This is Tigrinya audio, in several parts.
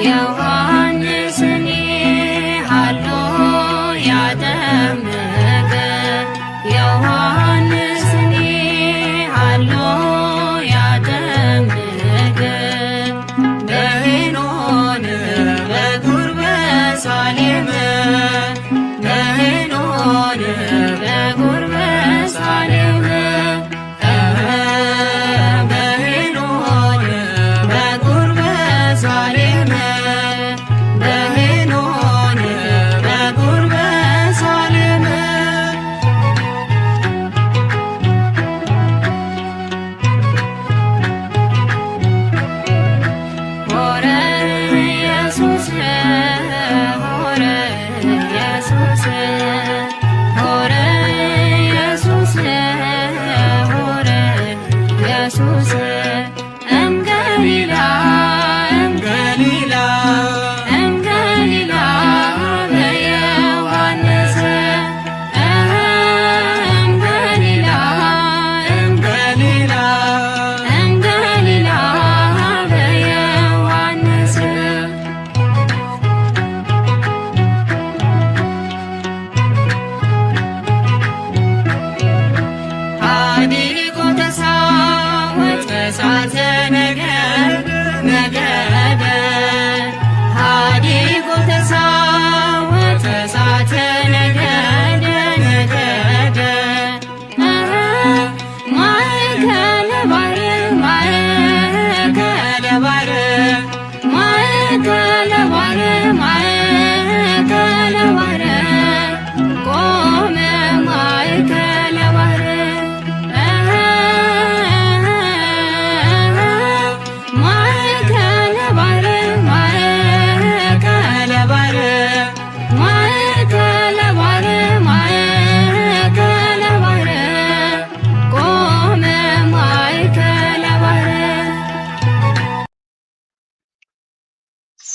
ዮሐንስኒ ሃሎ ያደመገ ዮሐንስኒ ሃሎ ያደመገ በሄኖን በጉርበ ሳሌም በሄኖን በጉርበ ሳሌም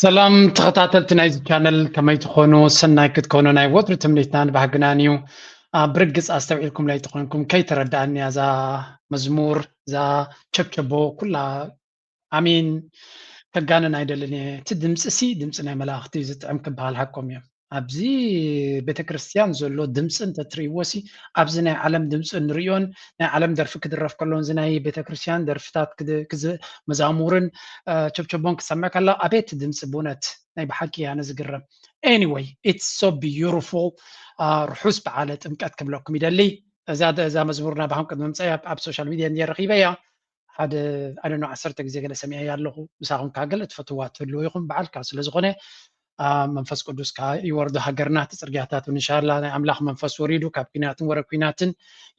ሰላም ተኸታተልቲ ናይዚ ቻነል ከመይ ትኾኑ ሰናይ ክትኮኑ ናይ ወትሪ ትምኒትናን ባህግናንዩ ብርግፅ ኣስተውዒልኩም ላይ ትኾንኩም ከይተረዳእኒ እዛ መዝሙር እዛ ቸብቸቦ ኩላ ኣሚን ከጋነን ኣይደልን እየ እቲ ድምፂ ሲ ድምፂ ናይ መላእኽቲ ዝጥዕም ክበሃል ሓቆም እዮም ኣብዚ ቤተክርስትያን ዘሎ ድምፂ እንተትርእይዎ ሲ ኣብዚ ናይ ዓለም ድምፂ ንሪኦን ናይ ዓለም ደርፊ ክድረፍ ከሎን እዚ ናይ ቤተክርስትያን ደርፍታት መዛሙርን ቸብቸቦን ክሰምዕ ከሎ ኣቤት ድምፂ ብእውነት ናይ ብሓቂ ኣነ ዝግረም ኤኒዌይ ኢትስ ሶ ቢዩቲፉል ርሑስ በዓለ ጥምቀት ክብለኩም ይደሊ እዛ መዝሙርና ባህም ቅድሚ ምምፃእ ኣብ ሶሻል ሚድያ እንድየ ረኺበ እያ ሓደ ኣደኖ 10 ግዜ ገለ ሰሚዐ ኣለኹ ንሳኹም ከዓ ገለ ትፈትዋ ትህልው ኢኹም በዓልካ ስለዝኾነ መንፈስ ቅዱስ ይወርዶ ሃገርና ፅርግያታት ኢንሻአላህ ናይ ኣምላኽ መንፈስ ወሪዱ ካብ ኩናትን ወረ ኩናትን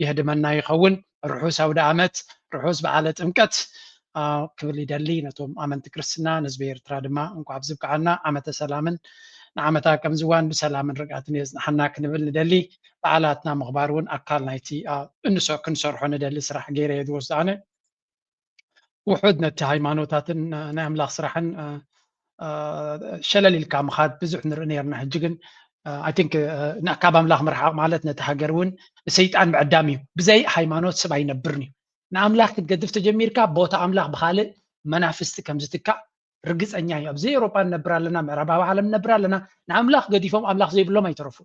ይህድመና ይኸውን ርሑስ ኣውደ ዓመት ርሑስ በዓለ ጥምቀት ክብል ይደሊ ነቶም ኣመንቲ ክርስትና ንህዝቢ ኤርትራ ድማ እንኳዕ ብዝብቅዓና ዓመተ ሰላምን ንዓመታ ከም ዝዋን ብሰላምን ርግኣትን የፅናሐና ክንብል ንደሊ በዓላትና ምኽባር እውን ኣካል ናይቲ ክንሰርሖ ንደሊ ስራሕ ገይረ እየ ዝወስዶ ኣነ ውሑድ ነቲ ሃይማኖታትን ናይ ኣምላኽ ስራሕን ሸለል ኢልካ ምኻድ ብዙሕ ንርኢ ነርና ሕጂ ግን ኣይ ቲንክ ካብ ኣምላኽ ምርሓቕ ማለት ነቲ ሃገር እውን ሰይጣን ምዕዳም እዩ ብዘይ ሃይማኖት ሰብ ኣይነብርን እዩ ንኣምላኽ ክትገድፍ ተጀሚርካ ቦታ ኣምላኽ ብካልእ መናፍስቲ ከም ዝትካእ ርግፀኛ እዩ ኣብዚ ኤውሮጳ ንነብር ኣለና ምዕራባዊ ዓለም ንነብር ኣለና ንኣምላኽ ገዲፎም ኣምላኽ ዘይብሎም ኣይተረፉ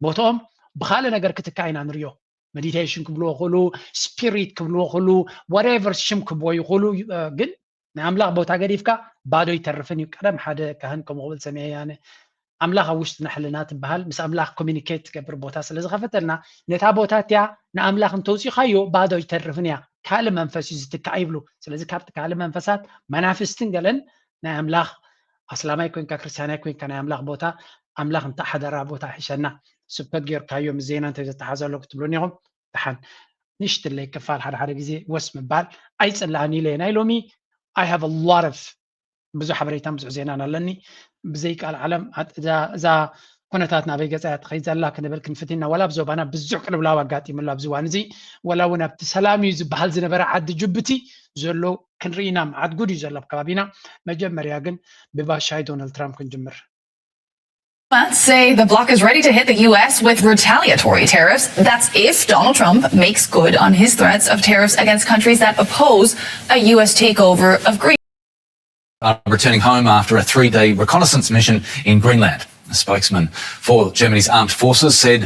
ቦትኦም ብካልእ ነገር ክትካእ ኢና ንሪኦ ሜዲቴሽን ክብልዎ ይኽእሉ ስፒሪት ክብልዎ ይኽእሉ ዋትኤቨር ሽም ክብዎ ይኽእሉ ግን ናይ ኣምላኽ ቦታ ገዲፍካ ባዶ ይተርፍን እዩ ቀደም ሓደ ካህን ከምኡ ክብል ሰሚዐ ኣነ ኣምላኽ ኣብ ውሽጢ ናሕልና ትበሃል ምስ ኣምላኽ ኮሚኒኬት ትገብር ቦታ ስለ ዝኸፈተልና ነታ ቦታ እትያ ንኣምላኽ እንተውፂኻዮ ባዶ ይተርፍን እያ ካልእ መንፈስ እዩ ዝትካእ ይብሉ ስለዚ ካብቲ ካልእ መንፈሳት መናፍስትን ገለን ናይ ኣምላኽ ኣስላማይ ኮንካ ክርስቲያናይ ኮንካ ናይ ኣምላኽ ቦታ ኣምላኽ እንታይ ሓደራ ቦታ ሒሸና ስብከት ጌርካዮ ምስ ዜና እንተዘተሓዘሎ ክትብሉን ኢኹም ድሓን ንእሽትለይ ክፋል ሓደ ግዜ ወስ ምባል ኣይፅላእኒ ኢለ ናይ ሎሚ I have a lot of ብዙሕ ሓበሬታ ብዙሕ ዜናን ኣለኒ ብዘይቃል ዓለም እዛ ኩነታት ናበይ ገፃ እያ ትኸይድ ዘላ ክንብል ክንፍትና ወላ ብዞባና ብዙሕ ቅልውላው ኣጋጢሙላ ኣብዚ እዋን እዚ ወላ እውን ኣብቲ ሰላም እዩ ዝበሃል ዝነበረ ዓዲ ጅቡቲ ዘሎ ክንርኢና መዓት ጉድ እዩ ዘሎ ኣብ ከባቢና መጀመርያ ግን ብባሻይ ዶናልድ ትራምፕ ክንጅምር Diplomats say the bloc is ready to hit the U.S. with retaliatory tariffs. That's if Donald Trump makes good on his threats of tariffs against countries that oppose a U.S. takeover of Greece. returning home after a 3-day reconnaissance mission in Greenland. A spokesman for Germany's armed forces said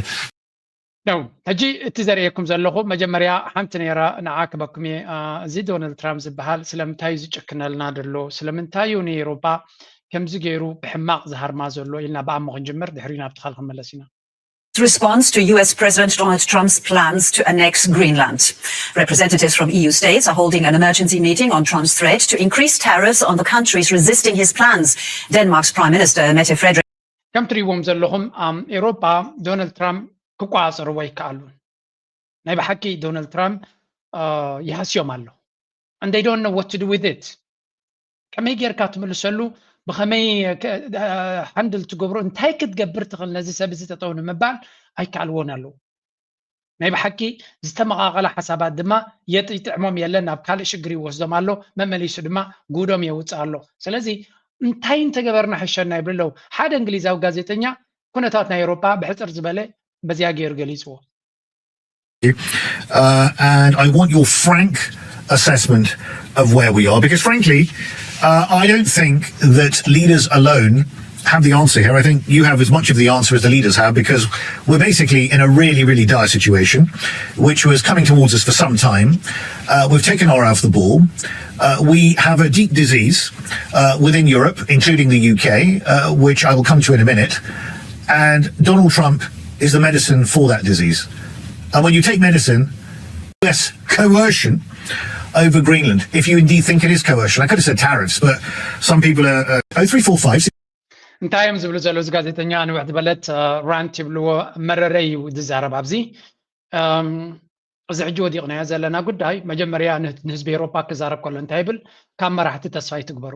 ነው ሕጂ እቲ ዘርእየኩም ዘለኹ መጀመርያ ሓንቲ ነይራ ንዓክበኩም እዚ ዶናልድ ትራምፕ ዝበሃል ስለምንታይ ዝጭክነልና ደሎ ስለምንታይ ንኤውሮጳ ከምዚ ገይሩ ብሕማቕ ዝሃርማ ዘሎ ኢልና ብኣሞ ክንጅምር ድሕሪ ናብቲ ኻል ክንመለስ ኢና response to US President Donald Trump's plans to annex Greenland. Representatives from EU states are holding an emergency meeting on Trump's threat to increase tariffs on the countries resisting his plans. Denmark's Prime Minister Mette Frederiksen ከም ትሪእዎም ዘለኹም ኤውሮጳ ዶናልድ ትራምፕ ክቋፅርዎ ይከኣሉን ናይ ብሓቂ ዶናልድ ትራምፕ ይሃስዮም ኣሎ and they don't know what to do with it ከመይ ጌርካ ትምልሰሉ ብኸመይ ሃንድል ትገብሮ እንታይ ክትገብር ትኽእል ነዚ ሰብ እዚ ተጠው ንምባል ኣይከኣልዎን ኣለዉ ናይ ብሓቂ ዝተመቓቐለ ሓሳባት ድማ ይጥዕሞም የለን ናብ ካልእ ሽግር ይወስዶም ኣሎ መመሊሱ ድማ ጉዶም የውፅእ ኣሎ ስለዚ እንታይ እንተገበርና ሕሸና ይብለው ሓደ እንግሊዛዊ ጋዜጠኛ ኩነታት ናይ ኤውሮጳ ብሕፅር ዝበለ በዚያ ገይሩ ገሊፅዎ and I want your frank assessment of where we are because frankly I don't think that leaders alone have the answer here. I think you have as much of the answer as the leaders have because we're basically in a really, really dire situation, which was coming towards us for some time. We've taken our eye off the ball. We have a deep disease within Europe, including the UK, which I will come to in a minute. And Donald Trump is the medicine for that disease. And when you take medicine, yes, coercion over Greenland, if you indeed think it is coercion. I could have said tariffs, but some people are 0345. እንታይ እዮም ዝብሉ ዘለዉ እዚ ጋዜጠኛ ንውሕድ በለት ራንት ይብልዎ መረረይ ዝዛረብ ኣብዚ እዚ ሕጂ ወዲቕናዮ ዘለና ጉዳይ መጀመርያ ንህዝቢ ኤውሮጳ ክዛረብ ከሎ እንታይ ይብል ካብ መራሕቲ ተስፋ ይትግበሩ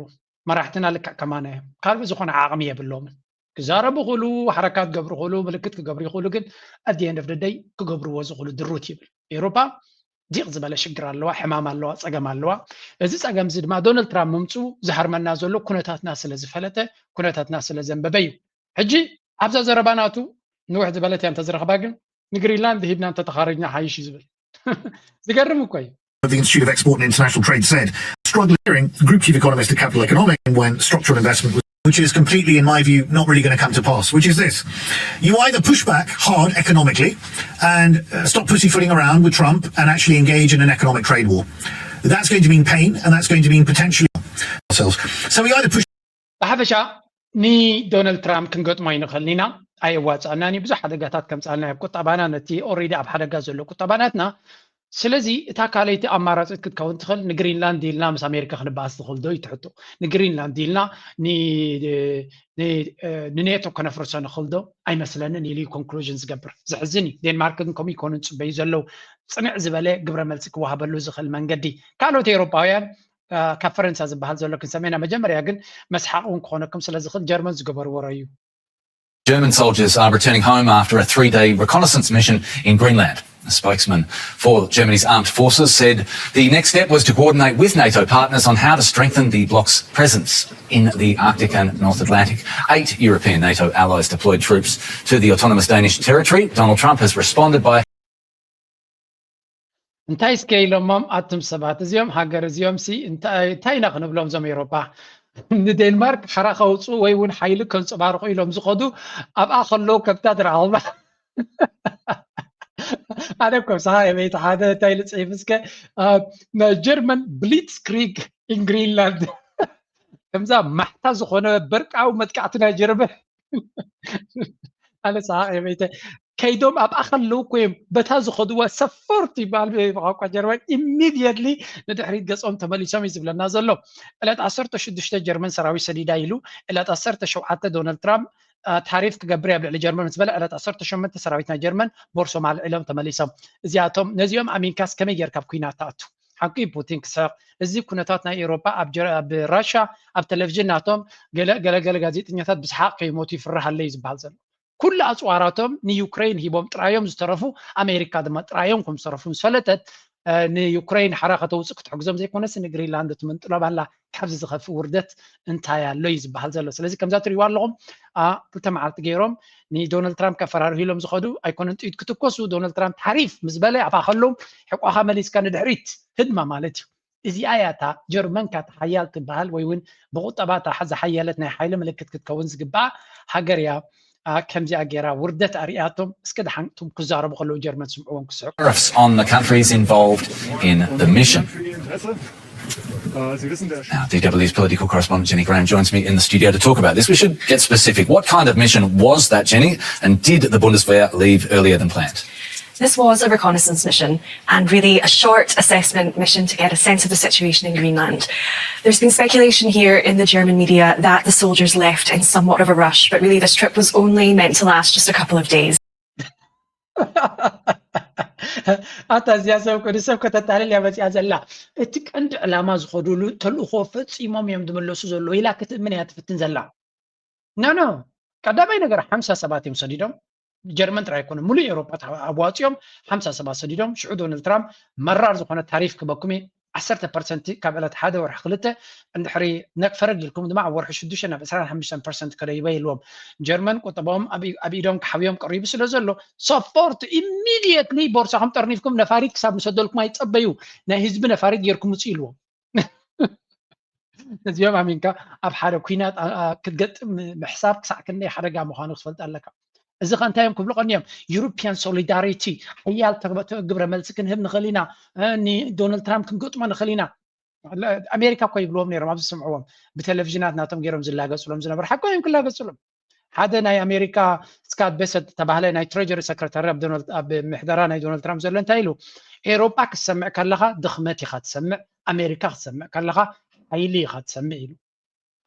መራሕትና ልክዕ ከማና እዮም ካልእ ዝኾነ ዓቕሚ የብሎምን ክዛረቡ ይኽእሉ ሓረካት ክገብሩ ይኽእሉ ምልክት ክገብሩ ይኽእሉ ግን at the end of the day ክገብርዎ ዝኽእሉ ድሩት ይብል ኤውሮጳ ዲቕ ዝበለ ሽግር ኣለዋ ሕማም ኣለዋ ፀገም ኣለዋ እዚ ፀገም እዚ ድማ ዶናልድ ትራምፕ ምምፁ ዝሃርመና ዘሎ ኩነታትና ስለ ዝፈለጠ ኩነታትና ስለ ዘንበበ እዩ ሕጂ ኣብዛ ዘረባናቱ ንውሕድ ዝበለት እያ እንተዝረኽባ ግን ንግሪንላንድ ሂድና እንተተኻረጅና ሓይሽ እዩ ዝብል ዝገርም እኮ እዩ The Institute of Export and International Trade said, struggling group chief economist at Capital Economics when structural investment was which is completely, in my view, not really going to come to pass, which is this. You either push back hard economically and stop pussyfooting around with Trump and actually engage in an economic trade war. That's going to mean pain and that's going to mean potentially ourselves. So we either push... ብሓፈሻ ኒ ዶናልድ ትራምፕ ክንገጥሞ ይንኽእል ኢና ኣይዋፅአናኒ ብዙሕ ሓደጋታት ከምፃልና ኣብ ቁጠባና ነቲ ኦልሬዲ ኣብ ሓደጋ ዘሎ ቁጠባናትና ስለዚ እታ ካልይቲ ኣማራፂት ክትከውን ትኽእል ንግሪንላንድ ዲልና ምስ ኣሜሪካ ክንበኣስ ትኽእል ዶ ይትሕቶ ንግሪንላንድ ዲልና ንኔቶ ከነፍርሶ ንኽእል ዶ ኣይመስለንን ኢሉ ኮንክሉዥን ዝገብር ዝሕዝን እዩ ዴንማርክን ከምኡ ይኮኑ ፅበዩ ዘለው ፅንዕ ዝበለ ግብረ መልሲ ክወሃበሉ ዝኽእል መንገዲ ካልኦት ኤውሮጳውያን ካብ ፈረንሳ ዝበሃል ዘሎ ክንሰሜና መጀመርያ ግን መስሓቅ እውን ክኾነኩም ስለ ዝኽእል ጀርመን ዝገበርዎ እዩ German soldiers are returning home after a 3-day reconnaissance mission in Greenland. A spokesman for Germany's armed forces said the next step was to coordinate with NATO partners on how to strengthen the bloc's presence in the Arctic and North Atlantic. 8 European NATO allies deployed troops to the autonomous Danish territory. Donald Trump has responded by እንታይ ስከኢሎሞም ኣቶም ሰባት እዚኦም ሃገር እዚኦም ሲ እንታይ ኢና ክንብሎም ዞም ኤውሮጳ ንዴንማርክ ሓራ ከውፁ ወይ እውን ሓይሊ ከንፀባርቑ ኢሎም ዝኸዱ ኣብኣ ከለዉ ከብታት ረኣኹማ ኣነ ከምስኻ የበይቲ ሓደ እንታይ ልፅሒፍስከ ጀርመን ብሊትስክሪግ ኢን ግሪንላንድ ከምዛ ማሕታ ዝኾነ በርቃዊ መጥቃዕቲ ናይ ጀርመን ኣነ ስኻ የበይተ ከይዶም ኣብኣ ከለዉ ኮይም በታ ዝኸድዋ ሰፈርት ይበሃል ብቋንቋ ጀርመን ኢሚድየትሊ ንድሕሪት ገጾም ተመሊሶም እዩ ዝብለና ዘሎ ዕለት 16 ጀርመን ሰራዊት ሰዲዳ ኢሉ ዕለት 17 ዶናልድ ትራምፕ ታሪፍ ክገብር ኣብ ልዕሊ ጀርመን ምስ በለ ዕለት 18 ሰራዊት ናይ ጀርመን ቦርሶም ኣልዒሎም ተመሊሶም እዚኣቶም ነዚኦም ኣሜሪካስ ከመይ ጌርካ ኣብ ኩናት ተኣቱ ሓቂ ፑቲን ክስሕቕ እዚ ኩነታት ናይ ኤውሮጳ ኣብ ራሽያ ኣብ ቴሌቭዥን ናቶም ገለገለ ጋዜጠኛታት ብስሓቅ ከይሞቱ ይፍርህ ኣለ እዩ ዝበሃል ዘሎ ኩሉ ኣፅዋራቶም ንዩክሬን ሂቦም ጥራዮም ዝተረፉ ኣሜሪካ ድማ ጥራዮም ከም ዝተረፉ ምስ ፈለጠት ንዩክሬን ሓራ ከተውፅእ ክትሕግዞም ዘይኮነስ ንግሪንላንድ ትምንጥሎ ባላ ካብዚ ዝኸፍእ ውርደት እንታይ ኣሎ እዩ ዝበሃል ዘሎ ስለዚ ከምዛ ትሪእዎ ኣለኹም ክልተ መዓልቲ ገይሮም ንዶናልድ ትራምፕ ከፈራርሑ ኢሎም ዝኸዱ ኣይኮነን ጥይት ክትኮሱ ዶናልድ ትራምፕ ታሪፍ ምስ በለ ኣባ ከለዉ ሕቋኻ መሊስካ ንድሕሪት ህድማ ማለት እዩ እዚኣያታ ጀርመን ካተሓያል ትበሃል ወይ እውን ብቁጠባታ ሓዛ ሓያለት ናይ ሓይሊ ምልክት ክትከውን ዝግባእ ሃገር እያ ከምዚኣ ገይራ ውርደት ኣርያቶም እስከ ድሓንቶም ክዛረቡ ከለዉ ጀርመን ስምዕዎም ክስዕቡ Tariffs on the countries involved in the mission. Now, DW's political correspondent Jenny Graham joins me in the studio to talk about this. We should get specific. What kind of mission was that, Jenny? And did the Bundeswehr leave earlier than planned? This was a reconnaissance mission and really a short assessment mission to get a sense of the situation in Greenland. There's been speculation here in the German media that the soldiers left in somewhat of a rush, but really this trip was only meant to last just a couple of days. ኣታዝያ ሰብ ኮዲ ሰብ ከተታልል ያ መፅያ ዘላ እቲ ቀንዲ ዕላማ ዝኸዱሉ ተልእኾ ፈፂሞም እዮም ዝመለሱ ዘሎ ኢላ ክትእምን እያ ትፍትን ዘላ ኖ ቀዳማይ ነገር 50 ሰባት እዮም ሰዲዶም ጀርመን ጥራይ ኮነ ሙሉእ ኤውሮፓ ኣዋፂኦም 50 ሰባት ሰዲዶም ሽዑ ዶናልድ ትራምፕ መራር ዝኾነ ታሪፍ ክበኩሜ 10% ካብ ዕለት 1 ወርሒ 2 እንድሕሪ ነክፈረግ ኢልኩም ድማ ኣብ ወርሒ 6 ናብ 25% ከደይበ ኢልዎም ጀርመን ቁጠባኦም ኣብ ኢዶም ክሓብዮም ቀሪቡ ስለ ዘሎ ሰፖርት ኢሚዲየትሊ ቦርሳኹም ጠርኒፍኩም ነፋሪት ክሳብ ምሰደልኩም ኣይፀበዩ ናይ ህዝቢ ነፋሪት ጌርኩም ውፅኡ ኢልዎም ነዚኦም ኣሚንካ ኣብ ሓደ ኩናት ክትገጥም ምሕሳብ ክሳዕ ክንደይ ሓደጋ ምዃኑ ክትፈልጥ ኣለካ እዚ ከንታዮም ክብሉ ቀኒዮም ዩሮፒያን ሶሊዳሪቲ ሓያል ግብረ መልሲ ክንህብ ንኽእል ኢና ዶናልድ ትራምፕ ክንገጥሞ ንኽእል ኢና ኣሜሪካ እኮ ይብልዎም ነይሮም ኣብዚ ስምዕዎም ብቴሌቭዥናት ናቶም ገይሮም ዝላገፅሎም ዝነበሩ ሓቂ እዮም ክላገፅሎም ሓደ ናይ ኣሜሪካ ስካት ቤሰት ተባህለ ናይ ትሬጀሪ ሰክረታሪ ኣብ ምሕደራ ናይ ዶናልድ ትራምፕ ዘሎ እንታይ ኢሉ ኤውሮፓ ክትሰምዕ ከለኻ ድኽመት ኢኻ ትሰምዕ ኣሜሪካ ክትሰምዕ ከለኻ ሓይሊ ኢኻ ትሰምዕ ኢሉ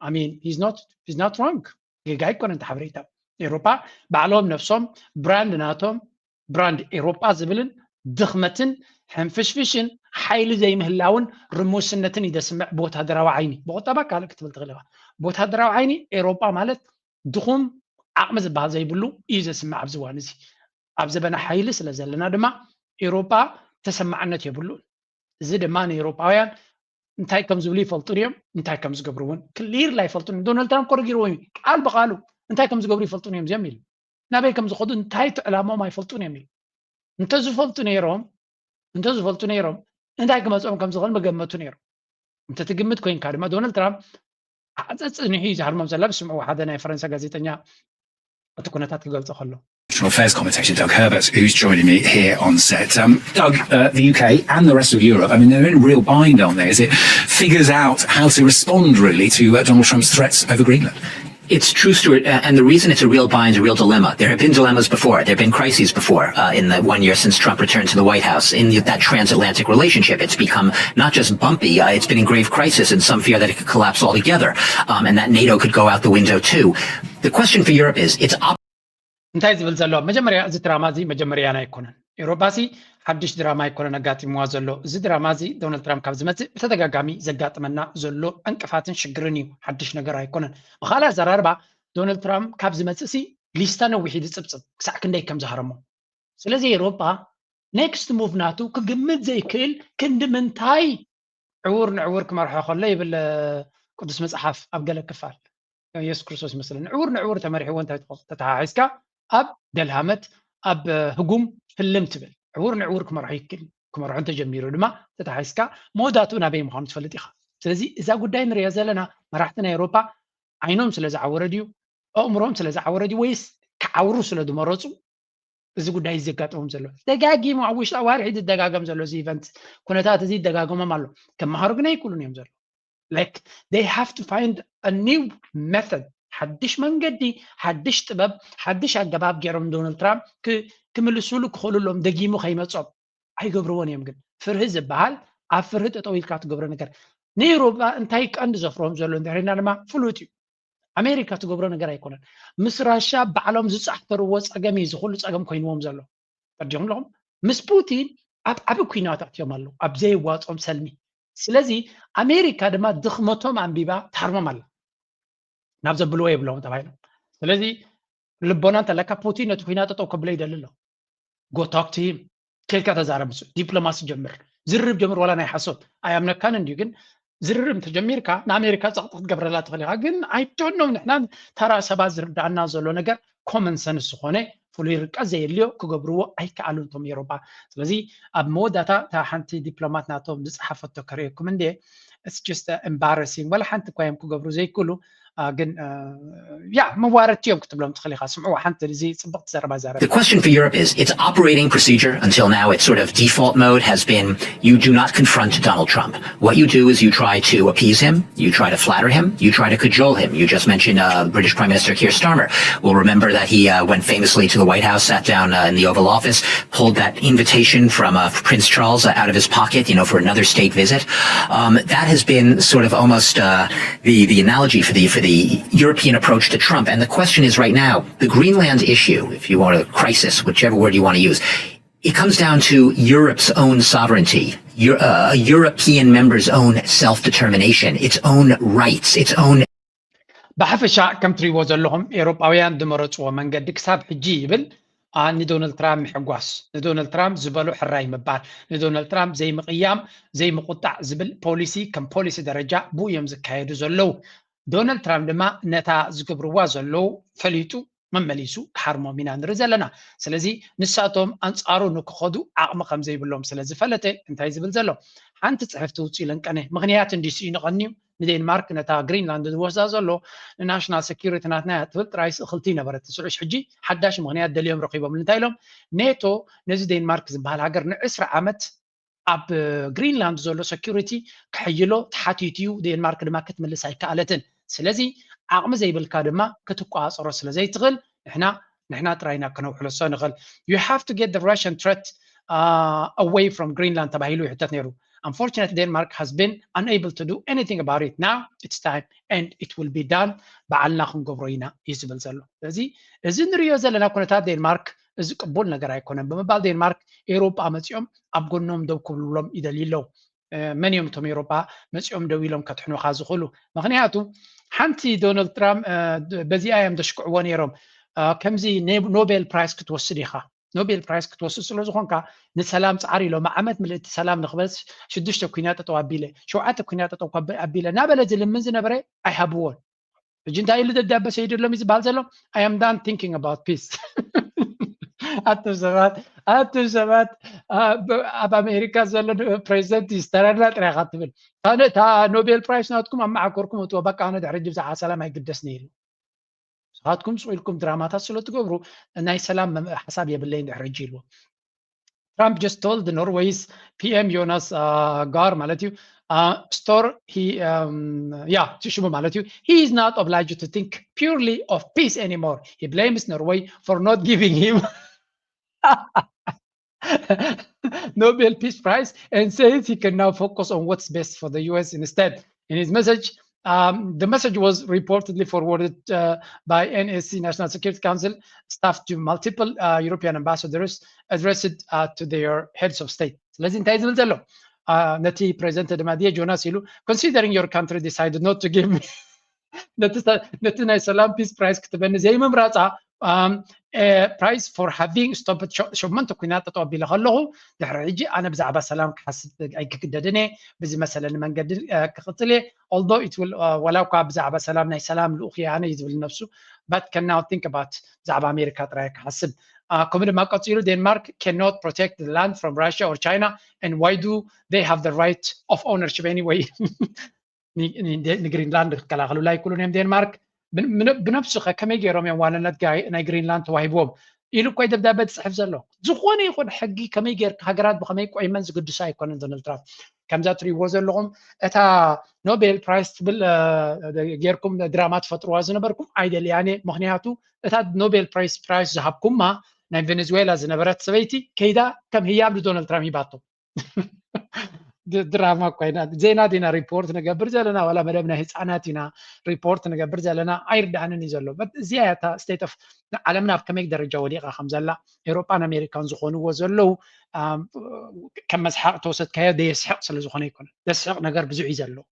ኣሚን ሂዝ ኖት ሮንግ ጌጋ ኣይኮነ እንተ ሓበሬታ ኤውሮፓ ባዕሎም ነፍሶም ብራንድ ናቶም ብራንድ ኤውሮፓ ዝብልን ድኽመትን ሕንፍሽፍሽን ሓይሊ ዘይምህላውን ርሙስነትን ይደስምዕ ብወታደራዊ ዓይኒ ብቁጠባ ካልእ ክትብል ትኽእል ኢኻ ብወታደራዊ ዓይኒ ኤውሮፓ ማለት ድኹም ዓቕሚ ዝበሃል ዘይብሉ እዩ ዘስምዕ ኣብዚ እዋን እዚ ኣብ ዘበና ሓይሊ ስለ ዘለና ድማ ኤውሮፓ ተሰማዕነት የብሉን እዚ ድማ ንኤውሮፓውያን እንታይ ከም ዝብሉ ይፈልጡን እዮም እንታይ ከም ዝገብሩ እውን ክሊር ላይ ይፈልጡን ዶናልድ ትራምፕ ኮረጊርዎ እዩ ቃል ብቃሉ እንታይ ከም ዝገብሩ ይፈልጡን እዮም እዚኦም ኢሉ ናበይ ከም ዝኸዱ እንታይ ዕላሞም ኣይፈልጡን እዮም ኢሉ እንተዝፈልጡ ነይሮም እንታይ ክመፅኦም ከም ዝኽእል መገመቱ ነይሮም እንተትግምት ኮይንካ ድማ ዶናልድ ትራምፕ ዓፀፅንሒ ዝሃልሞም ዘላ ብስምዑ ሓደ ናይ ፈረንሳይ ጋዜጠኛ እቲ ኩነታት ክገልፆ ከሎ National Affairs commentator Doug Herbert, who's joining me here on set. Doug, the UK and the rest of Europe, I mean, they're in a real bind on this. It figures out how to respond, really, to Donald Trump's threats over Greenland. It's true, Stuart, and the reason it's a real bind, a real dilemma. There have been dilemmas before. There have been crises before in the 1 year since Trump returned to the White House. In that transatlantic relationship, it's become not just bumpy, it's been in grave crisis and some fear that it could collapse altogether, and that NATO could go out the window too. The question for Europe is, it's እንታይ ዝብል ዘሎ መጀመርያ እዚ ድራማ እዚ መጀመርያ ኣይኮነን ኤውሮፓሲ ሓድሽ ድራማ ኣይኮነን ኣጋጢምዋ ዘሎ እዚ ድራማ እዚ ዶናልድ ትራምፕ ካብ ዝመፅእ ብተደጋጋሚ ዘጋጥመና ዘሎ እንቅፋትን ሽግርን እዩ ሓድሽ ነገር ኣይኮነን ብኻልእ ኣዘራርባ ዶናልድ ትራምፕ ካብ ዝመፅእ ሲ ሊስታ ነዊሕ ዝፅብፅብ ክሳዕ ክንደይ ከም ዝሃረሞ ስለዚ ኤውሮፓ ኔክስት ሙቭ ናቱ ክግምት ዘይክእል ክንዲ ምንታይ ዕውር ንዕውር ክመርሖ ከሎ ይብል ቅዱስ መፅሓፍ ኣብ ገለ ክፋል ኢየሱስ ክርስቶስ ይመስለኒ ዕውር ንዕውር ተመሪሕዎ እንታይ ተተሓሒዝካ ኣብ ደልሃመት ኣብ ህጉም ፍልም ትብል ዕውር ንዕውር ክመርሖ ይክእል ክመርሖ እንተጀሚሩ ድማ ተተሓሒዝካ መወዳቱ ናበይ ምዃኑ ትፈልጥ ኢኻ ስለዚ እዛ ጉዳይ ንሪኦ ዘለና መራሕቲ ናይ ኤውሮፓ ዓይኖም ስለ ዝዓወረ ድዩ ኣእምሮም ስለ ዝዓወረ ድዩ ወይስ ክዓውሩ ስለ ዝመረፁ እዚ ጉዳይ ዘጋጥሞም ዘሎ ደጋጊሙ ኣብ ውሽጢ ኣዋርሒ ዝደጋገም ዘሎ እዚ ኢቨንት ኩነታት እዚ ይደጋገሞም ኣሎ ከመሃሩ ግን ኣይክእሉን እዮም ዘሎ like they have to find a new method حدش منجدي حدش طباب حدش أجاباب جيرم دونالد ترامب كملسولو كخلولهم دقيمو خيمة صعب هاي قبرون يمكن فرهز بحال عفرهت طويل كات قبرون نكر نيروبا انتايك عند زفرهم زلون دهرنا لما فلوتي أمريكا تقبرون نكر يكونن مصر الشاب بعلم زوج أحتر ووس أجمي زخلص أجم كوينوهم زلوا ترجم لهم مس بوتين أب كوينات أتيوم الله أب زي وات سلمي سلزي أمريكا دما دخمتهم عن بيبا تحرم الله نابز بلوي بلوم تبعينهم سلزي لبنان تلاقى بوتين نتوينات أو قبل يدلله go talk to him كيف كذا زارم دبلوماسي جمر زرب جمر ولا نحسوت أيامنا كان نديجن زرب تجمير كا نأمريكا تقطع قبل لا تغلي لكن I don't know نحن ترى سبعة زرب دعنا زلوا نجار common sense سخونة ፍሉይ ርቀት ዘየልዮ ክገብርዎ ኣይከኣሉን ቶም ኤውሮጳ ስለዚ ኣብ መወዳእታ እታ ሓንቲ ዲፕሎማት ናቶም ዝፀሓፈቶ ከርእየኩም እንዴ it's just embarrassing ወላ ሓንቲ እኳ እዮም ክገብሩ ዘይክእሉ ግን ያ መዋረቲ እዮም ክትብሎም ትኽእል ኢኻ ስምዑ ሓንቲ እዚ ፅብቕቲ ዘረባ ዛረባ The question for Europe is, its operating procedure until now, its sort of default mode has been, you do not confront Donald Trump. What you do is you try to appease him, you try to flatter him, you try to cajole him. You just mentioned British Prime Minister Keir Starmer. We'll remember that he went famously to the White House, sat down in the Oval Office, pulled that invitation from Prince Charles out of his pocket, for another state visit. That has been sort of almost the analogy for the European approach to Trump. And the question is right now, the Greenland issue, if you want a crisis, whichever word you want to use, it comes down to Europe's own sovereignty, a European member's own self-determination, its own rights, its own... ብሓፈሻ ከም ትሪእዎ ዘለኹም ኤውሮጳውያን ዝመረፅዎ መንገዲ ክሳብ ሕጂ ይብል ንዶናልድ ትራምፕ ምሕጓስ ንዶናልድ ትራምፕ ዝበሉ ሕራይ ምባል ንዶናልድ ትራምፕ ዘይምቕያም ዘይምቁጣዕ ዝብል ፖሊሲ ከም ፖሊሲ ደረጃ ብኡ እዮም ዝካየዱ ዘለው ዶናልድ ትራምፕ ድማ ነታ ዝገብርዋ ዘለው ፈሊጡ መመሊሱ ክሓርሞም ኢና ንርኢ ዘለና ስለዚ ንሳቶም ኣንፃሩ ንክኸዱ ዓቕሚ ከም ዘይብሎም ስለዝፈለጠ እንታይ ዝብል ዘሎ ሓንቲ ፅሕፍቲ ውፅእ ኢለንቀነ ምክንያት እንዲስ ንቐኒዩ ንዴንማርክ ነታ ግሪንላንድ ዝወስዳ ዘሎ ንናሽናል ሴኪሪቲ ናትና ትብል ጥራይስ እኽልቲ ነበረት ትስዑሽ ሕጂ ሓዳሽ ምክንያት ደልዮም ረኺቦም እንታይ ኢሎም ኔቶ ነዚ ዴንማርክ ዝበሃል ሃገር ን20 ዓመት ኣብ ግሪንላንድ ዘሎ ሴኪሪቲ ክሕይሎ ተሓቲትዩ ዴንማርክ ድማ ክትምልስ ኣይከኣለትን ስለዚ ዓቕሚ ዘይብልካ ድማ ክትቋፀሮ ስለዘይትኽእል ንሕና ጥራይና ክነውሕሎ ሰ ንኽእል you have to get the Russian threat away from Greenland ተባሂሉ ይሕተት ነይሩ Unfortunately, Denmark has been unable to do anything about it. Now it's time and it will be done. بعلنا خنقبرينا يزبل زلو. لذي نريو زلنا كونتا دنمارك إذا قبول نجار يكون بمبال دنمارك أوروبا مسيوم أبغنهم دو كلهم يدليلو من يوم توم أوروبا مسيوم دويلهم كتحنو خازخلو. مغنياتو حنتي دونالد ترامب بزي أيام دشكوان يروم كم زي نوبل برايس كتوصليها. نوبل برايس كتوصل سلو زخونكا نسلام تعاري لو ما عمت ملت سلام نخبز شدشت كوينات توابيله شوعات كوينات توابيله نابل زي من زنبري I have won جنتا إلى الدابة سيد لهم يزبال زلهم I am done thinking about peace أتو زمان أب أمريكا زلون بريزنت يسترنا تريخات من تا نوبل برايس ناتكم أما عكوركم وتوبك أنا دعرج بزع سلام هيقدسني هاتكم سويلكم درامات سلو تقبروا ناي سلام حساب يبلين دحرجيلو Trump just told the Norway's PM Jonas Gahr مالتيو store he is not obliged to think purely of peace anymore. He blames Norway for not giving him Nobel Peace Prize and says he can now focus on what's best for the US instead. In his message, the message was reportedly forwarded by NSC National Security Council staff to multiple European ambassadors addressed to their heads of state. لازم تايزل زلو نتي President Madia Jonas ilu considering your country decided not to give me نتي ناي سلام Peace Prize كتبن زي ممراتا prize for having stopped شو منتو كنات توبي لخلوه دحرجي أنا بزعبا سلام كحسب أي كددني بزي مثلا من قد كقتله although it will ولو كاب بزعبا سلام ناي سلام الأخي أنا يزول نفسه but can now think about زعبا أمريكا تراي كحسب كمان ما قصيرو Denmark cannot protect the land from Russia or China and why do they have the right of ownership anyway نجرينلاند كلا خلوا لا يقولون هم دنمارك بنفسه كم يجي رامي وانا نتجاي نجرينلاند توهيبهم إلو كوي دبدة بتصحف زلوا زخواني يكون حقي كم يجي هجرات بخمي كوي منز قد ساي كون دونالد ترامب كم زاتري وزر لهم أتا نوبل برايس بال جيركم درامات فترة وازن بركم عيدل يعني مهنياتو أتا نوبل برايس زهبكم ما نا فنزويلا زنبرت سويتي كيدا كم هي عبد دونالد ترامب يباتو دراما كوينا زينا دينا ريبورت نقبر زلنا ولا مدبنا هساناتنا ريبورت نقبر زلنا عيرد عنني زلو بس زيادة ستيت اوف علمنا في كم يقدر الجواليق خمزلا اوروبان امريكان زخونو وزلو كم مسحق توسط كيا دي يسحق سل زخون يكون يسحق نقر بزعي زلو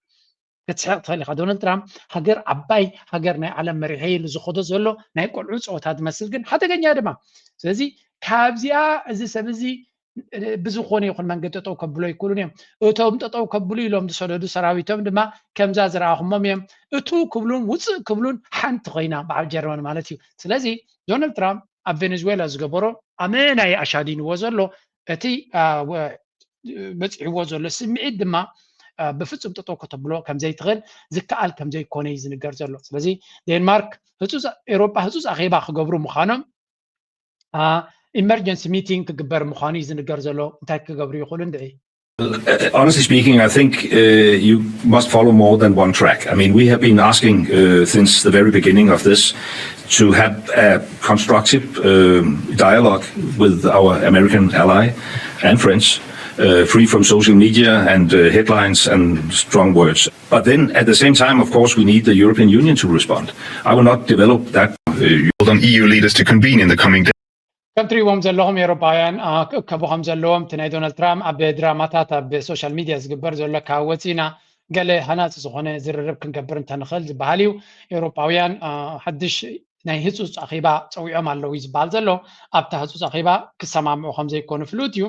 يسحق تخلي دونالد ترامب هجر عباي هجرنا على مريحي لزخود زلو نايقول عوص او تاد مسلقن حتى كان يادما سلازي كابزيا ازي سبزي بزخوني يكون من قد تطو كبلو يقولون يم اتوم تطو كبلو يلوم دسودو سراويتهم دما كم زازراهم يم اتو كبلون وص كبلون حنت غينا بعد جرمن مالتي سلازي دونالد ترامب ኣብ ቬኔዙዌላ ዝገበሮ ኣመናይ ኣሻዲንዎ ዘሎ እቲ በፂሕዎ ዘሎ ስምዒት ድማ ብፍጹም ጥጦ ከተብሎ ከም ዘይትኽእል ዝከኣል ከም ዘይኮነ እዩ ዝንገር ዘሎ ስለዚ ዴንማርክ ህፁፅ ኤውሮጳ ህፁፅ ኣኼባ ክገብሩ ምዃኖም ኢመርጀንሲ ሚቲንግ ክግበር ምዃኑ እዩ ዝንገር ዘሎ እንታይ ክገብሩ ይኽእሉ እንድዒ Honestly speaking, I think you must follow more than one track. I mean, we have been asking since the very beginning of this to have a constructive dialogue with our American ally and friends, free from social media and headlines and strong words. But then, at the same time, of course, we need the European Union to respond. I will not develop that. On EU leaders to convene in the coming days. ከም ትሪእዎም ዘለኹም ኤውሮጳውያን ክእከቡ ከም ዘለዎም እቲ ናይ ዶናልድ ትራምፕ ኣብ ድራማታት ኣብ ሶሻል ሚድያ ዝግበር ዘሎ ካብ ወፂና ገለ ሃናፂ ዝኾነ ዝርርብ ክንገብር እንተንኽእል ዝበሃል እዩ ኤውሮጳውያን ሓድሽ ናይ ህፁፅ ኣኼባ ፀዊዖም ኣለዉ እዩ ዝበሃል ዘሎ ኣብታ ህፁፅ ኣኼባ ክሰማምዑ ከም ዘይኮኑ ፍሉጥ እዩ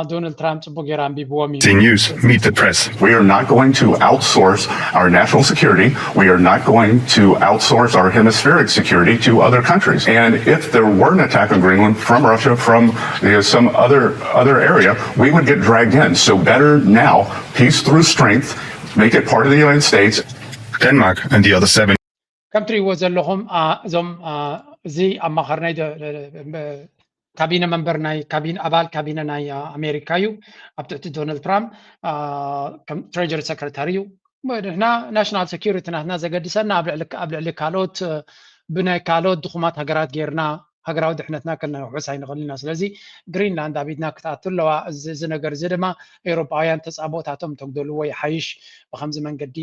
Donald Trump news, meet the press. We are not going to outsource our national security. We are not going to outsource our hemispheric security to other countries. And if there were an attack on Greenland from Russia, from some other area, we would get dragged in. So better now, peace through strength, make it part of the United States. Denmark and the other 7. Country was a lohom zi amaharnay ካቢነ መንበር ናይ ካቢነ ኣባል ካቢነ ናይ ኣሜሪካ እዩ ኣብ ትሕቲ ዶናልድ ትራምፕ ከም ትሬጀሪ ሰክረታሪ እዩ ንሕና ናሽናል ሴኪሪቲ ናትና ዘገድሰና ኣብ ልዕሊ ካልኦት ብናይ ካልኦት ድኹማት ሃገራት ጌርና ሃገራዊ ድሕነትና ከነውሕስ ኣይንኽእል ኢና ስለዚ ግሪንላንድ ኣቢድና ክትኣቱ ኣለዋ እዚ ነገር እዚ ድማ ኤውሮጳውያን ተፃቦታቶም ተግደልዎ ይሓይሽ ብከምዚ መንገዲ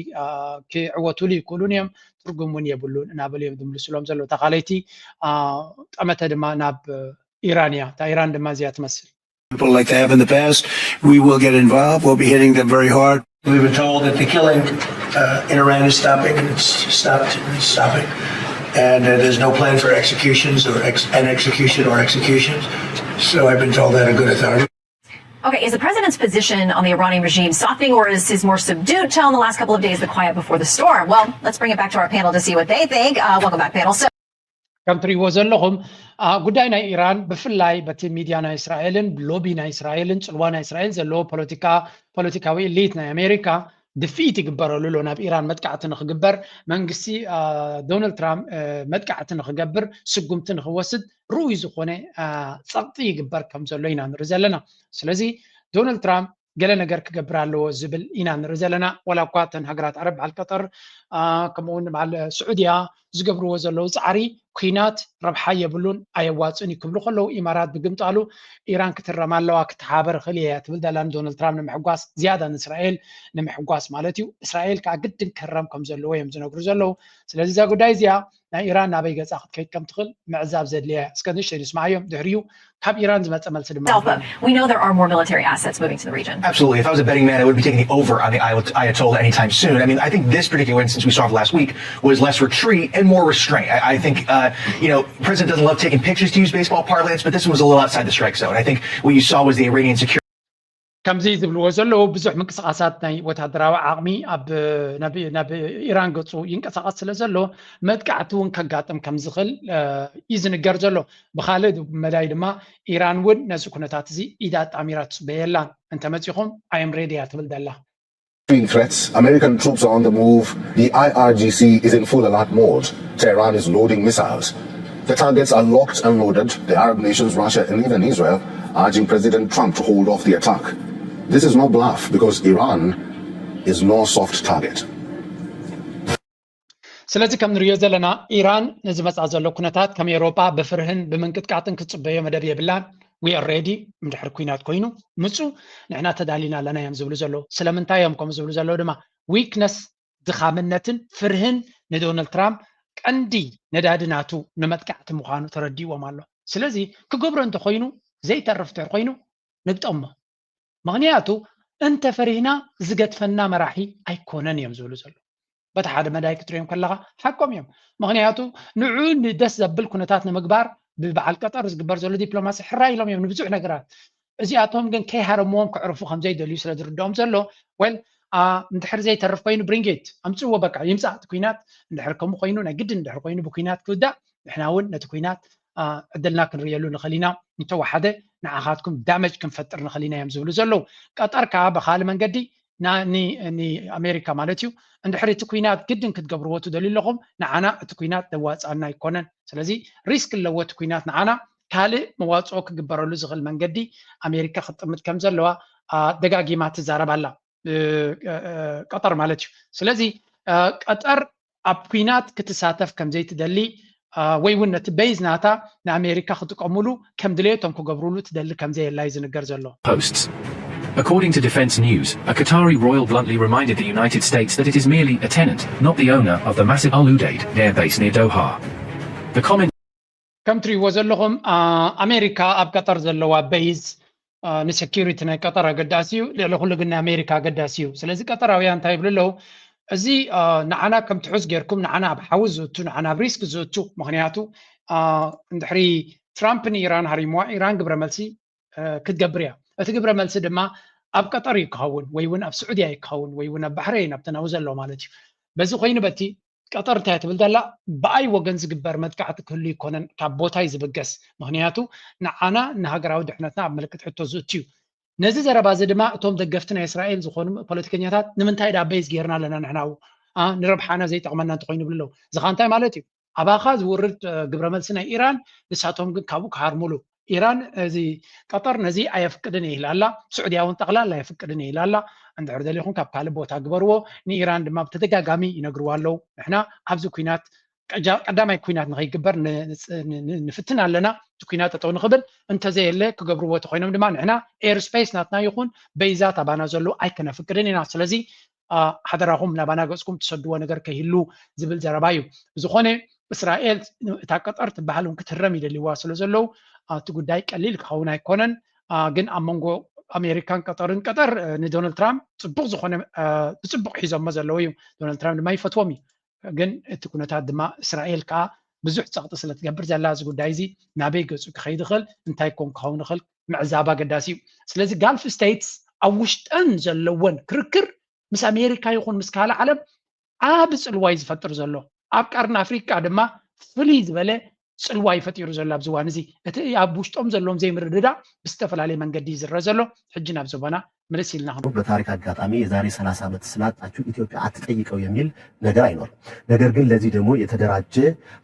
ክዕወትሉ ይክእሉን እዮም ትርጉም እውን የብሉን እናበሉ እዮም ዝምልስሎም ዘለዉ ተኻለይቲ ጠመተ ድማ ናብ Irania, Iran demaziat masir. People like they have in the past, we will get involved. We'll be hitting them very hard. We've been told that the killing in Iran is stopping, and it's stopping. And there's no plan for executions or executions. So I've been told that a good authority. Okay, is the president's position on the Iranian regime softening, or is his more subdued tone the last couple of days the quiet before the storm? Well, let's bring it back to our panel to see what they think. Welcome back, panel. ከም ትሪእዎ ዘለኹም ጉዳይ ናይ ኢራን ብፍላይ በቲ ሚድያ ናይ እስራኤልን ሎቢ ናይ እስራኤልን ፅልዋ ናይ እስራኤል ዘለዎ ፖለቲካዊ ኤሊት ናይ ኣሜሪካ ድፊት ይግበረሉ ኣሎ ናብ ኢራን መጥቃዕቲ ንክግበር መንግስቲ ዶናልድ ትራምፕ መጥቃዕቲ ንክገብር ስጉምቲ ንክወስድ ርኡይ ዝኾነ ፀቕጢ ይግበር ከም ዘሎ ኢና ንርኢ ዘለና ስለዚ ዶናልድ ትራምፕ ገለ ነገር ክገብር ኣለዎ ዝብል ኢና ንርኢ ዘለና ወላ እኳ ተን ሃገራት ዓረብ በዓል ቀጠር ከምኡውን በዓል ስዑድያ ዝገብርዎ ዘለዉ ፃዕሪ ኩናት ረብሓ የብሉን ኣየዋፅን ይክብሉ ከለዉ ኢማራት ብግምጣሉ ኢራን ክትረማ ኣለዋ ክትሓበር ክእል እያ ትብል ዘላን ዶናልድ ትራምፕ ንምሕጓስ ዝያዳ ንእስራኤል ንምሕጓስ ማለት እዩ እስራኤል ከዓ ግድን ክረም ከም ዘለዎ እዮም ዝነግሩ ዘለዉ ስለዚ እዛ ጉዳይ እዚኣ ናይ ኢራን ናበይ ገፃ ክትከይድ ከም ትኽእል ምዕዛብ ዘድልያ እስከ ንሽተይ ንስማዕዮም ድሕሪኡ ካብ ኢራን ዝመፀ መልሲ ድማ We know there are more military assets moving to the region. Absolutely. If I was a betting man, I would be taking the over on the Ayatollah anytime soon. I mean, I think this particular instance we saw last week was less retreat and more restraint. I think, the president doesn't love taking pictures, to use baseball parlance, but this one was a little outside the strike zone. I think what you saw was the Iranian security. ከምዚ ዝብልዎ ዘለዉ ብዙሕ ምንቅስቃሳት ናይ ወታደራዊ ዓቕሚ ናብ ኢራን ገፁ ይንቀሳቀስ ስለ ዘሎ መጥቃዕቲ እውን ከጋጥም ከም ዝኽእል እዩ ዝንገር ዘሎ ብካልእ መዳይ ድማ ኢራን እውን ነዚ ኩነታት እዚ ኢዳ ጣሚራ ትፅበየላን እንተመፂኹም ኣይም ሬዲ እያ ትብል ዘላ Threats. American troops are on the move. The IRGC is in full alert mode. Tehran is loading missiles. The targets are locked and loaded. The Arab nations, Russia and even Israel, urging President Trump to hold off the attack. This is no bluff because Iran is no soft target. ስለዚ ከም ንሪኦ ዘለና ኢራን ነዚ መፃ ዘሎ ኩነታት ከም ኤውሮጳ ብፍርህን ብምንቅጥቃጥን ክትፅበዮ መደብ የብላን we are ready ምድሕር ኩናት ኮይኑ ምፁ ንሕና ተዳሊና ኣለና እዮም ዝብሉ ዘለዉ ስለምንታይ እዮም ከምኡ ዝብሉ ዘለዉ ድማ ዊክነስ ድኻምነትን ፍርህን ንዶናልድ ትራምፕ ቀንዲ ነዳድናቱ ንመጥቃዕቲ ምዃኑ ተረዲእዎም ኣሎ ስለዚ ክገብሮ እንተኮይኑ ዘይተርፍ ኮይኑ ንግጠሞ ምክንያቱ እንተፈሪህና ዝገድፈና መራሒ ኣይኮነን እዮም ዝብሉ ዘለዉ በቲ ሓደ መዳይ ክትሪኦም ከለካ ሓቆም እዮም ምክንያቱ ንዑ ንደስ ዘብል ኩነታት ንምግባር ብበዓል ቀጠር ዝግበር ዘሎ ዲፕሎማሲ ሕራይ ኢሎም እዮም ንብዙሕ ነገራት እዚኣቶም ግን ከይሃረምዎም ክዕርፉ ከምዘይደልዩ ስለ ዝርድኦም ዘሎ ወል እንድሕር ዘይተርፍ ኮይኑ ብሪንጌት ኣምፅዎ በቃ ይምፃእ እቲ ኩናት እንድሕር ከምኡ ኮይኑ ናይ ግድን እንድሕር ኮይኑ ብኩናት ክውዳእ ንሕና እውን ነቲ ኩናት ዕድልና ክንሪየሉ ንኽእል ኢና እንተወሓደ ንዓኻትኩም ዳመጅ ክንፈጥር ንኽእል ኢና እዮም ዝብሉ ዘለዉ ቀጠር ከዓ ብካልእ መንገዲ ንኣሜሪካ ማለት እዩ እንድሕሪ እቲ ኩናት ግድን ክትገብርዎ ትደልዩ ኣለኹም ንዓና እቲ ኩናት ዘዋፅአና ኣይኮነን ስለዚ ሪስክ ኣለዎ እቲ ኩናት ንዓና ካልእ መዋፅኦ ክግበረሉ ዝኽእል መንገዲ ኣሜሪካ ክትጥምት ከም ዘለዋ ደጋጊማ ትዛረብ ኣላ ቀጠር ማለት እዩ ስለዚ ቀጠር ኣብ ኩናት ክትሳተፍ ከም ዘይትደሊ ወይ እውን ነቲ ቤዝ ናታ ንኣሜሪካ ክጥቀምሉ ከም ድሌቶም ክገብርሉ ትደሊ ከም ዘየላ እዩ ዝንገር ዘሎ According to Defense News, a Qatari royal bluntly reminded the United States that it is merely a tenant, not the owner of the massive Al Udeid air base near Doha. The comment ከም ትሪእዎ ዘለኹም ኣሜሪካ ኣብ ቀጠር ዘለዋ ቤዝ ንሴኪሪቲ ናይ ቀጠር ኣገዳሲ እዩ ልዕሊ ኩሉ ግን ንኣሜሪካ ኣገዳሲ እዩ ስለዚ ቀጠራውያን እንታይ ይብሉ ኣለዉ እዚ ንዓና ከም ትሑዝ ጌርኩም ንዓና ኣብ ሓዊ ዝእቱ ንዓና ኣብ ሪስክ ዝእቱ ምክንያቱ እንድሕሪ ትራምፕ ንኢራን ሃሪምዋ ኢራን ግብረ መልሲ ክትገብር እያ እቲ ግብረ መልሲ ድማ ኣብ ቀጠር ይክኸውን ወይ እውን ኣብ ስዑድያ ይክኸውን ወይ እውን ኣብ ባሕረይን ኣብ ተናው ዘሎ ማለት እዩ በዚ ኮይኑ በቲ ቀጠር እንታይ ትብል ዘላ ብኣይ ወገን ዝግበር መጥቃዕቲ ክህሉ ይኮነን ካብ ቦታ እዩ ዝብገስ ምክንያቱ ንዓና ንሃገራዊ ድሕነትና ኣብ ምልክት ሕቶ ዝእቱ እዩ ነዚ ዘረባ እዚ ድማ እቶም ደገፍቲ ናይ እስራኤል ዝኾኑ ፖለቲከኛታት ንምንታይ ዳ ቤዝ ጌርና ኣለና ንሕናው ንረብሓና ዘይጠቕመና እንተኮይኑ ይብሉ ኣለዉ ዝኻ እንታይ ማለት እዩ ኣባኻ ዝውርድ ግብረ መልሲ ናይ ኢራን ንሳቶም ግን ካብኡ ክሃርሙሉ ኢራን እዚ ቀጠር ነዚ ኣየፍቅድን እየ ኢላ ኣላ ስዑድያ እውን ጠቕላላ ኣየፍቅድን እየ ኢላ ኣላ እንድሕር ደሊኹም ካብ ካልእ ቦታ ግበርዎ ንኢራን ድማ ብተደጋጋሚ ይነግርዎ ኣለዉ ንሕና ኣብዚ ኩናት ቀዳማይ ኩናት ንኸይግበር ንፍትን ኣለና እቲ ኩናት ጠጠው ንኽብል እንተዘየለ ክገብርዎ ተኮይኖም ድማ ንሕና ኤር ስፔስ ናትና ይኹን በይዛት ኣባና ዘሎ ኣይከነፍቅድን ኢና ስለዚ ሓደራኹም ናባና ገፅኩም ትሰድዎ ነገር ከይህሉ ዝብል ዘረባ እዩ ዝኾነ እስራኤል እታ ቀጠር ትበሃል እውን ክትረም ይደልይዋ ስለ ዘለዉ እቲ ጉዳይ ቀሊል ክኸውን ኣይኮነን ግን ኣብ መንጎ ኣሜሪካን ቀጠርን ቀጠር ንዶናልድ ትራምፕ ፅቡቅ ዝኾነ ብፅቡቅ ሒዞሞ ዘለዎ እዩ ዶናልድ ትራምፕ ድማ ይፈትዎም እዩ ግን እቲ ኩነታት ድማ እስራኤል ከዓ ብዙሕ ፀቕጢ ስለትገብር ዘላ እዚ ጉዳይ እዚ ናበይ ገፁ ክኸይድ ይኽእል እንታይ ኮን ክኸውን ይኽእል ምዕዛብ ኣገዳሲ እዩ ስለዚ ጋልፍ ስቴትስ ኣብ ውሽጠን ዘለወን ክርክር ምስ ኣሜሪካ ይኹን ምስ ካልእ ዓለም ዓብ ፅልዋ እዩ ዝፈጥር ዘሎ ኣብ ቀርኒ ኣፍሪካ ድማ ፍልይ ዝበለ ፅልዋ ይፈጢሩ ዘሎ ኣብ ዝዋን እዚ እቲ ኣብ ውሽጦም ዘለዎም ዘይምርድዳእ ብዝተፈላለየ መንገዲ ዝረአ ዘሎ ሕጂ ናብ ዘበና ምልስ ኢልና በታሪክ አጋጣሚ የዛሬ 30 ዓመት ስላጣችሁ ኢትዮጵያ አትጠይቀው የሚል ነገር አይኖርም። ነገር ግን ለዚህ ደግሞ የተደራጀ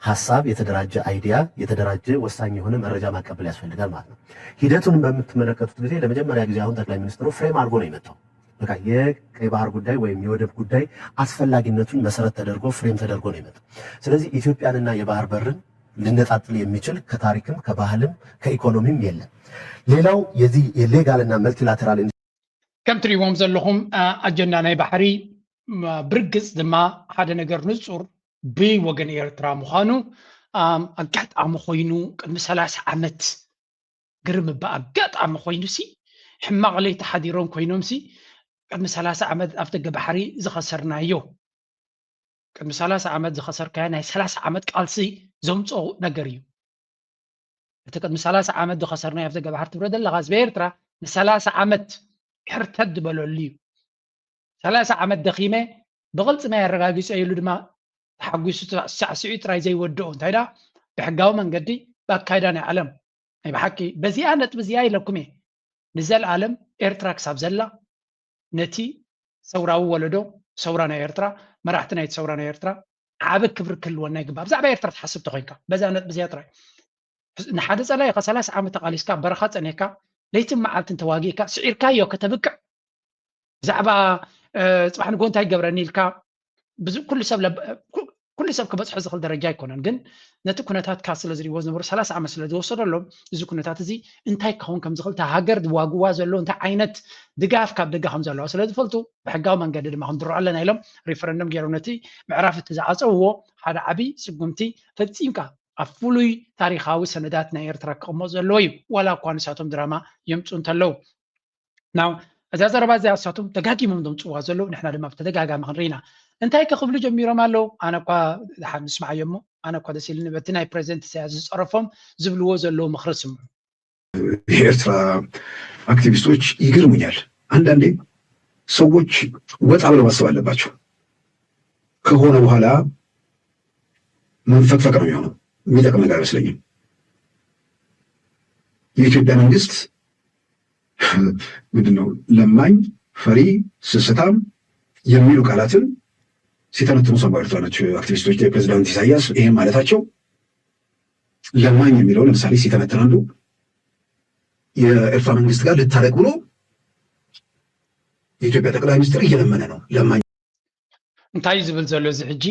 ሀሳብ፣ የተደራጀ አይዲያ፣ የተደራጀ ወሳኝ የሆነ መረጃ ማቀበል ያስፈልጋል ማለት ነው። ሂደቱን በምትመለከቱት ጊዜ ለመጀመሪያ ጊዜ አሁን ጠቅላይ ሚኒስትሩ ፍሬም አድርጎ ነው የመጣው። በቃ የቀይ ባህር ጉዳይ ወይም የወደብ ጉዳይ አስፈላጊነቱን መሰረት ተደርጎ ፍሬም ተደርጎ ነው የመጣው። ስለዚህ ኢትዮጵያንና የባህር በርን ልነጣጥል የሚችል ከታሪክም ከባህልም ከኢኮኖሚም የለም። ሌላው የዚህ የሌጋልና መልቲላተራል ከም ትሪእዎም ዘለኹም ኣጀንዳ ናይ ባሕሪ ብርግፅ ድማ ሓደ ነገር ንፁር ብወገን ኤርትራ ምዃኑ ኣጋጣሚ ኮይኑ ቅድሚ 30 ዓመት ግርም ብኣጋጣሚ ኮይኑ ሲ ሕማቕ ለይቲ ሓዲሮም ኮይኖም ሲ ቅድሚ 30 ዓመት ኣብ ደገ ባሕሪ ዝኸሰርናዮ ቅድሚ 30 ዓመት ዝኸሰርካዮ ናይ 30 ዓመት ቃልሲ ዘምፅኦ ነገር እዩ እቲ ቅድሚ 30 ዓመት ዝኸሰርናዮ ኣብ ደገ ባሕሪ ትብረ ዘለኻ ህዝቢ ኤርትራ ን30 ዓመት ሕርተት ዝበለሉ እዩ 30 ዓመት ደኺመ ብቕልፂ ማይ ኣረጋጊፀ ኢሉ ድማ ተሓጒሱ ሳዕስዒ ጥራይ ዘይወድኦ እንታይ ዳ ብሕጋዊ መንገዲ ብኣካይዳ ናይ ዓለም ናይ ብሓቂ በዚኣ ነጥቢ እዚኣ ኢለኩም እየ ንዘለኣለም ኤርትራ ክሳብ ዘላ ነቲ ሰውራዊ ወለዶ ሰውራ ናይ ኤርትራ መራሕቲ ናይቲ ሰውራ ናይ ኤርትራ ዓብ ክብሪ ክህልወና ይግባእ ብዛዕባ ኤርትራ ትሓስብ ተኮይንካ በዛ ነጥቢ እዚኣ ጥራይ ንሓደ ፀላኢኻ 30 ዓመት ተቃሊስካ በረኻ ፀኒሕካ ለይትን መዓልትን ተዋጊእካ ስዒርካዮ ከተብቅዕ ብዛዕባ ፅባሕ ንጎ እንታይ ገብረኒ ኢልካ ኩሉ ሰብ ክበፅሖ ዝኽእል ደረጃ ኣይኮነን ግን ነቲ ኩነታት ካ ስለ ዝሪእዎ ዝነበሩ 30 ዓመት ስለ ዝወሰደሎም እዚ ኩነታት እዚ እንታይ ክኸውን ከም ዝኽእል እታ ሃገር ዝዋግዋ ዘሎ እንታይ ዓይነት ድጋፍ ካብ ደገ ከም ዘለዋ ስለ ዝፈልጡ ብሕጋዊ መንገዲ ድማ ክንድርዖ ኣለና ኢሎም ሪፈረንደም ገይሮም ነቲ ምዕራፍ እቲ ዝዓፀውዎ ሓደ ዓብይ ስጉምቲ ፈፂምካ ኣብ ፍሉይ ታሪኻዊ ሰነዳት ናይ ኤርትራ ክቕመጥ ዘለዎ እዩ ዋላ እኳ ንሳቶም ድራማ የምፁ እንተለው ናው እዛ ዘረባ እዚኣ ንሳቶም ደጋጊሞም ዘምፅዋ ዘለው ንሕና ድማ ብተደጋጋሚ ክንርኢና እንታይ ከኽብሉ ጀሚሮም ኣለው ኣነ እኳ ንስማዓዮ እሞ ኣነ እኳ ደስ ኢሉኒ በቲ ናይ ፕሬዚደንት ኢሳያስ ዝፀረፎም ዝብልዎ ዘለው ምክሪ ስምዑ። የኤርትራ አክቲቪስቶች ይገርሙኛል። አንዳንዴ ሰዎች ወጣ ብለው ማሰብ አለባቸው። ከሆነ በኋላ መንፈቅፈቅ ነው የሚሆነው። የሚጠቅም ነገር አይመስለኝም። የኢትዮጵያ መንግስት ምንድነው ለማኝ፣ ፈሪ፣ ስስታም የሚሉ ቃላትን ሲተነትኑ ሰማዕታኖች አክቲቪስቶች የፕሬዝዳንት ኢሳያስ ይሄን ማለታቸው ለማኝ የሚለው ለምሳሌ ሲተነትን አንዱ የኤርትራ መንግስት ጋር ልታረቅ ብሎ የኢትዮጵያ ጠቅላይ ሚኒስትር እየለመነ ነው ለማኝ እንታይ ዝብል ዘሎ እዚ ሕጂ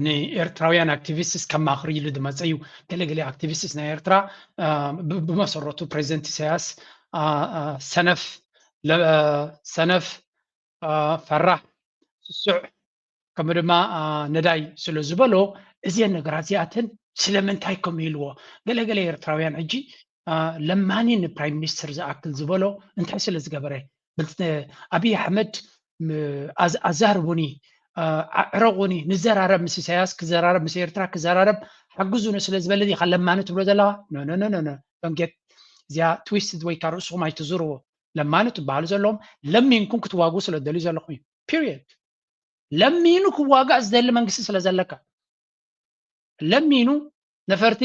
ንኤርትራውያን ኣክቲቪስትስ ከማኽሪ ኢሉ ዝመፀ እዩ ገለገለ ኣክቲቪስትስ ናይ ኤርትራ ብመሰረቱ ፕሬዚደንት ኢሳያስ ሰነፍ ፈራሕ ስሱዕ ከምኡ ድማ ነዳይ ስለ ዝበሎ እዚአን ነገራት እዚኣተን ስለምንታይ ከም ኢልዎ ገለገለ ኤርትራውያን ሕጂ ለማኒ ንፕራይም ሚኒስትር ዝኣክል ዝበሎ እንታይ ስለ ዝገበረ ኣብይ ኣሕመድ ኣዛርቡኒ ዕረቁኒ ንዘራረብ ምስ ኢሳያስ ክዘራረብ ምስ ኤርትራ ክዘራረብ ሓግዙኒ ስለ ዝበለ ዲኻ ለማኒ ትብሎ ዘለኻ ኖ ዶንጌት እዚኣ ትዊስትድ ወይ ከዓ ርእስኹም ኣይትዝርዎ ለማኒ ትበሃሉ ዘለዎም ለሚንኩም ክትዋግኡ ስለ ትደልዩ ዘለኹም እዩ ፒሪየድ ለሚኑ ክዋጋእ ዝደሊ መንግስቲ ስለ ዘለካ ለሚኑ ነፈርቲ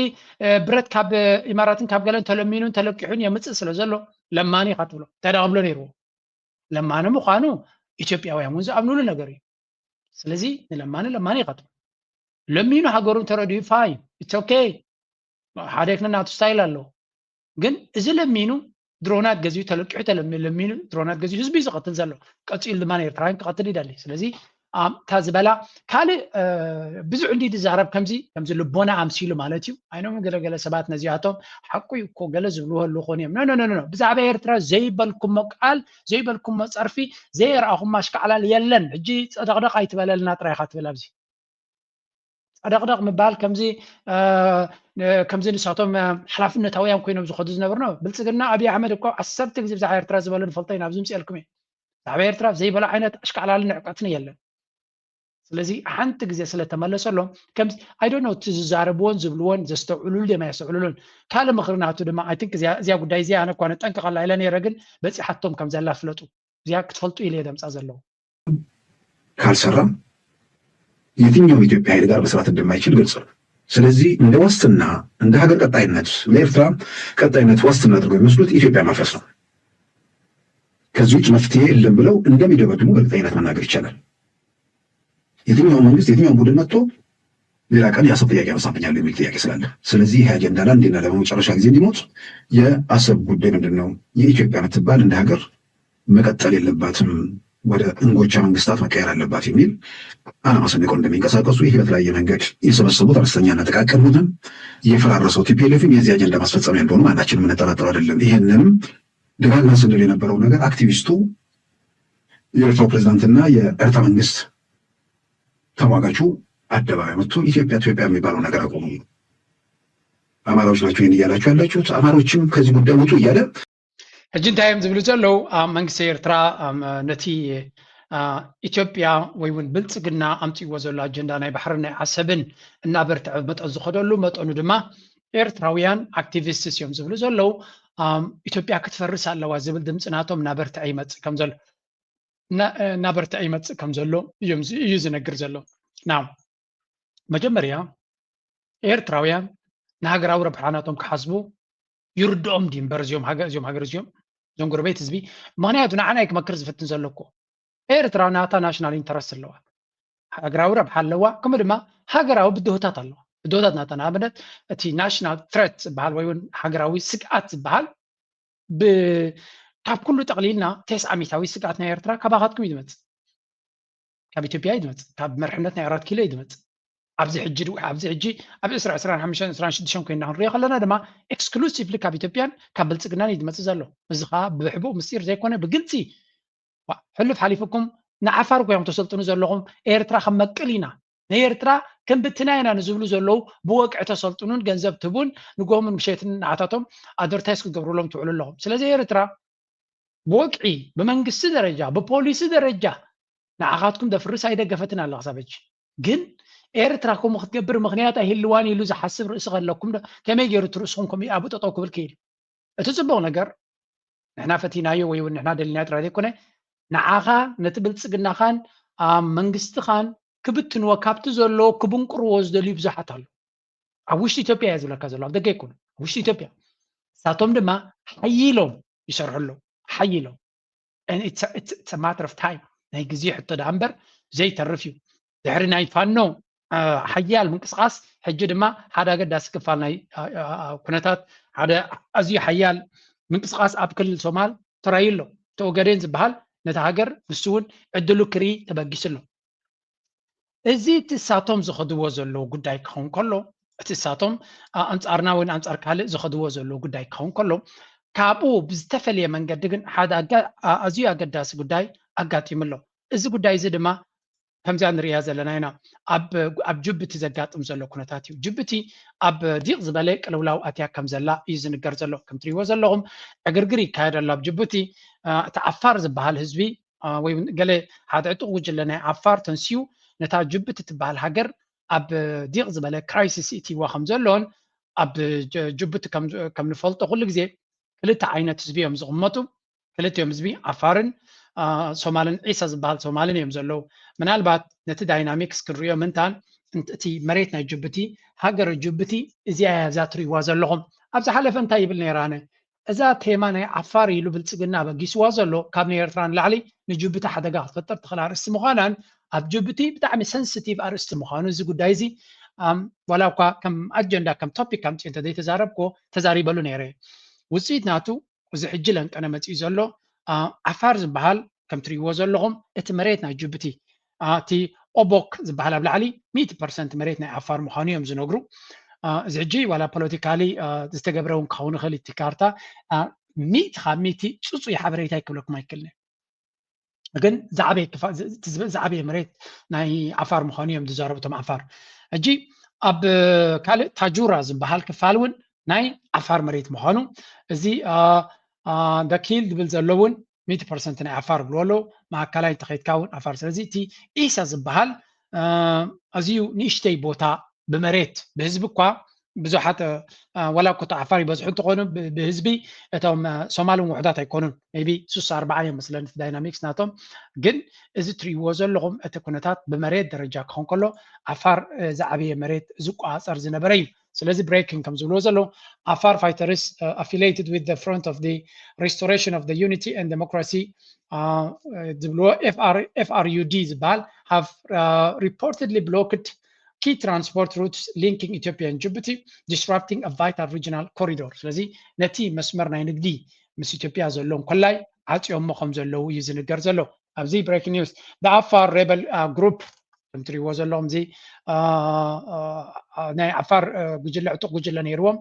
ብረት ካብ ኢማራትን ካብ ገለን ተለሚኑን ተለቂሑን የምፅእ ስለ ዘሎ ለማኒ ኢኻ ትብሎ ተዳቕብሎ ነይርዎ ለማኒ ምዃኑ ኢትዮጵያውያን እውን ዝኣምንሉ ነገር እዩ ስለዚ ንለማኒ ኢኻ ትብሎ ለሚኑ ሃገሩን ተረዲዩ ፋይን ኢትስ ኦኬ ሓደ ናቱ ስታይል ኣለዎ ግን እዚ ለሚኑ ድሮናት ገዚኡ ተለቂሑ ለሚኑ ድሮናት ገዚኡ ህዝቢ ዝቐትል ዘሎ ቀፂሉ ድማ ኤርትራውያን ክቐትል ይደሊ ስለዚ እታ ዝበላ ካልእ ብዙሕ እንዲ ዝዛረብ ከምዚ ልቦና ኣምሲሉ ማለት እዩ ኣይኖም ገለገለ ሰባት ነዚኣቶም ሓቂ እኮ ገለ ዝብልወሉ ኾን እዮም ኖ ብዛዕባ ኤርትራ ዘይበልኩሞ ቃል ዘይበልኩሞ ፀርፊ ዘይረኣኹም ኣሽከዓላል የለን ሕጂ ፀደቕደቕ ኣይትበለልና ጥራይኻ ትብል ኣብዚ ፀደቕደቕ ምባል ከምዚ ንሳቶም ሓላፍነታውያን ኮይኖም ዝኸዱ ዝነበሩ ነው ብልፅግና ኣብይ ኣሕመድ እኮ 10 ግዜ ብዛዕባ ኤርትራ ዝበሎ ንፈልጦ ኢና ኣብዚ ምፅአልኩም እየ ብዛዕባ ኤርትራ ዘይበሎ ዓይነት ኣሽከዓላልን ዕቀትን የለን ስለዚ ሓንቲ ግዜ ስለተመለሰሎም ከምዚ ኣይ ዶንት ኖ እቲ ዝዛረብዎን ዝብልዎን ዘስተውዕሉሉ ድማ የስተውዕሉሉን ካልእ ምክርናቱ ድማ ኣይ ቲንክ እዚኣ ጉዳይ እዚኣ ኣነ እኳ ነጠንቅቐላ ኢለ ነይረ ግን በፂሓቶም ከም ዘላ ፍለጡ እዚኣ ክትፈልጡ ኢለ ደምፃ ዘለዎ ካልሰራ የትኛውም ኢትዮጵያ ኃይል ጋር መስራት እንደማይችል ግልጽ ነው። ስለዚህ እንደ ዋስትና እንደ ሀገር ቀጣይነት ለኤርትራ ቀጣይነት ዋስትና አድርገው የሚወስዱት ኢትዮጵያ ማፍረስ ነው። ከዚህ ውጭ መፍትሄ የለም ብለው እንደሚደበድሙ በእርግጠኝነት መናገር ይቻላል። የትኛው መንግስት የትኛው ቡድን መጥቶ ሌላ ቀን የአሰብ ጥያቄ ያነሳብኛል የሚል ጥያቄ ስላለ ስለዚህ ይሄ አጀንዳ ለአንዴና ለመጨረሻ ጊዜ እንዲሞት የአሰብ ጉዳይ ምንድነው የኢትዮጵያ የምትባል እንደ ሀገር መቀጠል የለባትም ወደ እንጎቻ መንግስታት መቀየር አለባት የሚል ዓላማ ሰንቀው እንደሚንቀሳቀሱ ይህ በተለያየ መንገድ የሰበሰቡት አነስተኛና ጥቃቅን ቡድን የፈራረሰው ቲፒኤልኤፍም የዚህ አጀንዳ ማስፈጸሚያ እንደሆኑ ማናችንም የምንጠራጠረው አይደለም። ይህንንም ደጋግመን ስንል የነበረው ነገር አክቲቪስቱ የኤርትራው ፕሬዝዳንትና የኤርትራ መንግስት ተሟጋቹ አደባባይ መጥቶ ኢትዮጵያ የሚባለው ነገር አቆሙ። አማራዎች ናቸው ይህን እያላችሁ ያላችሁት፣ አማራዎችም ከዚህ ጉዳይ ውጡ እያለ ሕጂ እንታይ እዮም ዝብሉ ዘለው መንግስቲ ኤርትራ ነቲ ኢትዮጵያ ወይ እውን ብልፅግና ኣምፅዎ ዘሎ ኣጀንዳ ናይ ባሕርን ናይ ዓሰብን እናበርትዐ መጠን ዝኸደሉ መጠኑ ድማ ኤርትራውያን አክቲቪስትስ እዮም ዝብሉ ዘለው ኢትዮጵያ ክትፈርስ ኣለዋ ዝብል ድምፂ ናቶም እናበርትዐ ይመፅእ ከም ዘሎ እዩ ዝነግር ዘሎ ና መጀመርያ ኤርትራውያን ንሃገራዊ ረብሓናቶም ክሓስቡ ይርድኦም ድንበር እዚኦም ሃገር እዚኦም ዞም ጎረቤት ህዝቢ ምክንያቱ ንዓና ክመክር ዝፍትን ዘለኮ ኤርትራ ናታ ናሽናል ኢንተረስት ኣለዋ ሃገራዊ ረብሓ ኣለዋ ከምኡ ድማ ሃገራዊ ብድሆታት ኣለዋ ብድሆታት ናታ ንኣብነት እቲ ናሽናል ትሬት ዝበሃል ወይ እውን ሃገራዊ ስግኣት ዝበሃል ካብ ኩሉ ጠቕሊልና 90% ስግኣት ናይ ኤርትራ ካባኻትኩም እዩ ዝመፅእ ካብ ኢትዮጵያ እዩ ዝመፅእ ካብ መርሕነት ናይ 4 ኪሎ እዩ ዝመፅእ ኣብዚ ሕጂ ኣብ 25-26 ኮይና ክንሪኦ ከለና ድማ ኤክስክሉሲቭሊ ካብ ኢትዮጵያን ካብ ብልፅግናን እዩ ዝመፅእ ዘሎ እዚ ከዓ ብሕቡእ ምስጢር ዘይኮነ ብግልፂ ሕልፍ ሓሊፍኩም ንዓፋር ኮይኖም ተሰልጥኑ ዘለኹም ኤርትራ ከም መቅል ኢና ንኤርትራ ከም ብትና ኢና ንዝብሉ ዘለው ብወቅዒ ተሰልጥኑን ገንዘብ ትቡን ንጎምን ምሸትን ንዓታቶም ኣድቨርታይዝ ክገብሩሎም ትውዕሉ ኣለኹም ስለዚ ኤርትራ ብወቅዒ ብመንግስቲ ደረጃ ብፖሊሲ ደረጃ ንዓኻትኩም ደፍርስ ኣይደገፈትን ኣላ ክሳብ ሕጂ ግን ኤርትራ ከም ክትገብር ምክንያት ኣይህልዋን ኢሉ ዝሓስብ ርእሲ ከለኩም ከመይ ገይሩ ትርእስኩም ከምኡ ኣብኡ ጠጠው ክብል ከይድ እቲ ፅቡቅ ነገር ንሕና ፈቲናዮ ወይ እውን ንሕና ደሊናዮ ጥራይ ዘይኮነ ንዓኻ ነቲ ብልፅግናኻን መንግስትኻን ክብትንዎ ካብቲ ዘሎ ክብንቅርዎ ዝደልዩ ብዙሓት ኣሎ ኣብ ውሽጢ ኢትዮጵያ እያ ዝብለካ ዘሎ ኣብ ደገ ይኮነ ኣብ ውሽጢ ኢትዮጵያ ሳቶም ድማ ሓይሎም ይሰርሕሉ ሓይሎም and it's a matter of time ናይ ግዜ ሕቶ ዳ እምበር ዘይተርፍ እዩ ድሕሪ ናይ ፋኖ ሓያል ምንቅስቃስ ሕጂ ድማ ሓደ ኣገዳሲ ክፋል ናይ ኩነታት ሓደ ኣዝዩ ሓያል ምንቅስቃስ ኣብ ክልል ሶማል ተራይሎ ተወገደን ዝበሃል ነታ ሃገር ንሱ እውን ዕድሉ ክርኢ ተበጊስሎ እዚ ትሳቶም ዝኸድዎ ዘለዎ ጉዳይ ክኸውን ከሎ እቲ ሳቶም ኣንጻርና ወይ ኣንጻር ካልእ ዝኸድዎ ዘለዎ ጉዳይ ክኸውን ከሎ ካብኡ ብዝተፈለየ መንገዲ ግን ሓደ ኣዝዩ ኣገዳሲ ጉዳይ ኣጋጢሙሎ እዚ ጉዳይ እዚ ድማ ከምዚ ንሪኣ ዘለና ኢና ኣብ ጅቡቲ ዘጋጥም ዘሎ ኩነታት እዩ ጅቡቲ ኣብ ዲቕ ዝበለ ቅልውላው ኣትያ ከም ዘላ እዩ ዝንገር ዘሎ ከም ትሪእዎ ዘለኹም ዕግርግር ይካየድ ኣሎ ኣብ ጅቡቲ እቲ ዓፋር ዝበሃል ህዝቢ ወይ ገለ ሓደ ዕጡቕ ጉጅለ ናይ ዓፋር ተንስዩ ነታ ጅቡቲ ትበሃል ሃገር ኣብ ዲቕ ዝበለ ክራይሲስ እትይዋ ከም ዘሎን ኣብ ጅቡቲ ከም ንፈልጦ ኩሉ ግዜ ክልተ ዓይነት ህዝቢ እዮም ዝቕመጡ ክልቲኦም ህዝቢ ዓፋርን ሶማልን ዒሳ ዝበሃል ሶማልን እዮም ዘለው ምናልባት ነቲ ዳይናሚክስ ክንሪኦ ምንታን እቲ መሬት ናይ ጅቡቲ ሃገር ጅቡቲ እዚኣ እዛ ትሪእዋ ዘለኹም ኣብ ዝሓለፈ እንታይ ይብል ነይራነ እዛ ቴማ ናይ ዓፋር ኢሉ ብልፅግና በጊስዋ ዘሎ ካብ ናይ ኤርትራ ንላዕሊ ንጅቡቲ ሓደጋ ክትፈጥር ትኽእል ኣርእስቲ ምዃናን ኣብ ጅቡቲ ብጣዕሚ ሰንሲቲቭ ኣርእስቲ ምዃኑ እዚ ጉዳይ እዚ ዋላ እኳ ከም ኣጀንዳ ከም ቶፒክ ከምፂ እንተዘይተዛረብኮ ተዛሪበሉ ነይረ ውፅኢት ናቱ እዚ ሕጂ ለንቀነ መፂኡ ዘሎ ዓፋር ዝበሃል ከም ትሪእዎ ዘለኹም እቲ መሬት ናይ ጅቡቲ እቲ ኦቦክ ዝበሃል ኣብ ላዕሊ 100% መሬት ናይ ዓፋር ምዃኑ እዮም ዝነግሩ እዚ ሕጂ ዋላ ፖለቲካሊ ዝተገብረ እውን ክኸውን ይኽእል እቲ ካርታ 100 ፅፁይ ሓበሬታ ይክብለኩም ኣይክእልን ግን ዝዓበየ መሬት ናይ ዓፋር ምዃኑ እዮም ዝዛረቡ እቶም ዓፋር ሕጂ ኣብ ካልእ ታጁራ ዝበሃል ክፋል እውን ናይ ዓፋር መሬት ምዃኑ እዚ ደኪል ዝብል ዘሎ እውን 100% ናይ ዓፋር ብልዎ ኣለዉ ማእከላይ ተኸይድካ እውን ዓፋር ስለዚ እቲ ዒሳ ዝበሃል ኣዝዩ ንእሽተይ ቦታ ብመሬት ብህዝቢ እኳ ብዙሓት ዋላ እኮ ዓፋር ይበዝሑ እንትኾኑ ብህዝቢ እቶም ሶማል እውን ውሕዳት ኣይኮኑን ሜቢ 64 እዮም መስለኒ እቲ ዳይናሚክስ ናቶም ግን እዚ ትሪእዎ ዘለኹም እቲ ኩነታት ብመሬት ደረጃ ክኸውን ከሎ ዓፋር ዝዓበየ መሬት ዝቋፀር ዝነበረ እዩ ስለዚ ብሬኪንግ ከም ዝብልዎ ዘሎ ዓፋር ፋይተርስ affiliated with the front of the restoration of the unity and democracy ዝብልዎ FRUD ዝበሃል have reportedly blocked key transport routes linking Ethiopia and Djibouti, disrupting a vital regional corridor. ስለዚ ነቲ መስመር ናይ ንግዲ ምስ ኢትዮጵያ ዘለዎም ኮላይ ዓፂኦም ከም ዘለው እዩ ዝንገር ዘሎ ኣብዚ ብሬኪንግ ኒውስ the Afar rebel group ከም ትሪእዎ ዘለኹም እዚ ናይ ዓፋር ጉጅለ ዕጡቕ ጉጅለ ነይርዎም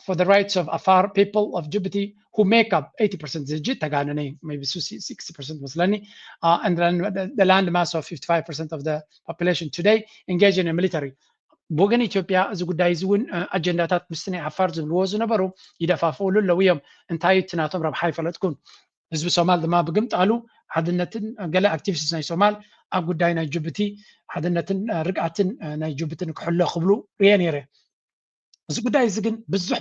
for the rights of Afar people of Djibouti who make up 80% ዝጅ ተጋነነ maybe 60% መስለኒ and the land mass of 55% of the population today engage in a military ብወገን ኢትዮጵያ እዚ ጉዳይ እዚ እውን ኣጀንዳታት ምስ ናይ ዓፋር ዝብልዎ ዝነበሩ ይደፋፍኡሉ ኣለዉ እዮም እንታይ እቲ ናቶም ረብሓ ይፈለጥኩን ህዝቢ ሶማል ድማ ብግምጣሉ ሓድነትን ገለ ኣክቲቪስት ናይ ሶማል ኣብ ጉዳይ ናይ ጅቡቲ ሓድነትን ርግኣትን ናይ ጅቡትን ክሕሎ ክብሉ ርየ ነይረ እዚ ጉዳይ እዚ ግን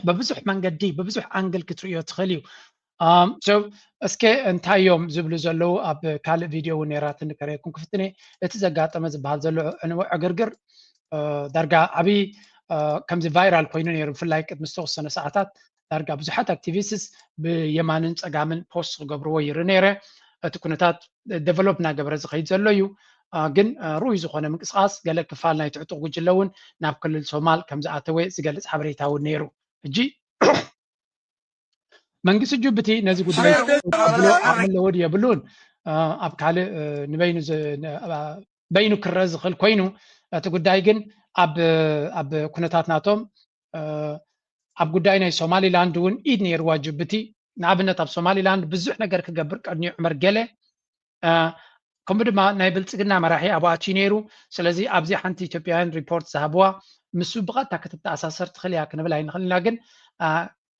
በብዙሕ መንገዲ በብዙሕ ኣንግል ክትሪኦ ትኽእል እዩ so እስከ እንታይ እዮም ዝብሉ ዘለው ኣብ ካልእ ቪድዮ እውን ነይራትን ከሪአኩም ክፍትነ እቲ ዘጋጠመ ዝበሃል ዘሎ ዕግርግር ዳርጋ ዓብይ ከምዚ ቫይራል ኮይኑ ነይሩ ብፍላይ ቅድሚ ዝተወሰነ ሰዓታት ዳርጋ ብዙሓት ኣክቲቪስትስ ብየማንን ፀጋምን ፖስት ክገብርዎ ይርኢ ነይረ እቲ ኩነታት ዴቨሎፕ እናገበረ ዝኸይድ ዘሎ እዩ ግን ሩይ ዝኾነ ምንቅስቃስ ገለ ክፋል ናይ ትዕጡቕ ጉጅለ እውን ናብ ክልል ሶማል ከም ዝኣተወ ዝገልፅ ሓበሬታ እውን ነይሩ ሕጂ መንግስቲ ጅቡቲ ነዚ ጉዳይ ብሎ ኣለወድ የብሉን ኣብ ካልእ በይኑ ክረአ ዝኽእል ኮይኑ እቲ ጉዳይ ግን ኣብ ኩነታት ናቶም ኣብ ጉዳይ ናይ ሶማሊላንድ እውን ኢድ ነይርዋ ጅቡቲ ንኣብነት ኣብ ሶማሊላንድ ብዙሕ ነገር ክገብር ቀድኒ ዑመር ገለ ከምኡ ድማ ናይ ብልፅግና መራሒ ኣብኡ ኣትዩ ነይሩ ስለዚ ኣብዚ ሓንቲ ኢትዮጵያውያን ሪፖርት ዝሃብዋ ምስ ብቐጥታ ክትተኣሳሰር ትኽእል እያ ክንብል ኣይንኽእል ኢና ግን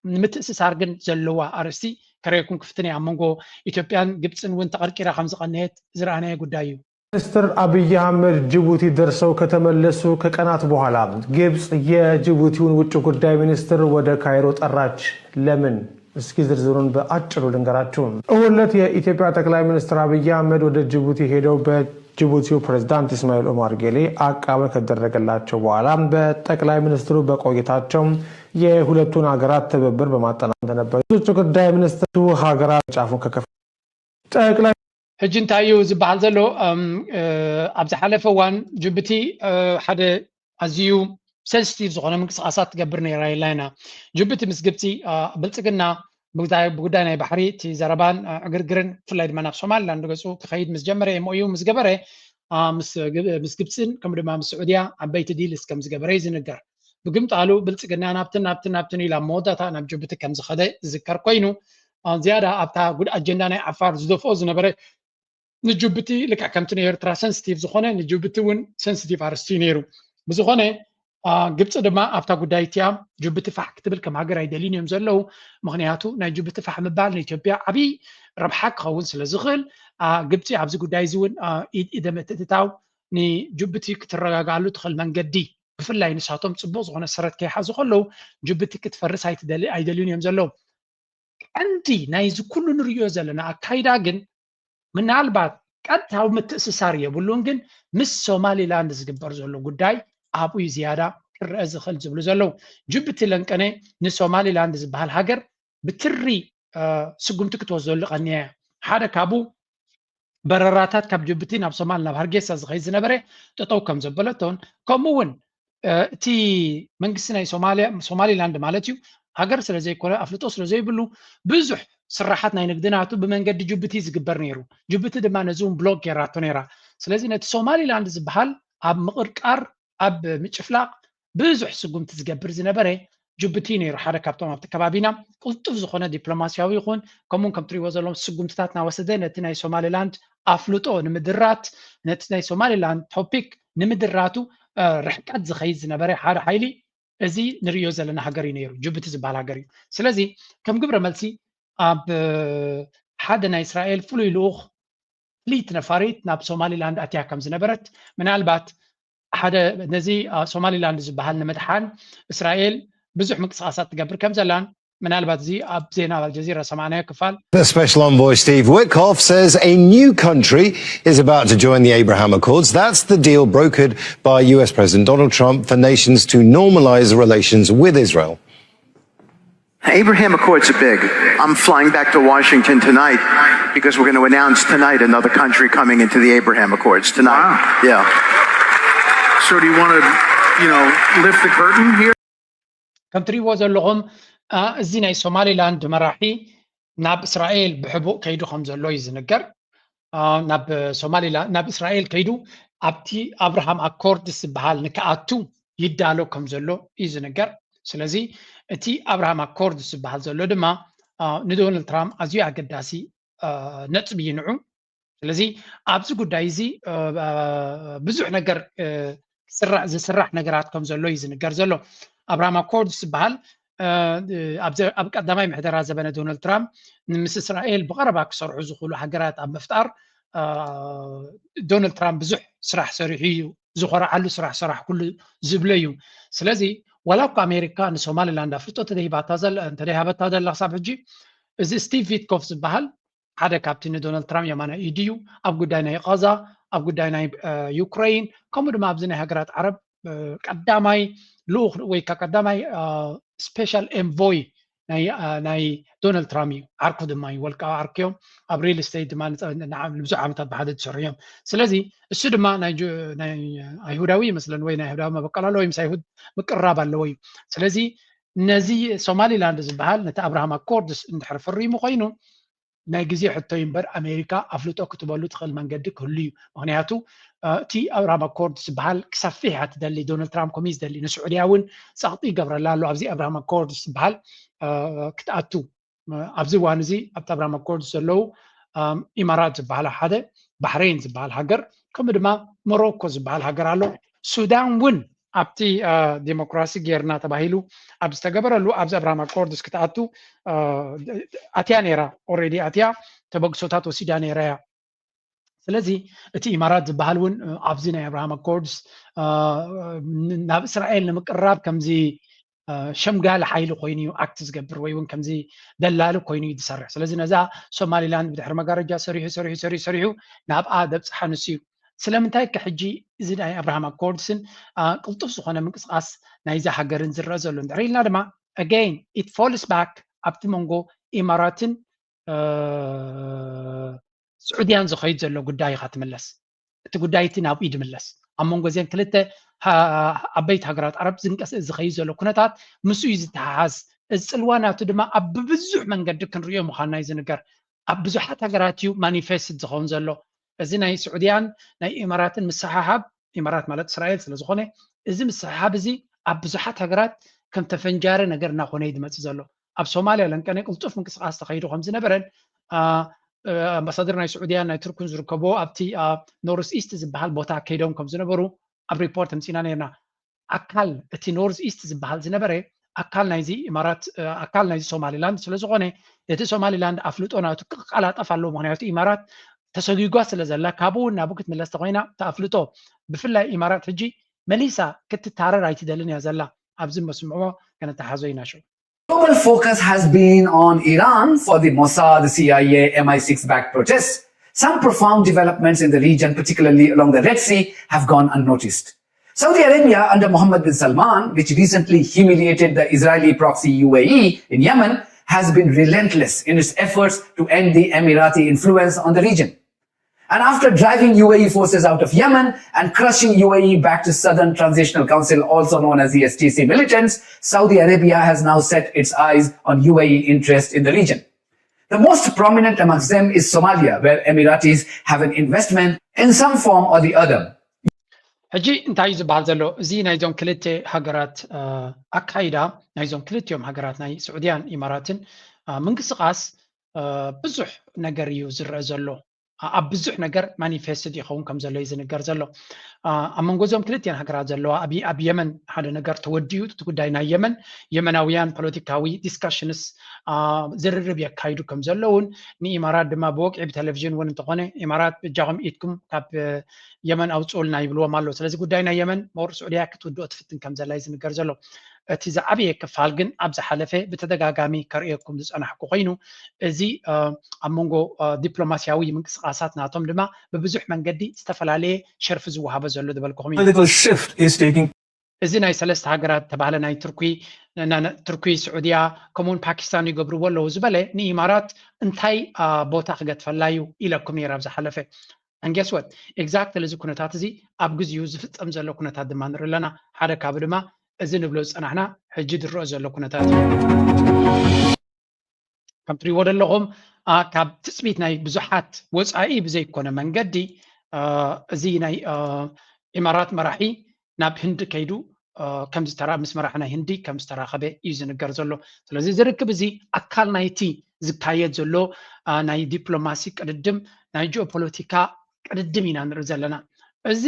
ንምትእስሳር ግን ዘለዋ ኣርእስቲ ከሪአኩም ክፍትነ ኣብ መንጎ ኢትዮጵያን ግብፅን እውን ተቐርቂራ ከም ዝቐንየት ዝረኣናየ ጉዳይ እዩ ሚኒስትር አብይ አህመድ ጅቡቲ ደርሰው ከተመለሱ ከቀናት በኋላ ግብፅ የጅቡቲውን ውጭ ጉዳይ ሚኒስትር ወደ ካይሮ ጠራች። ለምን? እስኪ ዝርዝሩን በአጭሩ ልንገራችሁ። እሁድ ዕለት የኢትዮጵያ ጠቅላይ ሚኒስትር አብይ አህመድ ወደ ጅቡቲ ሄደው የጅቡቲው ፕሬዝዳንት ኢስማኤል ኦማር ጌሌ አቀባበል ከተደረገላቸው በኋላ በጠቅላይ ሚኒስትሩ በቆይታቸው የሁለቱን ሀገራት ትብብር በማጠናከር ነበር። የውጭ ጉዳይ ሚኒስትሩ ሀገራት ጫፉን ከከፈቱ ጠቅላይ ሕጂ እንታይ እዩ ዝበሃል ዘሎ ኣብዚ ሓለፈ እዋን ጅቡቲ ሓደ ኣዝዩ ሴንሲቲቭ ዝኾነ ምንቅስቃሳት ትገብር ነይራ ኢልና ጅቡቲ ምስ ግብፂ ብልፅግና ብጉዳይ ናይ ባሕሪ እቲ ዘረባን ዕግርግርን ብፍላይ ድማ ናብ ሶማሊላንድ ገፁ ክኸይድ ምስ ጀመረ MOU ምስ ገበረ ምስ ግብፅን ከምኡ ድማ ምስ ስዑድያ ዓበይቲ ዲልስ ከም ዝገበረ ይዝንገር ብግምጣሉ ብልፅግና ናብትን ኢላ መወዳእታ ናብ ጅቡቲ ከም ዝኸደ ዝዝከር ኮይኑ ዝያዳ ኣብታ ኣጀንዳ ናይ ዓፋር ዝደፍኦ ዝነበረ ንጅቡቲ ልክዕ ከምቲ ናይ ኤርትራ ሴንሲቲቭ ዝኾነ ንጅቡቲ እውን ሴንሲቲቭ ኣርስቲ ነይሩ ብዝኾነ ግብፂ ድማ ኣብታ ጉዳይ እቲያ ጅቡቲ ፋሕ ክትብል ከም ሃገር ኣይደልዩን እዮም ዘለው ምክንያቱ ናይ ጅቡቲ ፋሕ ምባል ንኢትዮጵያ ዓብይ ረብሓ ክኸውን ስለ ዝኽእል ግብፂ ኣብዚ ጉዳይ እዚ እውን ኢደ ምትእትታው ንጅቡቲ ክትረጋጋሉ ትኽእል መንገዲ ብፍላይ ንሳቶም ፅቡቅ ዝኾነ ሰረት ከይሓዙ ከለው ጅቡቲ ክትፈርስ ኣይደልዩን እዮም ዘለው ቀንዲ ናይዚ ኩሉ ንሪኦ ዘለና ኣካይዳ ግን ምናልባት ቀጥታዊ ምትእስሳር የብሉን ግን ምስ ሶማሊላንድ ዝግበር ዘሎ ጉዳይ ኣብኡ ዝያዳ ክርአ ዝኽእል ዝብሉ ዘለው ጅቡቲ ለንቀነ ንሶማሊላንድ ዝበሃል ሃገር ብትሪ ስጉምቲ ክትወስደሉ ቀኒያ ሓደ ካብኡ በረራታት ካብ ጅቡቲ ናብ ሶማሊ ናብ ሃርጌሳ ዝኸይድ ዝነበረ ጠጠው ከም ዘበለቶን ከምኡ እውን እቲ መንግስቲ ናይ ሶማሊላንድ ማለት እዩ ሃገር ስለ ዘይኮነ ኣፍልጦ ስለ ዘይብሉ ብዙሕ ስራሓት ናይ ንግድናቱ ብመንገዲ ጅቡቲ ዝግበር ነይሩ ጅቡቲ ድማ ነዚ እውን ብሎክ ገይራቶ ነይራ ስለዚ ነቲ ሶማሊላንድ ዝበሃል ኣብ ምቕርቃር ኣብ ምጭፍላቅ ብዙሕ ስጉምቲ ዝገብር ዝነበረ ጅቡቲ ነይሩ ሓደ ካብቶም ኣብቲ ከባቢና ቁልጡፍ ዝኾነ ዲፕሎማስያዊ ይኹን ከምኡውን ከም ትሪእዎ ዘለዎም ስጉምትታት እናወሰደ ነቲ ናይ ሶማሊላንድ ኣፍልጦ ንምድራት ነቲ ናይ ሶማሊላንድ ቶፒክ ንምድራቱ ርሕቀት ዝኸይድ ዝነበረ ሓደ ሓይሊ እዚ ንሪኦ ዘለና ሃገር እዩ ነይሩ ጅቡቲ ዝበሃል ሃገር እዩ ስለዚ ከም ግብረ መልሲ ኣብ ሓደ ናይ እስራኤል ፍሉይ ልኡኽ ፍሊት ነፋሪት ናብ ሶማሊላንድ ኣትያ ከም ዝነበረት ምናልባት ሓደ ነዚ ሶማሊላንድ ዝበሃል ንምድሓን እስራኤል ብዙሕ ምንቅስቃሳት ትገብር ከም ዘላን ምናልባት እዚ ኣብ ዜና አልጀዚራ ሰማዕናዮ ክፋል The Special Envoy Steve Witkoff says a new country is about to join the Abraham Accords. That's the deal brokered by US President Donald Trump for nations to normalize relations with Israel. Abraham Accords are big. I'm flying back to Washington tonight because we're going to announce tonight another country coming into the Abraham Accords tonight. Wow. Yeah. So do you want to, lift the curtain here? ከም ትሪእዎ ዘለኹም እዚ ናይ ሶማሊላንድ መራሒ ናብ እስራኤል ብሕቡእ ከይዱ ከም ዘሎ እዩ ዝንገር ናብ እስራኤል ከይዱ ኣብቲ አብርሃም ኣኮርድስ ዝበሃል ንክኣቱ ይዳሎ ከም ዘሎ እዩ ዝንገር ስለዚ እቲ አብርሃም ኣኮርድስ ዝበሃል ዘሎ ድማ ንዶናልድ ትራምፕ ኣዝዩ ኣገዳሲ ነጥቢ እዩ ንዑ ስለዚ ኣብዚ ጉዳይ እዚ ብዙሕ ነገር ዝስራሕ ነገራት ከም ዘሎ እዩ ዝንገር ዘሎ አብርሃም ኣኮርድስ ዝበሃል ኣብ ቀዳማይ ምሕደራ ዘበነ ዶናልድ ትራምፕ ምስ እስራኤል ብቐረባ ክሰርሑ ዝኽእሉ ሃገራት ኣብ ምፍጣር ዶናልድ ትራምፕ ብዙሕ ስራሕ ሰሪሑ እዩ ዝኮርዓሉ ስራሕ ስራሕ ኩሉ ዝብሎ እዩ ስለዚ ዋላ እኳ ኣሜሪካ ንሶማሊላንድ ኣፍልጦ ተደይሃበታ ዘላ ክሳብ ሕጂ እዚ ስቲቭ ዊትኮፍ ዝበሃል ሓደ ካብቲ ንዶናልድ ትራምፕ የማና ኢድ እዩ ኣብ ጉዳይ ናይ ቀዛ ኣብ ጉዳይ ናይ ዩክሬን ከምኡ ድማ ኣብዚ ናይ ሃገራት ዓረብ ቀዳማይ ልኡኽ ወይ ከዓ ቀዳማይ ስፔሻል ኤንቮይ ናይ ዶናልድ ትራምፕ እዩ ዓርኩ ድማ እዩ ወልቃዊ ዓርክዮም ኣብ ሪል ስቴት ድማ ንብዙሕ ዓመታት ብሓደ ዝሰርሑ እዮም ስለዚ እሱ ድማ ናይ ኣይሁዳዊ ይመስለን ወይ ናይ ኣይሁዳዊ መበቀል ኣለዎ ምስ ኣይሁድ ምቅራብ ኣለዎ እዩ ስለዚ ነዚ ሶማሊላንድ ዝበሃል ነቲ አብርሃም ኣኮርድስ እንድሕር ፈሪሙ ኮይኑ ናይ ግዜ ሕቶ እምበር ኣሜሪካ ኣፍልጦ ክትበሉ ትኽእል መንገዲ ክህሉ እዩ ምክንያቱ እቲ አብርሃም ኣኮርድስ ዝበሃል ክሰፊሕ እያ ትደሊ ዶናልድ ትራምፕ ከምኡ ዝደሊ ንስዑድያ እውን ፀቕጢ ይገብረላ ኣሎ ኣብዚ አብርሃም ኣኮርድስ ዝበሃል ክትኣቱ ኣብዚ እዋን እዚ ኣብቲ አብርሃም ኣኮርድስ ዘለው ኢማራት ዝበሃል ሓደ ባሕሬን ዝበሃል ሃገር ከምኡ ድማ ሞሮኮ ዝበሃል ሃገር ኣሎ ሱዳን እውን ኣብቲ ዲሞክራሲ ጌርና ተባሂሉ ኣብ ዝተገበረሉ ኣብዚ አብርሃም ኣኮርድስ ክትኣቱ ኣትያ ነይራ ኦልሬዲ ኣትያ ተበግሶታት ወሲዳ ነይራ እያ ስለዚ እቲ ኢማራት ዝበሃል እውን ኣብዚ ናይ አብርሃም ኣኮርድስ ናብ እስራኤል ንምቅራብ ከምዚ ሸምጋሊ ሓይሊ ኮይኑ እዩ ኣክት ዝገብር ወይ እውን ከምዚ ደላሊ ኮይኑ እዩ ዝሰርሕ ስለዚ ነዛ ሶማሊላንድ ብድሕሪ መጋረጃ ሰሪሑ ናብኣ ደብፅሓ ንሱ እዩ ስለምንታይ ከሕጂ እዚ ናይ አብርሃም አኮርድስን ቅልጡፍ ዝኾነ ምንቅስቃስ ናይዛ ሃገርን ዝረአ ዘሎ እንድሕሪልና ድማ again it falls back ኣብቲ መንጎ ኢማራትን سعوديان زخيد زلو قداي خاتملس تقدايتي ناب إيد ملس أمون جزين كلته أبيت هجرات عرب زنقس زخيد زلو كنتات مسويز تحاز السلوانات دما أببزح من قد كن ريو مخانا يزنقر أبزحات هجراتيو مانيفست زخون زلو زين سعوديان ناي إمارات مسحاب إمارات مالت إسرائيل سلزخونه إزم السحاب زي أبزحات هجرات كم تفنجار نقرنا خونه يدمت زلو أب سوماليا لأن كان يقلطف من قصة تخيلوا خمس نبرن أمباسادرنا السعودية نايتركون زركبو أبتي نورس إيست زبحال بوتا كيدون كم زنبرو أب ريبورت مسينا نيرنا أكل أتي نورس إيست زبحال زنبرة أكل نايزي إمارات أكل نايزي سومالي لاند سلزقوني يتي سومالي لاند أفلوت أنا تقالات أفعلوا مهنيات إمارات تسويقوا سلزلا كابو نابوكت من الاستغوينا تأفلوتو بفلا إمارات هجي مليسا كت تارا رايتي دلني هزلا أبزم مسموعه كانت تحازوينا شو Global focus has been on Iran for the Mossad, the CIA, MI6-backed protests. Some profound developments in the region, particularly along the Red Sea, have gone unnoticed. Saudi Arabia under Mohammed bin Salman, which recently humiliated the Israeli proxy UAE in Yemen, has been relentless in its efforts to end the Emirati influence on the region. And after driving UAE forces out of Yemen and crushing UAE back to Southern Transitional Council, also known as the STC militants, Saudi Arabia has now set its eyes on UAE interest in the region. The most prominent amongst them is Somalia, where Emiratis have an investment in some form or the other. ሕጂ እንታይ ዝበሃል ዘሎ እዚ ናይዞም ክልተ ሃገራት ኣካይዳ ናይዞም ክልቲኦም ሃገራት ናይ ስዑድያን ኢማራትን ምንቅስቃስ ብዙሕ ነገር እዩ ዝረአ ዘሎ ኣብ ብዙሕ ነገር ማኒፌስት ይኸውን ከም ዘሎ ይዝንገር ዘሎ ኣብ መንጎዞም ክልቲአን ሃገራት ዘለዋ ኣብ የመን ሓደ ነገር ተወዲኡ እቲ ጉዳይ ናይ የመናውያን ፖለቲካዊ ዲስካሽንስ ዝርርብ የካይዱ ከም ዘለውን ንኢማራት ድማ ብወቅዒ ብቴሌቭዥን እውን እንተኾነ ኢማራት እጃኹም ኢድኩም ካብ የመን ኣውፅኡልና ይብልዎም ኣሎ ስለዚ ጉዳይ ናይ የመን መወር ስዑድያ ክትውድኦ ትፍትን ከም ዘላ ይዝንገር ዘሎ እቲ ዝዓበየ ክፋል ግን ኣብ ዝሓለፈ ብተደጋጋሚ ከርእየኩም ዝፀናሕኩ ኮይኑ እዚ ኣብ መንጎ ዲፕሎማስያዊ ምንቅስቃሳት ናቶም ድማ ብብዙሕ መንገዲ ዝተፈላለየ ሸርፊ ዝወሃበ ዘሎ ዝበልኩኹም እዚ ናይ ሰለስተ ሃገራት ተባህለ ናይ ትርኪ ስዑድያ ከምኡውን ፓኪስታን ይገብርዎ ኣለዉ ዝበለ ንኢማራት እንታይ ቦታ ክገድፈላ እዩ ኢለኩም ነይረ ኣብ ዝሓለፈ And guess what? Exactly እዚ ኩነታት እዚ ኣብ ግዜኡ ዝፍፀም ዘሎ ኩነታት ድማ ንርኢ ኣለና ሓደ ካብ ድማ እዚ ንብሎ ፀናሕና ሕጂ ዝረአ ዘሎ ኩነታት ከም ትሪእዎ ዘለኹም ካብ ትፅቢት ናይ ብዙሓት ወፃኢ ብዘይኮነ መንገዲ እዚ ናይ ኢማራት መራሒ ናብ ህንዲ ከይዱ ከም ምስ መራሒ ናይ ህንዲ ከም ዝተራኸበ እዩ ዝንገር ዘሎ ስለዚ ዝርክብ እዚ ኣካል ናይቲ ዝካየድ ዘሎ ናይ ዲፕሎማሲ ቅድድም ናይ ጂኦፖለቲካ ቅድድም ኢና ንርኢ ዘለና እዚ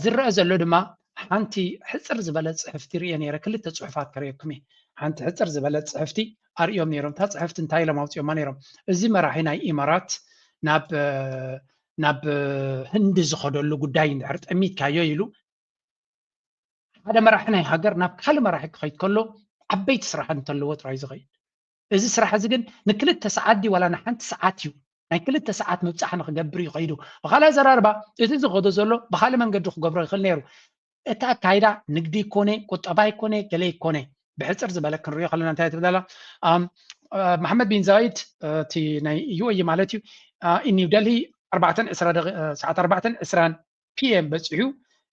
ዝረአ ዘሎ ድማ ሓንቲ ሕፅር ዝበለ ፅሕፍቲ ርየ ነይረ ክልተ ፅሑፋት ከርእየኩም እየ ሓንቲ ሕፅር ዝበለ ፅሕፍቲ ኣርእዮም ነይሮም እታ ፅሕፍቲ እንታይ ኢሎም ኣውፅኦማ ነይሮም እዚ መራሒ ናይ ኢማራት ናብ ህንዲ ዝኸደሉ ጉዳይ እንድሕር ጠሚትካዮ ኢሉ ሓደ መራሒ ናይ ሃገር ናብ ካልእ መራሒ ክኸይድ ከሎ ዓበይቲ ስራሓት እንተለዎ ጥራይ ዝኸይድ እዚ ስራሕ እዚ ግን ንክልተ ሰዓት ዲ ዋላ ንሓንቲ ሰዓት እዩ ናይ ክልተ ሰዓት ምብፃሕ ንክገብር ይኸይዱ ብካልእ ዘራርባ እቲ ዝኸዶ ዘሎ ብካልእ መንገዲ ክገብሮ ይኽእል ነይሩ እታ ኣካይዳ ንግዲ ይኮነ ቁጠባ ይኮነ ገለ ይኮነ ብሕፅር ዝበለ ክንሪኦ ከለና እንታይ ትብላላ መሐመድ ቢን ዛይድ እቲ ናይ ዩኤኢ ማለት እዩ ኒው ደልሂ 4:20 PM በፂሑ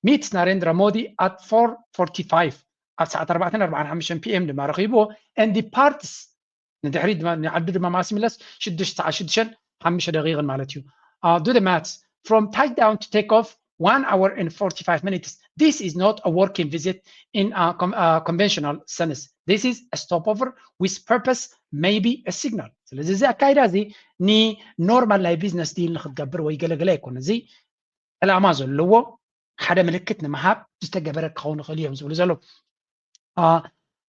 meets Narendra Modi at 4:45 at 4:45 PM ድማ ረኺብዎ and departs ንድሕሪ ድማ ንዓዱ ድማ ማስሚለስ 6:05 ደቂቕ ማለት እዩ do the maths from touchdown to take off 1 hour and 45 minutes. This is not a working visit in a conventional sense. This is a stopover with purpose, maybe a signal. So this is a kind of ni normal like business deal نخدبر ويجلجل يكون زي الأمازون لو حدا ملكتنا مهاب تستجبر كون خليهم زول زلوا.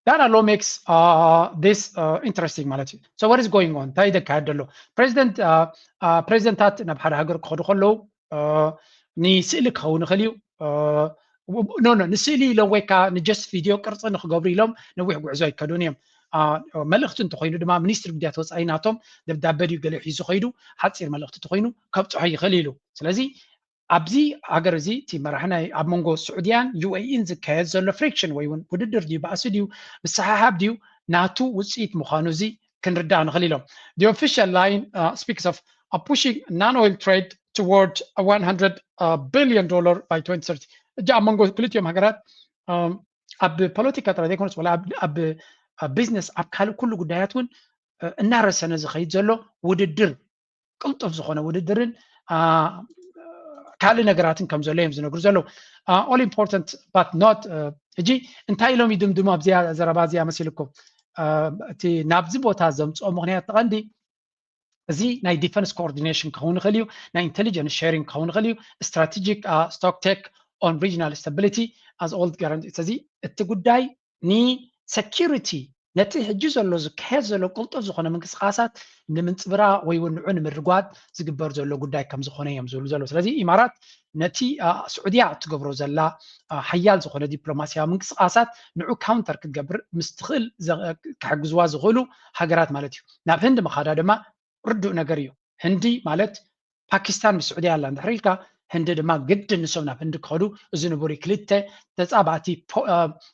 That alone makes this interesting مالتي. So what is going on? تايدا كهدلو. President تات نبحر هاجر خلو ني سئلك خون خليو نو نسئلي لو ويكا نجس فيديو قرص نخغبري لهم نوح غعزاي كادونيم ملخت انت خوينو دما منستر بدات وصايناتهم دبدابدي غلي حيزو خيدو حصير ملخت تخوينو كبصحي خليلو سلازي أبزي أجرزي تي مرحنا أب منجو السعوديان UAE إنز كهز زلوا فريكشن ويون وددر ديو بأسديو بالصحاب ديو ناتو وسيت مخانوزي كنردان غليلهم. The official line speaks of pushing non-oil trade toward $100 billion by 2030. جاء منجو كلتيوم هجرات أب بوليتيكا ترى ديكونس ولا أب business أب كل قداياتون النهر السنة زخيت زلوا وددر قلت أفزخنا وددرن كالي نجاراتن كم زلهم زنقول زلوا all important but not جي انتهي لهم يدمدموا بزيا زربازيا مسيلكم تي نابزي بوتازم أو مغنيات غندي زي ناي defense coordination كون غليو ناي intelligence sharing كون غليو strategic stock take on regional stability as all guaranteed زي التقداي ني security نتي حجز له زكاز له قلطف زخونه منقسقاسات نمنصبرا ወይ ወንዑን ምርጓት ዝግበር ዘሎ ጉዳይ ከም ዝኾነ እዮም ዝብሉ ዘሎ ስለዚ ኢማራት ነቲ ስዑድያ ትገብሮ ዘላ ሓያል ዝኾነ ዲፕሎማሲያዊ ምንቅስቃሳት ንዑ ካውንተር ክትገብር ምስትኽል ክሕግዝዋ ዝኽእሉ ሃገራት ማለት እዩ ናብ ህንዲ መኻዳ ድማ ርዱእ ነገር እዩ ህንዲ ማለት ፓኪስታን ምስ ስዑድያ ኣላ እንድሕሪልካ هند ما قد نسونا هند كهدو زنبوري كلته تصابعتي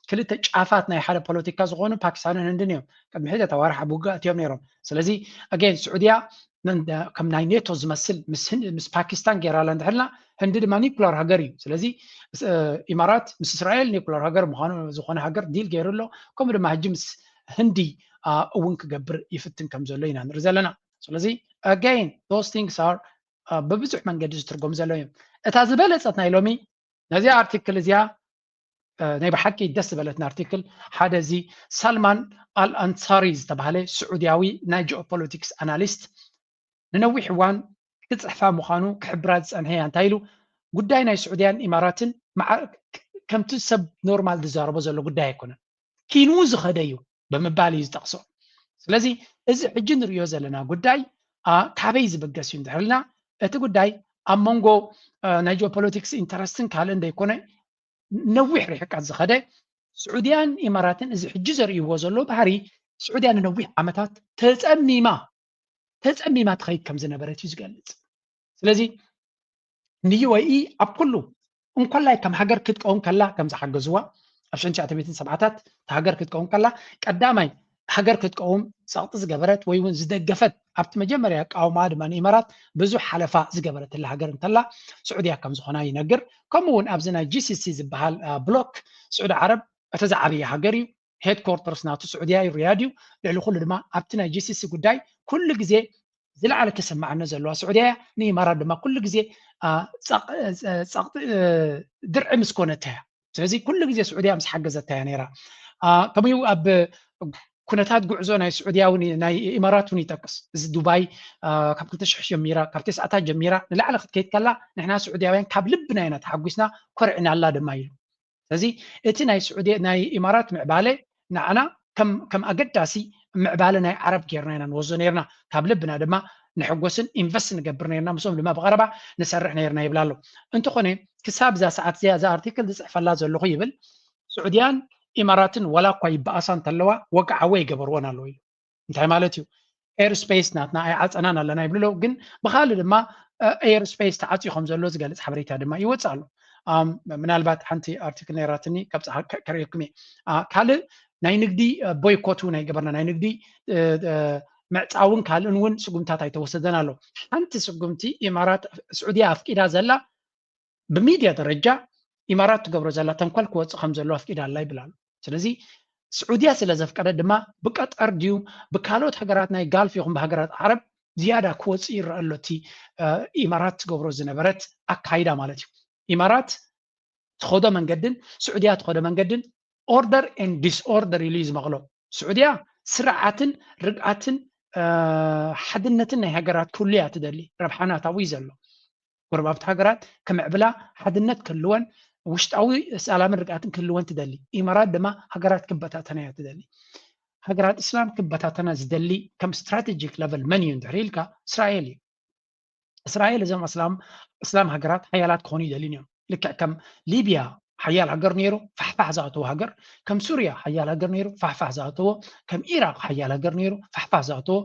كلته شافات ناي حدا بوليتيكا زغونو باكستان هندنيو قد محيدا توارح ابوغا تيوم نيرو سلازي اجين سعوديا كم ناي نيتو زمسل مس باكستان غيرالاند حلنا هند ما نيكولار هاجري سلازي امارات مس اسرائيل نيكولار هاجر مخانو زغونه هاجر ديل غيرلو كم دما حجمس هندي اون كغبر يفتن كم زلينا نرزلنا سلازي again those things are ببزح منجد ترجم زلهم اتازبلت اتناي لومي نزي ارتيكل زيا ناي بحكي دس بلتنا ارتيكل حدا زي سلمان الانصاري تبعله سعودياوي ناي جيوبوليتكس اناليست ننوي حوان كتصحفا مخانو كحبرات انهي انتايلو قداي ناي سعوديان اماراتن مع كم تسب نورمال دزاربو زلو قداي يكون كينوز خديو بمبالي يتقصو سلازي از حجن ريو زلنا قداي كابي زبقس يندحلنا እቲ ጉዳይ ኣብ መንጎ ናይ ጂኦፖለቲክስ ኢንተረስትን ካልእ እንደይኮነ ነዊሕ ርሕቀት ዝኸደ ስዑድያን ኢማራትን እዚ ሕጂ ዘርእይዎ ዘሎ ባህሪ ስዑድያ ንነዊሕ ዓመታት ተፀሚማ ትኸይድ ከም ዝነበረት እዩ ዝገልፅ ስለዚ ንዩኤኢ ኣብ ኩሉ እንኳላይ ከም ሃገር ክትቀውም ከላ ከም ዝሓገዝዋ ኣብ 1970ታት ሃገር ክትቀውም ከላ ቀዳማይ ሃገር ክትቀውም ሰቅጢ ዝገበረት ወይ እውን ዝደገፈት ኣብቲ መጀመርያ ቃውማ ድማ ኢማራት ብዙሕ ሓለፋ ዝገበረት ሃገር እንተላ ስዑድያ ከም ዝኾና ይነግር ከምኡውን ኣብዚ ናይ ጂሲሲ ዝበሃል ብሎክ ስዑድ ዓረብ እቲ ዝዓበየ ሃገር እዩ ሄድኮርተርስ ናቱ ስዑድያ እዩ ሪያድ እዩ ልዕሊ ኩሉ ድማ ኣብቲ ናይ ጂሲሲ ጉዳይ ኩሉ ግዜ ዝለዓለ ክስማዓነ ዘለዋ ስዑድያ ንኢማራት ድማ ኩሉ ግዜ ድርዒ ምስ ኮነታ እያ ስለዚ ኩሉ ግዜ ስዑድያ ምስ ሓገዘታ እያ ነይራ ከምኡ ኣብ ኩነታት ጉዕዞ ናይ ስዑድያውን ናይ ኢማራትን ይጠቅስ እዚ ዱባይ ካብ 2000 ጀሚራ ካብ 9 ጀሚራ ንላዕሊ ክትከይድ ከላ ንሕና ስዑድያውያን ካብ ልብና ኢና ተሓጒስና ኮርዕና ኣላ ድማ ኢሉ ስለዚ እቲ ናይ ስዑድያ ናይ ኢማራት ምዕባለ ንዓና ከም ኣገዳሲ ምዕባለ ናይ ዓረብ ጌርና ኢና ንወዞ ነርና ካብ ልብና ድማ ንሕጎስን ኢንቨስት ንገብር ነርና ምሶም ድማ ብቐረባ ንሰርሕ ነርና ይብላ ኣሎ እንተኾነ ክሳብ ዛ ሰዓት እዚኣ ዛ ኣርቲክል ዝፅሕፈላ ዘለኹ ይብል ስዑድያን ኢማራትን ወላ እኳ ይበኣሳ እንተለዋ ወግዓወ ይገበርዎን ኣለዉ ኢሉ እንታይ ማለት እዩ ኤር ስፔስ ናትና ኣይዓፀናን ኣለና ይብልሎ ግን ብካልእ ድማ ኤር ስፔስ ተዓፅዩ ከም ዘሎ ዝገልፅ ሓበሬታ ድማ ይወፅእ ኣሎ ምናልባት ሓንቲ ኣርቲክል ነይራትኒ ካብ ከርእየኩም እየ ካልእ ናይ ንግዲ ቦይኮት እውን ኣይገበርና ናይ ንግዲ ምዕፃውን ካልእን እውን ስጉምታት ኣይተወሰደን ኣሎ ሓንቲ ስጉምቲ ኢማራት ስዑድያ ኣፍቂዳ ዘላ ብሚድያ ደረጃ ኢማራት ትገብሮ ዘላ ተንኮል ክወፅእ ከም ዘሎ ኣፍቂዳ ኣላ ይብላ ኣሎ ስለዚ ስዑድያ ስለ ዘፍቀደ ድማ ብቀጠር ድዩ ብካልኦት ሃገራት ናይ ጋልፍ ይኹን ብሃገራት ዓረብ ዝያዳ ክወፅእ ይረአ ኣሎ እቲ ኢማራት ትገብሮ ዝነበረት ኣካይዳ ማለት እዩ ኢማራት ትኸዶ መንገድን ስዑድያ ትኸዶ መንገድን ኦርደር ኤንድ ዲስኦርደር ኢሉ ዝመቕሎ ስዑድያ ስርዓትን ርግኣትን ሓድነትን ናይ ሃገራት ኩሉ እያ ትደሊ ረብሓናታዊ ዘሎ ጎረባብቲ ሃገራት ከምዕብላ ሓድነት ክህልወን ውሽጣዊ ሰላምን ርግኣትን ክህልወን ትደሊ ኢማራት ድማ ሃገራት ክበታተና እያ ትደሊ ሃገራት እስላም ክበታተና ዝደሊ ከም ስትራቴጂክ ሌቨል መን እዩ እንድሕር ኢልካ እስራኤል እዩ እስራኤል እዞም እስላም ሃገራት ሓያላት ክኾኑ ይደልን እዮም ልክዕ ከም ሊብያ ሓያል ሃገር ነይሩ ፋሕፋሕ ዝኣተዎ ሃገር ከም ሱርያ ሓያል ሃገር ነይሩ ፋሕፋሕ ዝኣተዎ ከም ኢራቅ ሓያል ሃገር ነይሩ ፋሕፋሕ ዝኣተዎ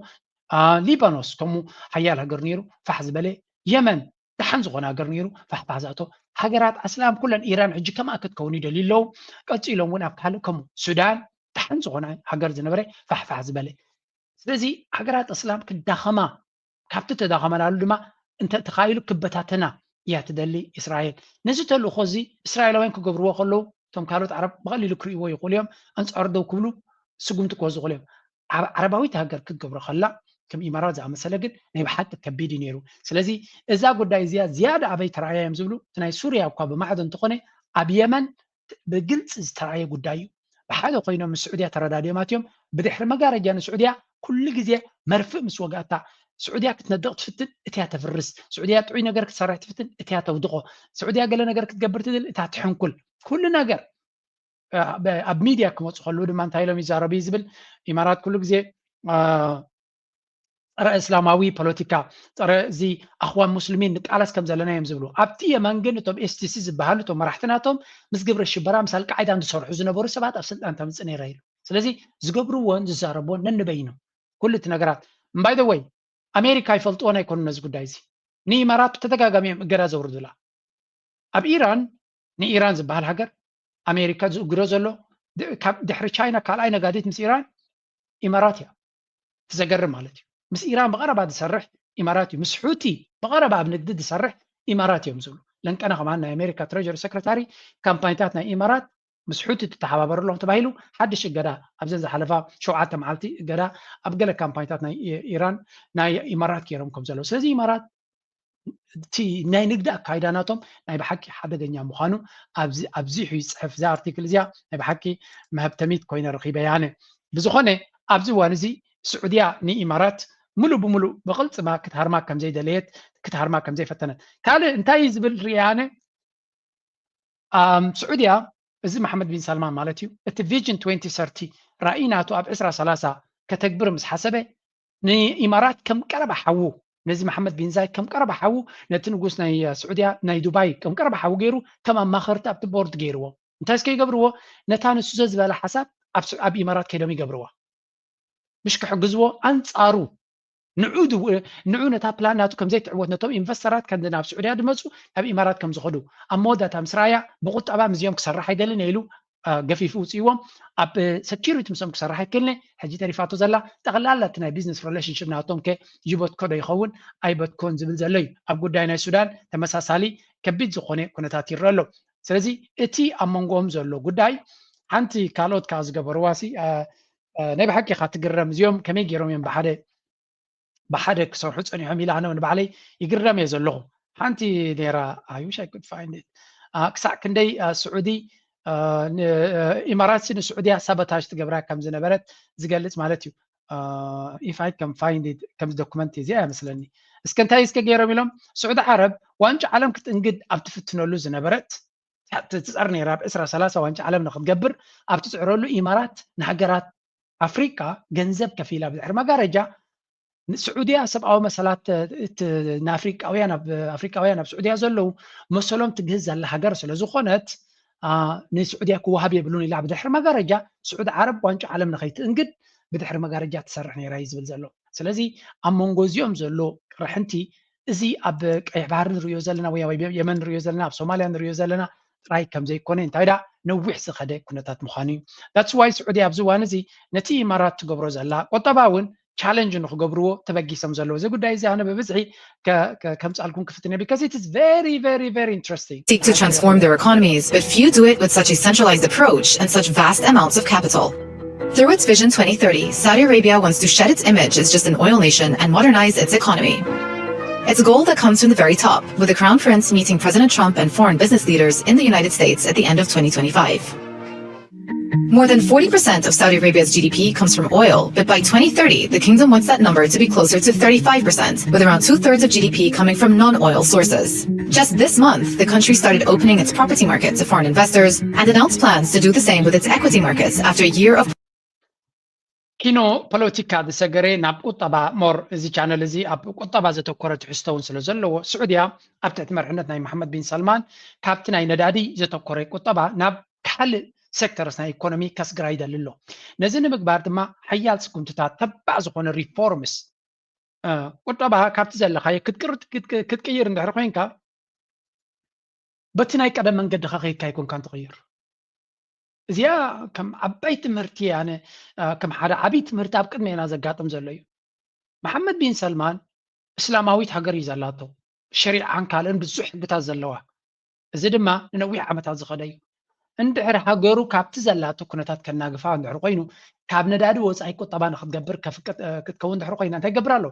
ሊባኖስ ከምኡ ሓያል ሃገር ነይሩ ፋሕ ዝበለ የመን دحن زغنا هاجر نيرو فحفازاتو هاجرات اسلام كلن ايران حج كما كتكون يدليلو قصيلهم ون ابكالكم سودان دحن زغنا هاجر زنبره فحفاز بله ስለዚህ هاجرات اسلام كداخما كابت تداخما لالو دما انت تخايلو كبتاتنا يا تدلي اسرائيل نزتلو خوزي اسرائيلاوين كغبرو خلو توم كالوت عرب بقليلو كريو يقوليهم انصاردو كبلو سقمت كوز يقوليهم عرباوي تهاجر كغبرو خلا كم إمارات زعما سلقت نبي حتى كبيدي نيرو سلازي إذا قد زيادة أبي تراعي يمزلو تناي سوريا وقاب معدن تقني أبي يمن بقلت تراعي قدايو بحاجة قينا من السعودية ترى دادي ماتيوم بدحر مقارنة جان السعودية كل جزء مرفق مسوقاتها السعودية كتندق تفتن اتيها تفرس السعودية تعوي نجار كسرع تفتن اتيها تودقه السعودية قال نجار كتجبر تدل اتيها تحن كل نجار أب ميديا كم تخلود ما انتهي لهم يزاربي زبل إمارات كل جزء رأي إسلامي بوليتيكا ترى زي أخوان مسلمين نتعلس كم زلنا يمزبلو أبتي يمانجن توم استيسي زبهالو توم مرحتناتهم مس قبر الشبرا مسال قاعد عند صور حزن بورس سبات أفسد أنت مسني رايل سلازي زقبرو وان زاربون ننبينه كل التناقرات باي ذا واي أمريكا يفلطونا يكون نزقو دايزي ني إمارات بتتقاقم جراز وردولا أب إيران ني إيران زبهال هجر أمريكا زقروزلو دحر تشاينا كالاينا قاديت مس إيران إماراتيا تزقر مالتي مس إيران بغربها تسرح إماراتي مس حوتي بغربها بنقدد تسرح إماراتي يمزولو لأن كان معنا أمريكا تريجر سكرتاري كامباينتاتنا إمارات مس حوتي تتحابر لهم تبايلو حدش الجدا أبزنز حلفا شوعات معلتي الجدا أبقى كامباينتاتنا إيران ناي إمارات كيرم كمزلو سلزي إمارات تي ناي نقدأ كايداناتهم ناي بحكي حدا جنيا مخانو أبزي يصحف زي أرتيكل زي ناي بحكي مهبتميت كوين رقيبة يعني بزخونة أبزي وانزي سعودية ني إمارات ملو بملو بقلت ما كتهرما كم زي دليت كتهرما كم زي فتنت تالي انتاي زبل ريانة سعودية زي محمد بن سلمان مالتيو التفيجن 2030 رأيناتو أب إسرا سلاسة كتكبر مس حسبه ني إمارات كم قرب حوو نزي محمد بن زايد كم قرب حوو نتنقوس ناي سعودية ناي دبي كم قرب حوو غيرو تمام ما خرت أب تبورد غيرو انتايس كي يقبروه نتان السوزز بلا حساب أب إمارات كيدوم يقبروه مش كحجزوا أنصارو نعود تا بلاناتو كم زي تعود نتوم إنفسترات كان دنا في السعودية دمسو هبي إمارات كم زخدو أمودا تام سرايا بقول أبا مزيوم كسرح يدلنا يلو قفيف وسيوم أب سكيورتي مسوم كسرح يكلنا حجي تعرفاتو زلا تغلالتنا بيزنس ريليشن شيب ناتهم كي جيبوت كودا يخون أي بتكون زبل زلي أبقول داينا السودان تمساسالي كبيت زخونة كنا تاتير رلو سلزي إتي أمونغوم زلو قداي أنتي كالوت كاز جبرواسي نبي حكي خاطر جرم زيوم كم يجرم يوم بحدة كسر حس أنا عميل أنا ونبعلي يجرم يزلهم أنتي نيرا I wish I could find it كسر كندي سعودي إمارات سين السعودية سبتاش تجبرها كم زنا برد زقلت مالتيو if I can find it كم دوكمنتي زي مثلاً اسكنتاي اسك جرم يلهم سعود عرب وانش عالم كنت انجد أبتفتنوا له زنا برد حتى تسأرني راب إسرا سلاسة وانش عالم ناخد جبر أبتسعروا له إمارات نحجرات أفريقيا جنزب كفيلة بدحر مقارجة السعودية سبعة مسألات أفريقيا بسعودية زلوا مسلم تجهز على حجر سلزو خنت السعودية كوهابية بلون يلعب بدحر مقارجة سعود عرب وانش عالم نخيت انقد بدحر مقارجة تسرحني رايز بالزلو سلزي أمونغوزيوم زلو رحنتي زي أب بعرض ريوزلنا ويا يمن ريوزلنا بصوماليا ريوزلنا راي كم زي كونين تايدا نوح سخده كنتات مخاني that's why سعودية أبزوان زي نتي إمارات تقبرو زلا وطبعاً challenge نخو قبرو تبقي سمزلو زي قد دايزي أنا ببزعي كم سألكم كفتنا because it is very very very interesting. Seek to transform their economies, but few do it with such a centralized approach and such vast amounts of capital. Through its Vision 2030, Saudi Arabia wants to shed its image as just an oil nation and modernize its economy. It's a goal that comes from the very top, with the Crown Prince meeting President Trump and foreign business leaders in the United States at the end of 2025. More than 40% of Saudi Arabia's GDP comes from oil, but by 2030, the kingdom wants that number to be closer to 35%, with around 2/3 of GDP coming from non-oil sources. Just this month, the country started opening its property market to foreign investors and announced plans to do the same with its equity markets after a year of كينو بوليتيكا دسجري ناب قطبة مور زي channel زي أب قطبة زي تكورة حستون سلزلو سعودية أبتعت مرحنة محمد بن سلمان كابتن ندادي زي تكورة قطبة ناب كحل سيكترسنا إيكونومي كاس جرايدا للو نزلنا مقبار دما حيال سكونتات تبع زخون الريفورمس ቁጠባ ካብቲ ዘለኻዮ ክትቅይር እንድሕር ኮንካ በቲ ናይ ቀደም መንገድኻ ከይድካ ይኮንካ እንትቕይር እዚኣ ከም ዓባይ ትምህርቲ ኣነ ከም ሓደ ዓብይ ትምህርቲ ኣብ ቅድሜና ዘጋጥም ዘሎ እዩ መሐመድ ቢን ሰልማን እስላማዊት ሃገር እዩ ዘላቶ ሸሪዓን ካልእን ብዙሕ ሕግታት ዘለዋ እዚ ድማ ንነዊሕ ዓመታት ዝኸደ እዩ እንድሕር ሃገሩ ካብቲ ዘላቶ ኩነታት ከናግፋ እንድሕር ኮይኑ ካብ ነዳዲ ወፃኢ ቁጠባ ንክትገብር ክትከውን እንድሕር ኮይና እንታይ ገብር ኣሎ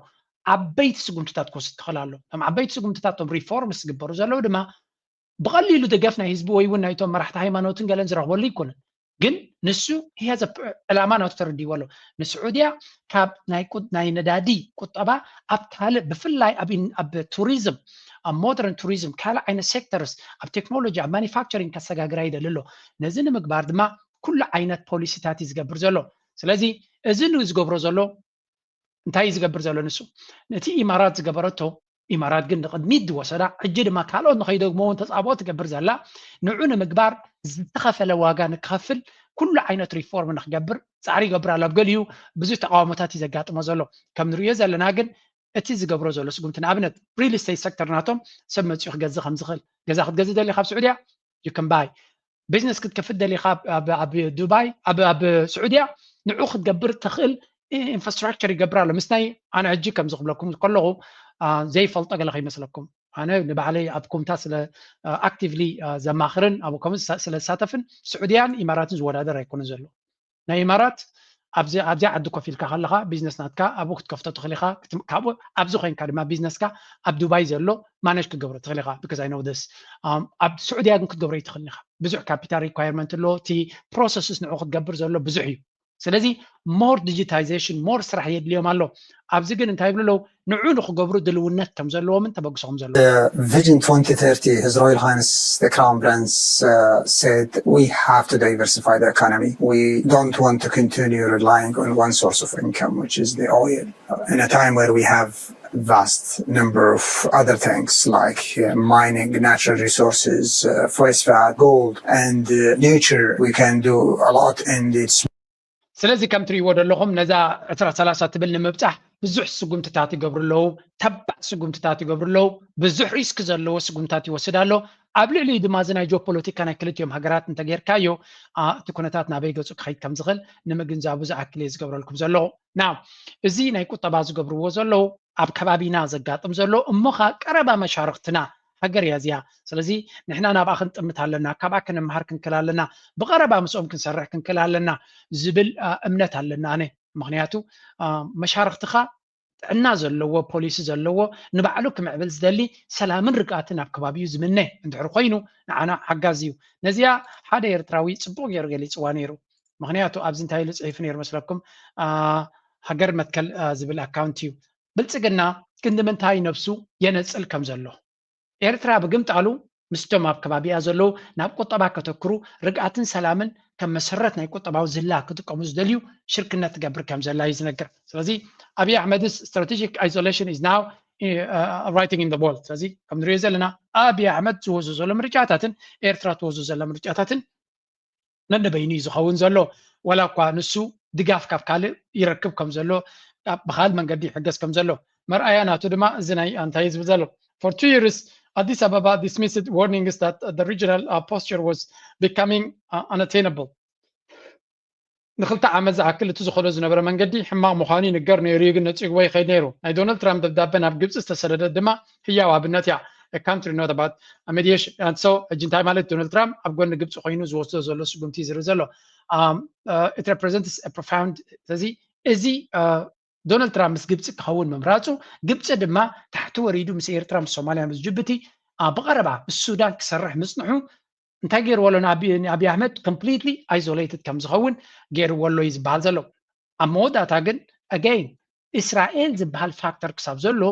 ዓበይቲ ስጉምትታት ክወስድ ትኽእል ኣሎ እቶም ዓበይቲ ስጉምትታት ቶም ሪፎርምስ ዝግበሩ ዘለዉ ድማ ብቐሊሉ ደገፍ ናይ ህዝቢ ወይ እውን ናይቶም መራሕቲ ሃይማኖትን ገለን ዝረኽበሉ ይኮነን ግን ንሱ ሂያዘ ዕላማ ናቱ ተረዲዎ ኣሎ ንስዑድያ ካብ ናይ ነዳዲ ቁጠባ ኣብ ካልእ ብፍላይ ኣብ ቱሪዝም ኣብ ሞደርን ቱሪዝም ካልእ ዓይነት ሴክተርስ ኣብ ቴክኖሎጂ ኣብ ማኒፋክቸሪንግ ከሰጋግራ ይደሊ ኣሎ ነዚ ንምግባር ድማ ኩሉ ዓይነት ፖሊሲታት እዩ ዝገብር ዘሎ ስለዚ እዚ ዝገብሮ ዘሎ እንታይ እዩ ዝገብር ዘሎ ንሱ ነቲ ኢማራት ዝገበረቶ ኢማራት ግን ንቅድሚት ዝወሰዳ ሕጂ ድማ ካልኦት ንኸይደግሞ እውን ተፃብኦ ትገብር ዘላ ንዑ ንምግባር ዝተኸፈለ ዋጋ ንክኸፍል ኩሉ ዓይነት ሪፎርም ንክገብር ፃዕሪ ይገብር ኣሎ ኣብ ገሊኡ ብዙሕ ተቃዋሞታት እዩ ዘጋጥሞ ዘሎ ከም ንሪኦ ዘለና ግን እቲ ዝገብሮ ዘሎ ስጉምቲ ንኣብነት ሪል ስቴት ሴክተር ናቶም ሰብ መፅኡ ክገዝእ ከም ዝኽእል ገዛ ክትገዝእ ደሊኻ ኣብ ስዑድያ ዩ ከም ባይ ቢዝነስ ክትከፍት ደሊኻ ኣብ ዱባይ ኣብ ስዑድያ ንዑ ክትገብር ትኽእል ኢንፍራስትራክቸር ይገብር ኣሎ ምስ ናይ ኣነ ሕጂ ከም ዝኽብለኩም ከለኹ ዘይፈልጦ ገለ ከይመስለኩም ኣነ ንባዕለይ ኣብ ኮሚታት ስለ ኣክቲቭሊ ዘማኽርን ኣብ ኮሚት ስለ ዝሳተፍን ስዑድያን ኢማራትን ዝወዳደር ኣይኮነን ዘሎ ናይ ኢማራት ኣብዚያ ዓዲ ኮፍ ኢልካ ከለኻ ቢዝነስ ናትካ ኣብኡ ክትከፍቶ ትኽእል ኢኻ ካብኡ ኣብዚ ኮይንካ ድማ ቢዝነስካ ኣብ ዱባይ ዘሎ ማነጅ ክትገብሮ ትኽእል ኢኻ ቢካዝ ኣይ ኖው ዲስ ኣብ ስዑድያ ግን ክትገብሮ ይትኽእል ኢኻ ብዙሕ ካፒታል ሪኳየርመንት ኣሎ እቲ ፕሮሰስስ ንዑ ክትገብር ዘሎ ብዙሕ እዩ ስለዚ ሞር ዲጂታይዜሽን ሞር ስራሕ የድልዮም ኣሎ ኣብዚ ግን እንታይ ይብሉ ኣለው ንዑ ንክገብሩ ድልውነት ከም ዘለዎምን ተበግሶም ዘለዎ Vision 2030, His Royal Highness the Crown Prince said we have to diversify the economy. We don't want to continue relying on one source of income, which is the oil. In a time where we have vast number of other things like mining, natural resources, phosphate, gold, and nature, we can do a lot in its ስለዚ ከም ትሪእዎ ዘለኹም ነዛ 2030 ትብል ንምብፃሕ ብዙሕ ስጉምትታት ይገብሩ ኣለዉ ተባዕ ስጉምትታት ይገብሩ ኣለዉ ብዙሕ ሪስክ ዘለዎ ስጉምትታት ይወስድ ኣሎ ኣብ ልዕሊ ድማ እዚ ናይ ጂኦፖለቲካ ናይ ክልቲኦም ሃገራት እንተጌርካዮ እቲ ኩነታት ናበይ ገፁ ክኸይድ ከም ዝኽእል ንምግንዛቡ ዝኣክል እየ ዝገብረልኩም ዘለኹ ናው እዚ ናይ ቁጠባ ዝገብርዎ ዘለዉ ኣብ ከባቢና ዘጋጥም ዘሎ እሞኻ ቀረባ መሻርክትና ሃገር እያ እዚኣ ስለዚ ንሕና ናብኣ ክንጥምት ኣለና ካብኣ ክንምሃር ክንክል ኣለና ብቐረባ ምስኦም ክንሰርሕ ክንክል ኣለና ዝብል እምነት ኣለና ኣነ ምክንያቱ መሻርክትኻ ጥዕና ዘለዎ ፖሊሲ ዘለዎ ንባዕሉ ክምዕብል ዝደሊ ሰላምን ርግኣትን ኣብ ከባቢኡ ዝምነ እንድሕር ኮይኑ ንዓና ሓጋዝ እዩ ነዚኣ ሓደ ኤርትራዊ ፅቡቅ ገይሩ ገሊፅዋ ነይሩ ምክንያቱ ኣብዚ እንታይ ኢሉ ፅሒፉ ነይሩ መስለኩም ሃገር መትከል ዝብል ኣካውንት እዩ ብልፅግና ክንዲ ምንታይ ነብሱ የነፅል ከም ዘሎ ኤርትራ ብግምጣሉ ምስቶም ኣብ ከባቢያ ዘለዉ ናብ ቁጠባ ከተክሩ ርግኣትን ሰላምን ከም መሰረት ናይ ቁጠባዊ ዝላ ክጥቀሙ ዝደልዩ ሽርክነት ትገብር ከም ዘላ እዩ ዝነግር ስለዚ ኣብይ ኣሕመድስ ስትራቴጂክ አይሶሌሽን ኢዝ ናው ራይቲንግ ኢን ዘ ወርልድ ስለዚ ከም ንሪኦ ዘለና ኣብይ ኣሕመድ ዝወዙ ዘሎ ምርጫታትን ኤርትራ ትወዙ ዘላ ምርጫታትን ነንበይኑ እዩ ዝኸውን ዘሎ ወላ እኳ ንሱ ድጋፍ ካብ ካልእ ይረክብ ከም ዘሎ ብካልእ መንገዲ ይሕገዝ ከም ዘሎ መርኣያ ናቱ ድማ እዚ ናይ እንታይ ዝብል ዘሎ for 2 years Addis Ababa dismissed warnings that the regional posture was becoming unattainable. ንክልተ ዓመት ዝኣክል እቲ ዝኸዶ ዝነበረ መንገዲ ሕማቕ ምዃኑ ይንገር ነይሩ እዩ ግን ነፂግዎ ይኸይድ ነይሩ ናይ ዶናልድ ትራምፕ ደብዳቤ ናብ ግብፂ ዝተሰደደ ድማ ህያው ኣብነት እያ a country not about a mediation and so ሕጂ እንታይ ማለት ዶናልድ ትራምፕ ኣብ ጎኒ ግብፂ ኮይኑ ዝወስዶ ዘሎ ስጉምቲ ዝርኢ ዘሎ it represents a profound ስለዚ እዚ ዶናልድ ትራምፕ ምስ ግብፂ ክኸውን ምምራፁ ግብፂ ድማ ታሕቲ ወሪዱ ምስ ኤርትራ ምስ ሶማልያ ምስ ጅቡቲ ብቐረባ ምስ ሱዳን ክሰርሕ ምፅንሑ እንታይ ገይርዎ ኣሎ ንኣብይ ኣሕመድ ኮምፕሊትሊ አይዞሌትድ ከም ዝኸውን ገይርዎ ኣሎ እዩ ዝበሃል ዘሎ ኣብ መወዳእታ ግን ኣገይን እስራኤል ዝበሃል ፋክተር ክሳብ ዘሎ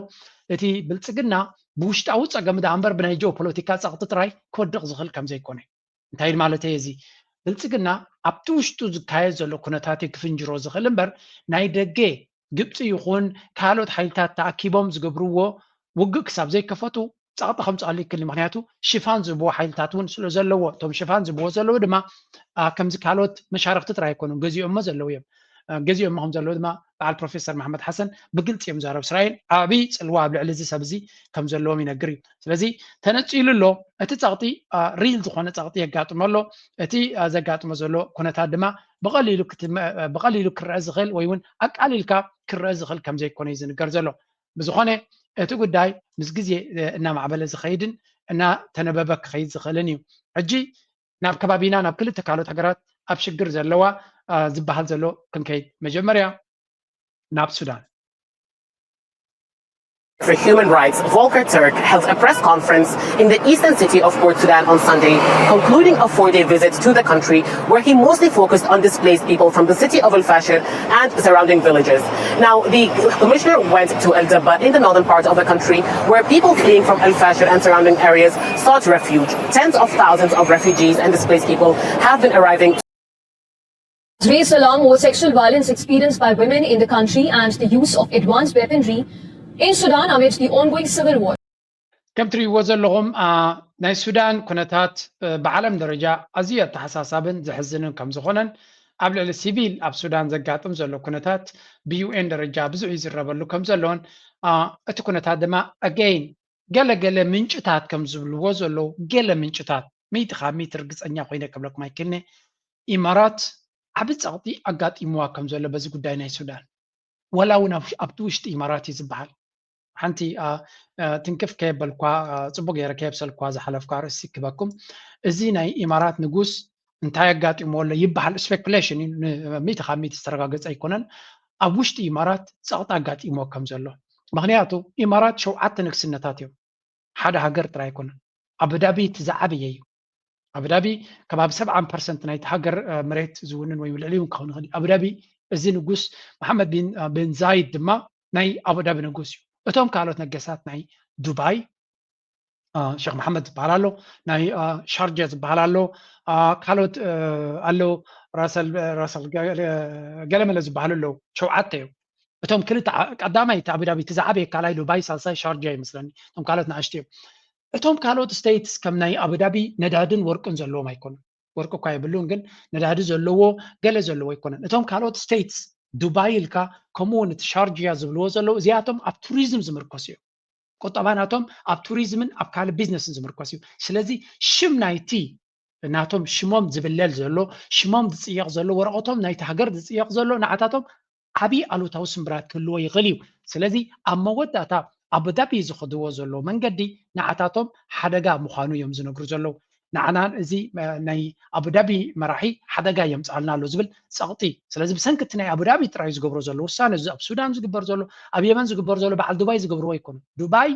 እቲ ብልፅግና ብውሽጣዊ ፀገም ዳ እምበር ብናይ ጂኦፖለቲካ ፀቕጢ ጥራይ ክወድቕ ዝኽእል ከም ዘይኮነ እንታይ ማለት እዩ እዚ ብልፅግና ኣብቲ ውሽጡ ዝካየድ ዘሎ ኩነታት ክፍንጅሮ ዝኽእል እምበር ናይ ደገ ግብፂ ይኹን ካልኦት ሓይልታት ተኣኪቦም ዝገብርዎ ውግእ ክሳብ ዘይከፈቱ ፀቕጢ ከምፅኣሉ ይክእል ምክንያቱ ሽፋን ዝህብዎ ሓይልታት እውን ስለ ዘለዎ እቶም ሽፋን ዝህብዎ ዘለዎ ድማ ከምዚ ካልኦት መሻርክቲ ጥራይ ኣይኮኑን ገዚኦሞ ዘለዉ እዮም ገዚኦም هم ዘሎ ድማ በዓል ፕሮፌሰር መሐመድ ሐሰን ብግልጽ እዮም ዛረብ እስራኤል ዓቢ ጽልዋ ኣብ ልዕሊ እዚ ሰብ እዚ ከም ዘለዎም ይነግር እዩ ስለዚ ተነጺሉሎ እቲ ጸቕጢ ሪል ዝኾነ ጸቕጢ የጋጥመሎ እቲ ዘጋጥሞ ዘሎ ኩነታት ድማ ብቐሊሉ ክርአ ዝኽእል ወይ እውን ኣቃሊልካ ክርአ ዝኽእል ከም ዘይኮነ እዩ ዝንገር ዘሎ ብዝኾነ እቲ ጉዳይ ምስ ግዜ እናማዕበለ ዝኸይድን እና ተነበበ ክኸይድ ዝኽእልን እዩ ሕጂ ናብ ከባቢና ናብ ክልተ ካልኦት ሃገራት ኣብ ሽግር ዘለዋ ዝበሃል ዘሎ ክንከይድ መጀመርያ ናብ ሱዳን for Human Rights, Volker Turk held a press conference in the eastern city of Port Sudan on Sunday, concluding a 4-day visit to the country where he mostly focused on displaced people from the city of Al Fashir and surrounding villages. Now, the commissioner went to El Dabba in the northern part of the country where people fleeing from Al Fashir and surrounding areas sought refuge. Tens of thousands of refugees and displaced people have been arriving. Raised alarm over sexual violence experienced by women in the country and the use of advanced weaponry in Sudan amid the ongoing civil war. كم تريوا زلهم ناي السودان كنتات بعالم درجة أزيد تحساسابن زحزنن كم زخونن قبل السيفيل أب السودان زقاتم زلو كنتات بيو إن درجة بزو يزربلو كم زلون أتو كنتات دما again جل منشتات كم زلو زلو جل منشتات ميت خاميت رجس أنيا خوينا قبلك ما يكلني إمارات عبد أعطي أقات إموا كم زلو بزو داينا السودان ولا ونفش أبتوشت إماراتي زبحال حنتي تنكف كيب الكوا صبغ يرا كيب سلكوا زحلف كار سيكبكم ازيناي امارات نغوس انتاي غاطي مول يبحال سبيكوليشن ميت خاميت استرغاغص ايكونن ابوشت امارات صقطا غاطي مو كم زلو مخنياتو امارات شوعت نكسنتاتيو حدا هاجر ترا يكونن ابودابي تزعبيه ابودابي كباب 70% نايت هاجر مريت زونن وي ولعليون كون غدي ابودابي ازي نغوس محمد بن زايد دما ناي ابودابي نغوس እቶም ካልኦት ነገሳት ናይ ዱባይ ሼክ መሐመድ ዝበሃላሎ ናይ ሻርጃ ዝበሃላሎ ካልኦት ኣሎ ራሰል ገለመለ ዝበሃሉ ኣለዉ ሸውዓተ እዮም እቶም ክልተ ቀዳማይ እቲ አቡዳቢ ትዛዓበ ካልኣይ ዱባይ ሳልሳይ ሻርጃ ይመስለኒ እቶም ካልኦት ንኣሽቱ እዮም እቶም ካልኦት ስቴትስ ከም ናይ አቡዳቢ ነዳድን ወርቅን ዘለዎም ኣይኮኑን ወርቂ እኳ የብሉን ግን ነዳዲ ዘለዎ ገለ ዘለዎ ኣይኮነን እቶም ካልኦት ስቴትስ ዱባይ ኢልካ ከምኡውን እቲ ሻርጅያ ዝብልዎ ዘለዉ እዚኣቶም ኣብ ቱሪዝም ዝምርኮስ እዩ ቁጠባናቶም ኣብ ቱሪዝምን ኣብ ካልእ ቢዝነስን ዝምርኮስ እዩ ስለዚ ሽም ናይቲ ናቶም ሽሞም ዝብለል ዘሎ ሽሞም ዝፅየቕ ዘሎ ወረቐቶም ናይቲ ሃገር ዝፅየቕ ዘሎ ንዓታቶም ዓብዪ ኣሉታዊ ስምብራት ክህልዎ ይኽእል እዩ ስለዚ ኣብ መወዳእታ ኣቡዳቢ ዝኸድዎ ዘሎ መንገዲ ንዓታቶም ሓደጋ ምዃኑ እዮም ዝነግሩ ዘለዉ ንዓና እዚ ናይ አቡዳቢ መራሒ ሓደጋ የምፃልና ኣሎ ዝብል ጸቕጢ ስለዚ ብሰንኪ ናይ አቡዳቢ ጥራይ ዝገብሮ ዘሎ ውሳነ ኣብ ሱዳን ዝግበር ዘሎ ኣብ የመን ዝግበር ዘሎ በዓል ዱባይ ዝገብርዎ ኣይኮኑ ዱባይ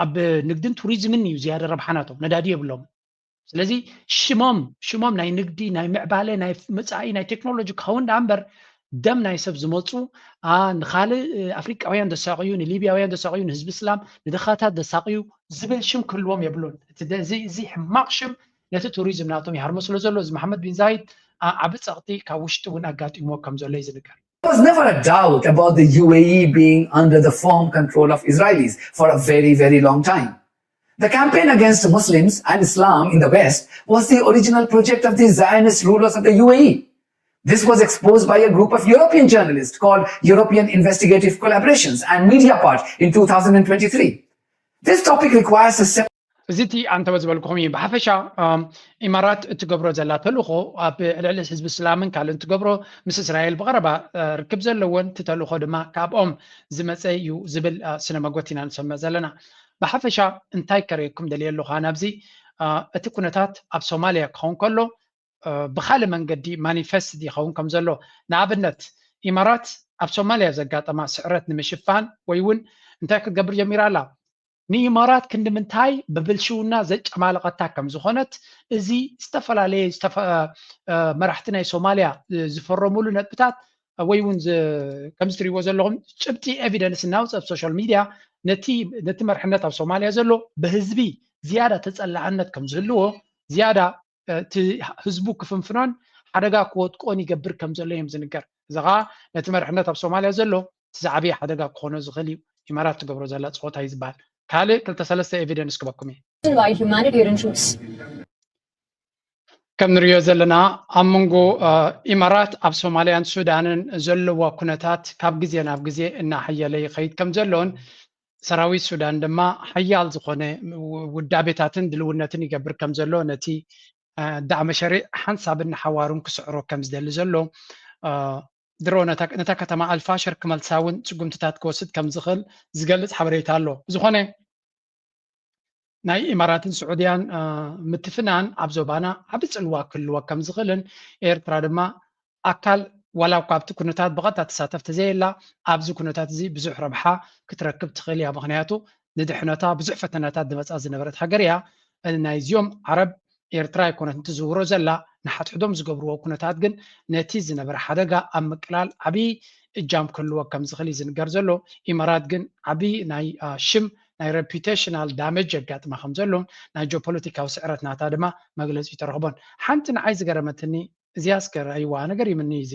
ኣብ ንግድን ቱሪዝምን እዩ ዝያደ ረብሓናቶም ነዳዲ የብሎም ስለዚ ሽሞም ናይ ንግዲ ናይ ምዕባለ ናይ ምፃኢ ናይ ቴክኖሎጂ ክኸውን ዳ እምበር ደም ናይ ሰብ ዝመፁ ንኻልእ ኣፍሪቃውያን ደሳቅዩ ንሊብያውያን ደሳቅዩ ንህዝቢ እስላም ንድኻታት ደሳቅዩ ዝብል ሽም ክህልዎም የብሉን እዚ ሕማቅ ሽም ነቲ ቱሪዝም ናቶም ይሃርሞ ስለ ዘሎ እዚ መሐመድ ቢን ዛይድ ዓብ ጸቕጢ ካብ ውሽጢ እውን ኣጋጢሞ ከም ዘሎ እዩ ዝንገር There was never a doubt about the UAE being under the firm control of Israelis for a very, very long time. The campaign against Muslims and Islam in the West was the original project of the Zionist rulers of the UAE. This was exposed by a group of European journalists called European Investigative Collaborations and Mediapart in 2023. This topic requires a separate እዚቲ አንተ በዝበልኩም እዩ ብሓፈሻ ኢማራት እትገብሮ ዘላ ተልእኾ ኣብ ልዕሊ ህዝቢ እስላምን ካልእ እንትገብሮ ምስ እስራኤል ብቐረባ ርክብ ዘለዎን ትተልእኾ ድማ ካብኦም ዝመፀ እዩ ዝብል ስነ መጎት ኢና ንሰምዕ ዘለና ብሓፈሻ እንታይ ከርእየኩም ደልየ ኣለኹ ናብዚ እቲ ኩነታት ኣብ ሶማልያ ክኸውን ከሎ ብካልእ መንገዲ ማኒፌስት ይኸውን ከም ዘሎ ንኣብነት ኢማራት ኣብ ሶማልያ ዘጋጠማ ስዕረት ንምሽፋን ወይ እውን እንታይ ክትገብር ጀሚራ ኣላ ንኢማራት ክንድምንታይ ብብልሽውና ዘጨማለቐታ ከም ዝኾነት እዚ ዝተፈላለየ መራሕቲ ናይ ሶማልያ ዝፈረሙሉ ነጥብታት ወይ እውን ከም ዝትሪእዎ ዘለኹም ጭብጢ ኤቪደንስ እናውፅእ ኣብ ሶሻል ሚድያ ነቲ መርሕነት ኣብ ሶማልያ ዘሎ ብህዝቢ ዝያዳ ተፀላዕነት ከም ዝህልዎ ዝያዳ እቲ ህዝቡ ክፍንፍኖን ሓደጋ ክወጥቆን ይገብር ከም ዘሎ እዮም ዝንገር እዚ ከዓ ነቲ መርሕነት ኣብ ሶማልያ ዘሎ እቲ ዝዓበየ ሓደጋ ክኾኖ ዝኽእል እዩ ኢማራት ትገብሮ ዘላ ፀወታ እዩ ዝበሃል ካልእ ክልተ ሰለስተ ኤቪደንስ ክበኩም እዩ by humanitarian troops. ከም ንሪኦ ዘለና ኣብ መንጎ ኢማራት ኣብ ሶማልያን ሱዳንን ዘለዎ ኩነታት ካብ ግዜ ናብ ግዜ እናሓየለ ይኸይድ ከም ዘለዎን ሰራዊት ሱዳን ድማ ሓያል ዝኾነ ውዳቤታትን ድልውነትን ይገብር ከም ዘሎ ነቲ ዳዕመ ሸሪዕ ሓንሳብን ሓዋሩን ክስዕሮ ከም ዝደሊ ዘሎ ድሮ ነታ ከተማ ኣልፋሸር ክመልሳውን ስጉምትታት ክወስድ ከም ዝኽእል ዝገልጽ ሓበሬታ ኣሎ ዝኾነ ናይ ኢማራትን ስዑድያን ምትፍናን ኣብ ዞባና ዓብ ፅልዋ ክህልዎ ከም ዝኽእልን ኤርትራ ድማ ኣካል ዋላ እኳ ኣብቲ ኩነታት ብቐጥታ ተሳተፍቲ ዘየላ ኣብዚ ኩነታት እዚ ብዙሕ ረብሓ ክትረክብ ትኽእል እያ ምክንያቱ ንድሕነታ ብዙሕ ፈተናታት ድመፃ ዝነበረት ሃገር እያ ናይዚኦም ዓረብ ኤርትራ ይኮነት እንትዝውሮ ዘላ ንሓትሕዶም ዝገብርዎ ኩነታት ግን ነቲ ዝነበረ ሓደጋ ኣብ ምቅላል ዓብዪ እጃም ክህልዎ ከም ዝኽእል እዩ ዝንገር ዘሎ ኢማራት ግን ዓብዪ ናይ ሽም ናይ ሬፑቴሽናል ዳሜጅ የጋጥማ ከም ዘሎ ናይ ጂኦፖለቲካዊ ስዕረት ናታ ድማ መግለፂ ተረኽቦን ሓንቲ ንዓይ ዝገረመትኒ እዚያስ ከረኣይዋ ነገር ይምኒ እዚ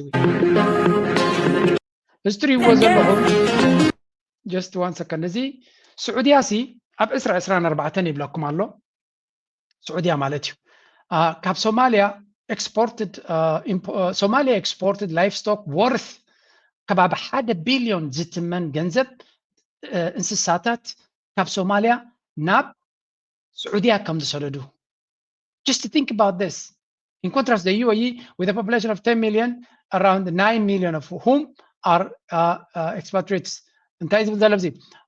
እዚ ትሪእዎ ዘለኹም ጀስት ዋን ሰከንድ እዚ ስዑድያ ሲ ኣብ 2024 ይብለኩም ኣሎ ስዑድያ ማለት እዩ ካብ ሶማሊያ ኤክስፖርትድ ላይፍስቶክ ወርት ከባቢ 1 ቢልዮን ዝትመን ገንዘብ እንስሳታት ካብ ሶማሊያ ናብ ስዑድያ ከም ዝሰደዱ just to think about this in contrast the UAE with a population of 10 million around 9 million of whom are expatriates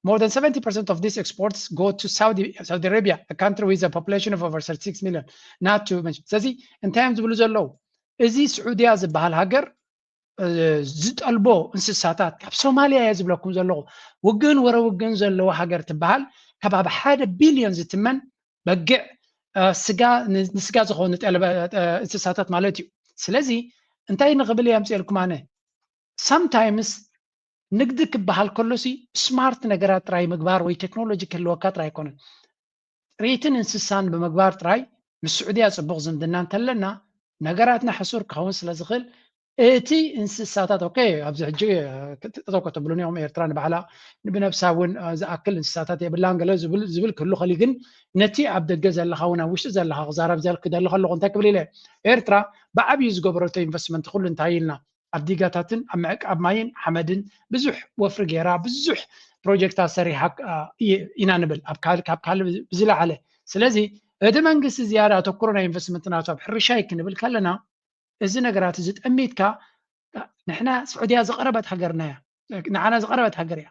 more than 70% of these exports go to Saudi Arabia, a country with a population of over 36 million. Not to mention. So, in terms of the is this Saudi ዝበሃል ሃገር ዝጠልቦ እንስሳታት ካብ ሶማሊያ ዝብለኩም ዘለዎ ውግን ወረ ውግን ዘለዎ ሃገር ትበሃል ከባቢ 1 ቢልዮን ዝትመን በግዕ ስጋ ንስጋ ዝኾኑ እንስሳታት ማለት እዩ ስለዚ እንታይ ንኽብል የምፅልኩም ኣነ sometimes ንግዲ ክበሃል ከሎሲ ስማርት ነገራት ጥራይ ምግባር ወይ ቴክኖሎጂ ክህልወካ ጥራይ ኣይኮነን ጥሪትን እንስሳን ብምግባር ጥራይ ምስ ስዑድያ ፅቡቕ ዝምድና እንተለና ነገራትና ሕሱር ክኸውን ስለ ዝኽእል እቲ እንስሳታት ኦኬ ኣብዚ ሕጂ ጠጠው ከተብሉን እዮም ኤርትራ ንባዕላ ብነብሳ እውን ዝኣክል እንስሳታት የብላን ገለ ዝብል ክህሉ ኸሊ ግን ነቲ ኣብ ደገ ዘለኻ እውን ኣብ ውሽጢ ዘለኻ ክዛረብ ክደሊ ከለኹ እንታይ ክብል ኢለ ኤርትራ ብዓብዪ ዝገበረቶ ኢንቨስትመንት ኩሉ እንታይ ኢልና ኣብ ዲጋታትን ኣብ ምዕቃብ ማይን ሓመድን ብዙሕ ወፍሪ ጌራ ብዙሕ ፕሮጀክታት ሰሪሓ ኢና ንብል ካብ ካልእ ብዝለዓለ ስለዚ እቲ መንግስቲ ዝያዳ ኣተኩሮ ናይ ኢንቨስትመንት ናቱ ኣብ ሕርሻ ክንብል ከለና እዚ ነገራት እዚ ጠሚትካ ንሕና ስዑድያ ዝቐረበት ሃገርና እያ ንዓና ዝቐረበት ሃገር እያ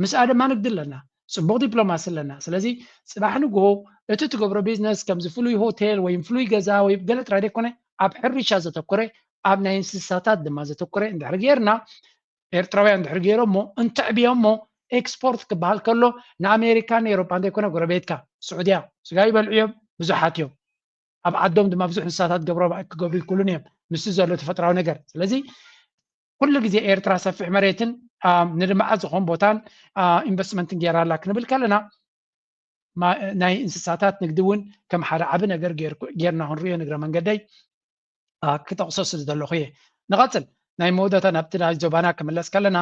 ምስኣ ድማ ንግዲ ኣለና ፅቡቕ ዲፕሎማሲ ኣለና ስለዚ ፅባሕ ንግሆ እቲ ትገብሮ ቢዝነስ ከምዚ ፍሉይ ሆቴል ወይ ፍሉይ ገዛ ወይ ገለ ጥራይ ደይኮነ ኣብ ሕርሻ ዘተኮረ ኣብ ናይ እንስሳታት ድማ ዘተኮረ እንድሕር ጌርና ኤርትራውያን እንድሕር ገይሮሞ እንትዕብዮሞ ኤክስፖርት ክበሃል ከሎ ንኣሜሪካን ኤሮፓ እንተይኮነ ጎረቤትካ ስዑድያ ስጋ ይበልዑ እዮም ብዙሓት እዮም ኣብ ዓዶም ድማ ብዙሕ እንስሳታት ክገብሩ ይክእሉን እዮም ምስ ዘሎ ተፈጥራዊ ነገር ስለዚ ኩሉ ግዜ ኤርትራ ሰፊሕ መሬትን ንልምዓት ዝኾን ቦታን ኢንቨስትመንትን ጌራላ ክንብል ከለና ናይ እንስሳታት ንግዲ እውን ከም ሓደ ዓብ ነገር ጌርና ክንሪኦ ንግረ መንገደይ ክተቕሶ ስለዘለኹ እየ ንቐፅል ናይ መወዳእታ ናብቲ ናይ ዞባና ክምለስ ከለና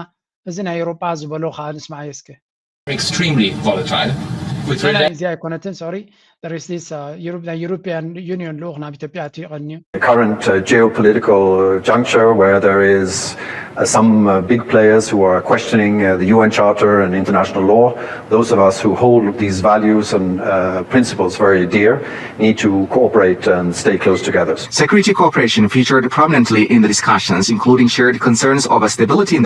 እዚ ናይ ኤሮጳ ዝበሎ ከዓ ንስማዕ የስከ extremely volatile. Sorry, there is this European Union law now. The current geopolitical juncture where there is some big players who are questioning the UN Charter and international law, those of us who hold these values and principles very dear need to cooperate and stay close together. Security cooperation featured prominently in the discussions, including shared concerns over stability in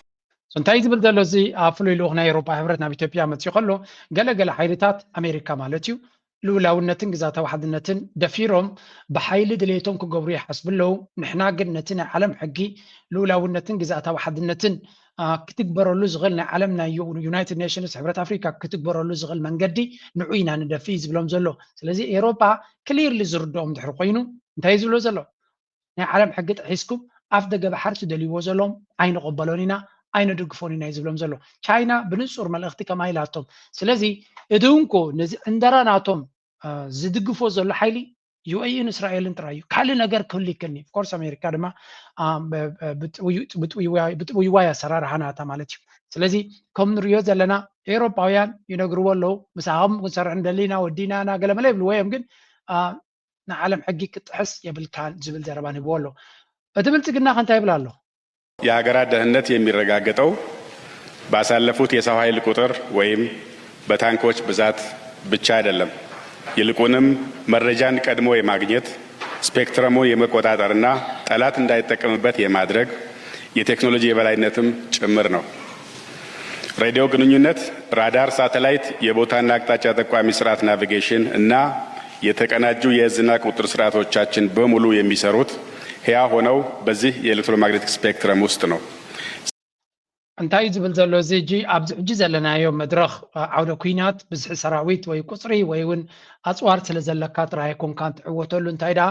እንታይ ዝብል ዘሎ እዚ ኣብ ፍሉይ ልኡኽ ናይ ኤሮፓ ሕብረት ናብ ኢትዮጵያ መፅኡ ከሎ ገለገለ ሓይልታት ኣሜሪካ ማለት እዩ ልኡላውነትን ግዛታዊ ሓድነትን ደፊሮም ብሓይሊ ድሌቶም ክገብሩ ይሓስቡ ኣለዉ ንሕና ግን ነቲ ናይ ዓለም ሕጊ ልኡላውነትን ግዛታዊ ሓድነትን ክትግበረሉ ዝኽእል ናይ ዓለም ናይ ዩናይትድ ኔሽንስ ሕብረት ኣፍሪካ ክትግበረሉ ዝኽእል መንገዲ ንዑ ኢና ንደፊ ዝብሎም ዘሎ ስለዚ ኤሮፓ ክሊርሊ ዝርድኦም ድሕሪ ኮይኑ እንታይ ዝብሎ ዘሎ ናይ ዓለም ሕጊ ጥሒስኩም ኣፍ ደገ ባሕር ትደልይዎ ዘሎም ኣይንቐበሎን ኢና ኣይንድግፎን ኢና ዝብሎም ዘሎ ቻይና ብንጹር መልእኽቲ ከማ ኢላቶም ስለዚ እድንኮ ነዚ እንደራ ናቶም ዝድግፎ ዘሎ ሓይሊ ዩኤኢን እስራኤልን ጥራይ እዩ ካልእ ነገር ክህሉ ይክእልኒ ኮርስ ኣሜሪካ ድማ ብጥውይዋይ ኣሰራርሓ ናታ ማለት እዩ ስለዚ ከም ንሪኦ ዘለና ኤሮፓውያን ይነግርዎ ኣለዉ ምሳኹም ክንሰርሕ እንደሊና ወዲና ና ገለመለ ይብልዎ እዮም ግን ንዓለም ሕጊ ክትሕስ የብልካን ዝብል ዘረባ ንህብዎ ኣሎ እቲ ብልጽግና ከንታይ ይብል ኣሎ የሀገራት ደህንነት የሚረጋገጠው ባሳለፉት የሰው ኃይል ቁጥር ወይም በታንኮች ብዛት ብቻ አይደለም። ይልቁንም መረጃን ቀድሞ የማግኘት ስፔክትረሙን የመቆጣጠርና ጠላት እንዳይጠቀምበት የማድረግ የቴክኖሎጂ የበላይነትም ጭምር ነው። ሬዲዮ ግንኙነት፣ ራዳር፣ ሳተላይት፣ የቦታና አቅጣጫ ጠቋሚ ስርዓት ናቪጌሽን እና የተቀናጁ የእዝና ቁጥጥር ስርዓቶቻችን በሙሉ የሚሰሩት ሕያው ሆነው በዚህ የኤሌክትሮማግኔቲክ ስፔክትረም ውስጥ ነው። እንታይ ዝብል ዘሎ እዚ እጂ ኣብዚ ሕጂ ዘለናዮ መድረኽ ዓውደ ኩናት ብዝሒ ሰራዊት ወይ ቁፅሪ ወይ እውን ኣፅዋር ስለ ዘለካ ጥራይ ኮንካ ትዕወተሉ እንታይ ደኣ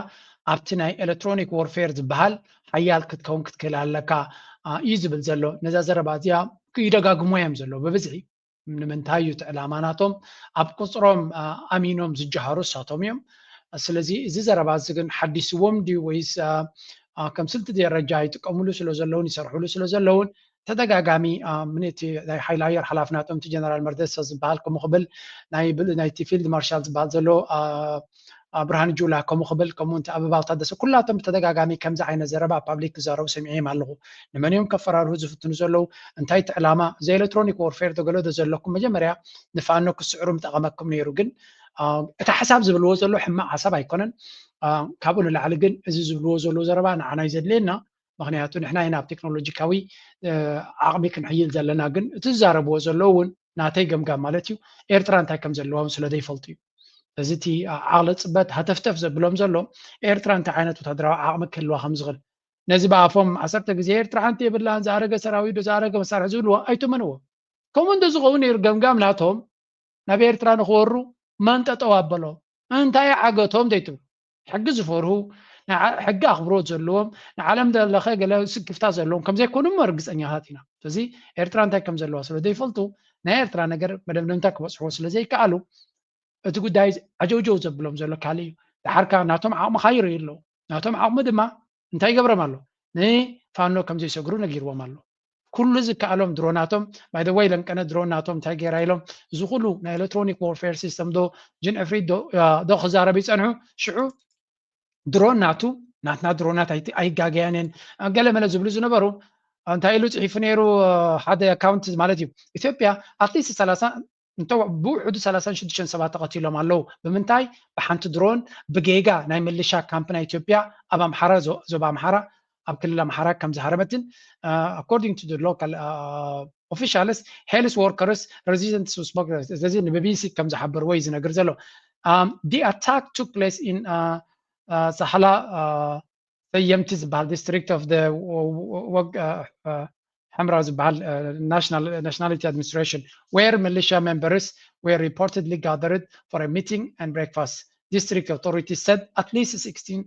ኣብቲ ናይ ኤሌክትሮኒክ ወርፌር ዝበሃል ሓያል ክትከውን ክትክእል ኣለካ እዩ ዝብል ዘሎ ነዛ ዘረባ እዚኣ ይደጋግሞ እዮም ዘሎ ብብዝሒ ንምንታይ እዩ እቲ ዕላማ ናቶም ኣብ ቁፅሮም ኣሚኖም ዝጀሃሩ እሳቶም እዮም ስለዚ እዚ ዘረባ እዚ ግን ሓዲስዎም ድዩ ወይስ ከም ስልቲ ደረጃ ይጥቀምሉ ስለ ዘለውን ይሰርሕሉ ስለ ዘለውን ተደጋጋሚ ምንቲ ናይ ሓይሊ ኣየር ሓላፍናቶም እቲ ጀነራል መርደሳ ዝበሃል ከምኡ ክብል ናይቲ ፊልድ ማርሻል ዝበሃል ዘሎ ብርሃን ጁላ ከምኡ ክብል ከምኡንቲ ኣበባው ታደሰ ኩላቶም ብተደጋጋሚ ከምዚ ዓይነት ዘረባ ፓብሊክ ክዛረቡ ሰሚዐዮም ኣለኹ ንመን እዮም ከፈራርሁ ዝፍትኑ ዘለው እንታይ እቲ ዕላማ እዚ ኤሌክትሮኒክ ወርፌር ተገለዶ ዘለኩም መጀመርያ ንፋኖ ክስዕሩ ምጠቐመኩም ነይሩ ግን እቲ ሓሳብ ዝብልዎ ዘሎ ሕማቅ ሓሳብ ኣይኮነን ካብኡ ንላዕሊ ግን እዚ ዝብልዎ ዘሎ ዘረባ ንዓና እዩ ዘድልየና ምክንያቱ ንሕና ኢና ኣብ ቴክኖሎጂካዊ ዓቕሚ ክንሕይል ዘለና ግን እቲ ዝዛረብዎ ዘሎ እውን ናተይ ገምጋም ማለት እዩ ኤርትራ እንታይ ከም ዘለዎም ስለ ዘይፈልጡ እዩ እዚ እቲ ዓቕሊ ፅበት ሃተፍተፍ ዘብሎም ዘሎ ኤርትራ እንታይ ዓይነት ወታደራዊ ዓቕሚ ክህልዋ ከም ዝኽእል ነዚ ብኣፎም 10 ግዜ ኤርትራ ሓንቲ የብላን ዝኣረገ ሰራዊት ዝኣረገ መሳርሒ ዝብልዎ ኣይትመንዎ ከምኡ እንደዝኸውን ነይሩ ገምጋም ናቶም ናብ ኤርትራ ንክወሩ መን ጠጠው ኣበሎ እንታይ ዓገቶም ዘይትብሉ ሕጊ ዝፈርሁ ሕጊ ኣኽብሮት ዘለዎም ንዓለም ዘለኸ ገለ ስክፍታት ዘለዎም ከም ዘይኮኑም እርግፀኛታት ኢና ስለዚ ኤርትራ እንታይ ከም ዘለዋ ስለ ዘይፈልጡ ናይ ኤርትራ ነገር መደምደምታ ክበፅሕዎ ስለ ዘይከኣሉ እቲ ጉዳይ ዓጀውጀው ዘብሎም ዘሎ ካሊእ እዩ ድሓርካ ናቶም ዓቕሚ ካይርኢ ኣለዉ ናቶም ዓቕሚ ድማ እንታይ ይገብሮም ኣሎ ንፋኖ ከም ዘይሰግሩ ነጊርዎም ኣሎ ኩሉ ዝከኣሎም ድሮናቶም ባይ ዘ ወይ ለንቀነ ድሮን ናቶም እንታይ ገይራ ኢሎም እዚ ኩሉ ናይ ኤሌክትሮኒክ ዋርፌር ሲስተም ዶ ጅን ዕፍሪት ዶ ክዛረብ ይፀንሑ ሽዑ ድሮን ናቱ ናትና ድሮናት ኣይጋገያንን ገለ መለ ዝብሉ ዝነበሩ እንታይ ኢሉ ፅሒፉ ነይሩ ሓደ ኣካውንት ማለት እዩ ኢትዮጵያ ኣትሊስት 30 ብውሕዱ 36 ሰባት ተቐቲሎም ኣለዉ ብምንታይ ብሓንቲ ድሮን ብጌጋ ናይ ምልሻ ካምፕ ናይ ኢትዮጵያ ኣብ ኣምሓራ ዞባ ኣምሓራ ኣብ ክልል ኣምሓራ ከም ዝሃረመትን according to the local officials health workers resident suspect እዚ ንቢቢሲ ከም ዝሓበር ወይ ዝነግር ዘሎ the attack took place in ሳሕላ ሰየምቲ ዝበሃል district of the حمراء ዝበሃል nationality administration where militia members were reportedly gathered for a meeting and breakfast district authorities said at least 16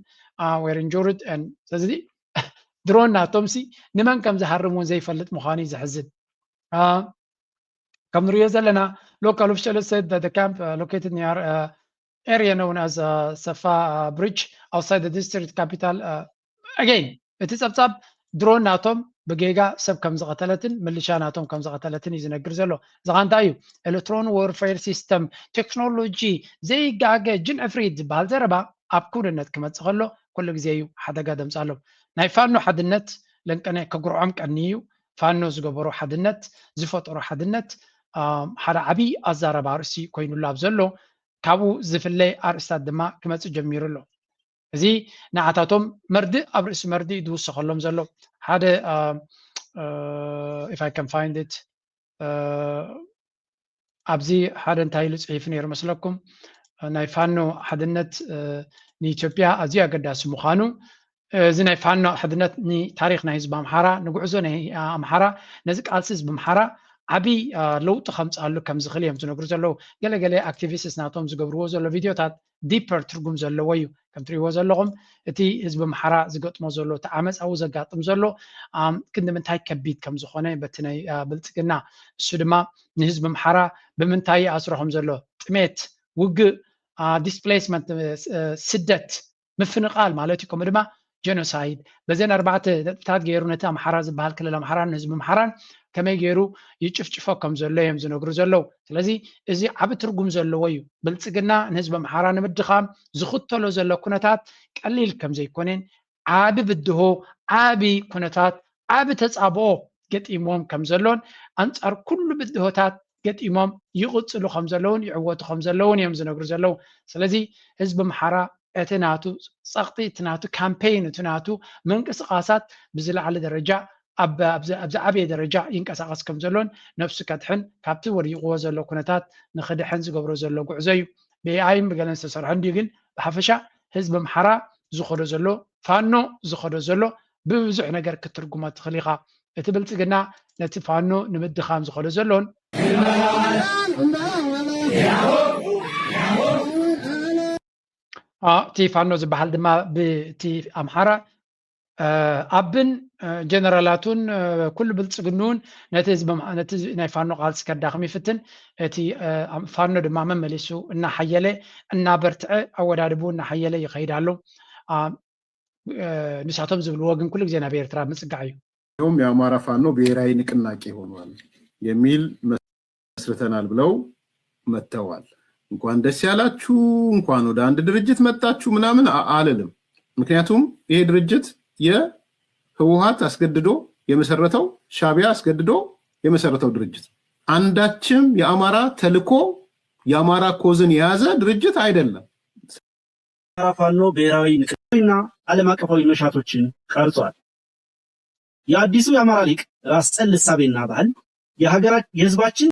were injured and ስለዚ ድሮን ናቶም ሲ ንመን ከም ዝሃርምውን ዘይፈልጥ ምዃኑ ዝሕዝን ከም ንሪኦ ዘለና local officials said that the camp located near area known as Safa Bridge outside the district capital again እቲ ፀብፃብ ድሮን ናቶም ብጌጋ ሰብ ከም ዝቐተለትን ምልሻ ናቶም ከም ዝቐተለትን እዩ ዝነግር ዘሎ እዚኻ እንታይ እዩ ኤሌክትሮን ወርፌር ሲስተም ቴክኖሎጂ ዘይጋገ ጅን ዕፍሪት ዝበሃል ዘረባ ኣብ ኩንነት ክመፅእ ከሎ ኩሉ ግዜ እዩ ሓደጋ ደምፃ ኣሎ ናይ ፋኖ ሓድነት ለንቀነ ከጉርዖም ቀኒ እዩ ፋኖ ዝገበሮ ሓድነት ዝፈጠሮ ሓድነት ሓደ ዓብይ ኣዛረባ ርእሲ ኮይኑሉ ኣብ ዘሎ ካብኡ ዝፍለይ ኣርእስታት ድማ ክመፅእ ጀሚሩ ኣሎ እዚ ንዓታቶም መርድእ ኣብ ርእሲ መርድእ ዝውሰኸሎም ዘሎ ሓደ if I can find it ኣብዚ ሓደ እንታይ ኢሉ ፅሒፉ ነይሩ መስለኩም ናይ ፋኖ ሓድነት ንኢትዮጵያ ኣዝዩ ኣገዳሲ ምዃኑ እዚ ናይ ፋኖ ሓድነት ንታሪክ ናይ ህዝቢ ኣምሓራ ንጉዕዞ ናይ ኣምሓራ ነዚ ቃልሲ ህዝቢ ኣምሓራ ዓብይ ለውጢ ከምፃሉ ከም ዝኽእል እዮም ዝነግሩ ዘለዉ ገለገለ ኣክቲቪስትስ ናቶም ዝገብርዎ ዘሎ ቪድዮታት ዲፐር ትርጉም ዘለዎ እዩ ከም ትሪእዎ ዘለኹም እቲ ህዝቢ ኣምሓራ ዝገጥሞ ዘሎ እቲ ዓመፃዊ ዘጋጥም ዘሎ ክንምንታይ ከቢድ ከም ዝኾነ በቲ ናይ ብልፅግና እሱ ድማ ንህዝቢ ኣምሓራ ብምንታይ ኣስረኹም ዘሎ ጥሜት ውግእ ዲስፕሌስመንት ስደት ምፍንቃል ማለት እዩ ከምኡ ድማ ጀኖሳይድ በዘን 4 ነጥብታት ገይሩ ነቲ ኣምሓራ ዝበሃል ክልል ኣምሓራን ህዝቢ ኣምሓራን ከመይ ገይሩ ይጭፍጭፎ ከም ዘሎ እዮም ዝነግሩ ዘለው ስለዚ እዚ ዓብ ትርጉም ዘለዎ እዩ ብልጽግና ንህዝቢ ኣምሓራ ንምድኻም ዝኽተሎ ዘሎ ኩነታት ቀሊል ከም ዘይኮነን ዓብ ብድሆ ዓብ ኩነታት ዓብ ተጻብኦ ገጢሞም ከም ዘሎን ኣንጻር ኩሉ ብድሆታት ገጢሞም ይቕጽሉ ከም ዘለውን ይዕወቱ ከም ዘለውን እዮም ዝነግሩ ዘለው ስለዚ ህዝቢ ኣምሓራ እቲ ናቱ ጸቕጢ እቲ ናቱ ካምፔይን እቲ ናቱ ምንቅስቓሳት ብዝለዓለ ደረጃ ኣብዚ ዓብየ ደረጃ ይንቀሳቐስ ከም ዘሎን ነፍሲ ከድሕን ካብቲ ወሪቕዎ ዘሎ ኩነታት ንኽድሕን ዝገብሮ ዘሎ ጉዕዞ እዩ ብኤኣይን ብገለን ዝተሰርሐ እንድዩ ግን ብሓፈሻ ህዝቢ ኣምሓራ ዝኸዶ ዘሎ ፋኖ ዝኸዶ ዘሎ ብብዙሕ ነገር ክትርጉሞ ትኽእል ኢኻ እቲ ብልጽግና ነቲ ፋኖ ንምድኻም ዝኸዶ ዘሎን እቲ ፋኖ ዝበሃል ድማ ብቲ ኣምሓራ ኣብን ጀነራላቱን ኩሉ ብልጽግኑን ነቲ ናይ ፋኖ ቃልሲ ከዳኽም ይፍትን እቲ ፋኖ ድማ መመሊሱ እናሓየለ እናበርትዐ ኣወዳድቡ እናሓየለ ይኸይድ ኣሎ ንሳቶም ዝብልዎ ግን ኩሉ ግዜ ናብ ኤርትራ ምጽጋዕ እዩ ይኸውም የአማራ ፋኖ ብሔራዊ ንቅናቄ ሆኗል የሚል መስርተናል ብለው መጥተዋል እንኳን ደስ ያላችሁ እንኳን ወደ አንድ ድርጅት መጣችሁ ምናምን አልልም ምክንያቱም ይሄ ድርጅት የህወሓት አስገድዶ የመሰረተው ሻቢያ አስገድዶ የመሰረተው ድርጅት አንዳችም የአማራ ተልኮ የአማራ ኮዝን የያዘ ድርጅት አይደለም የአማራ ፋኖ ብሔራዊ ንቅናቄና ዓለም አቀፋዊ መሻቶችን ቀርጿል የአዲሱ የአማራ ሊቅ ራስ ጠል እሳቤና ባህል የህዝባችን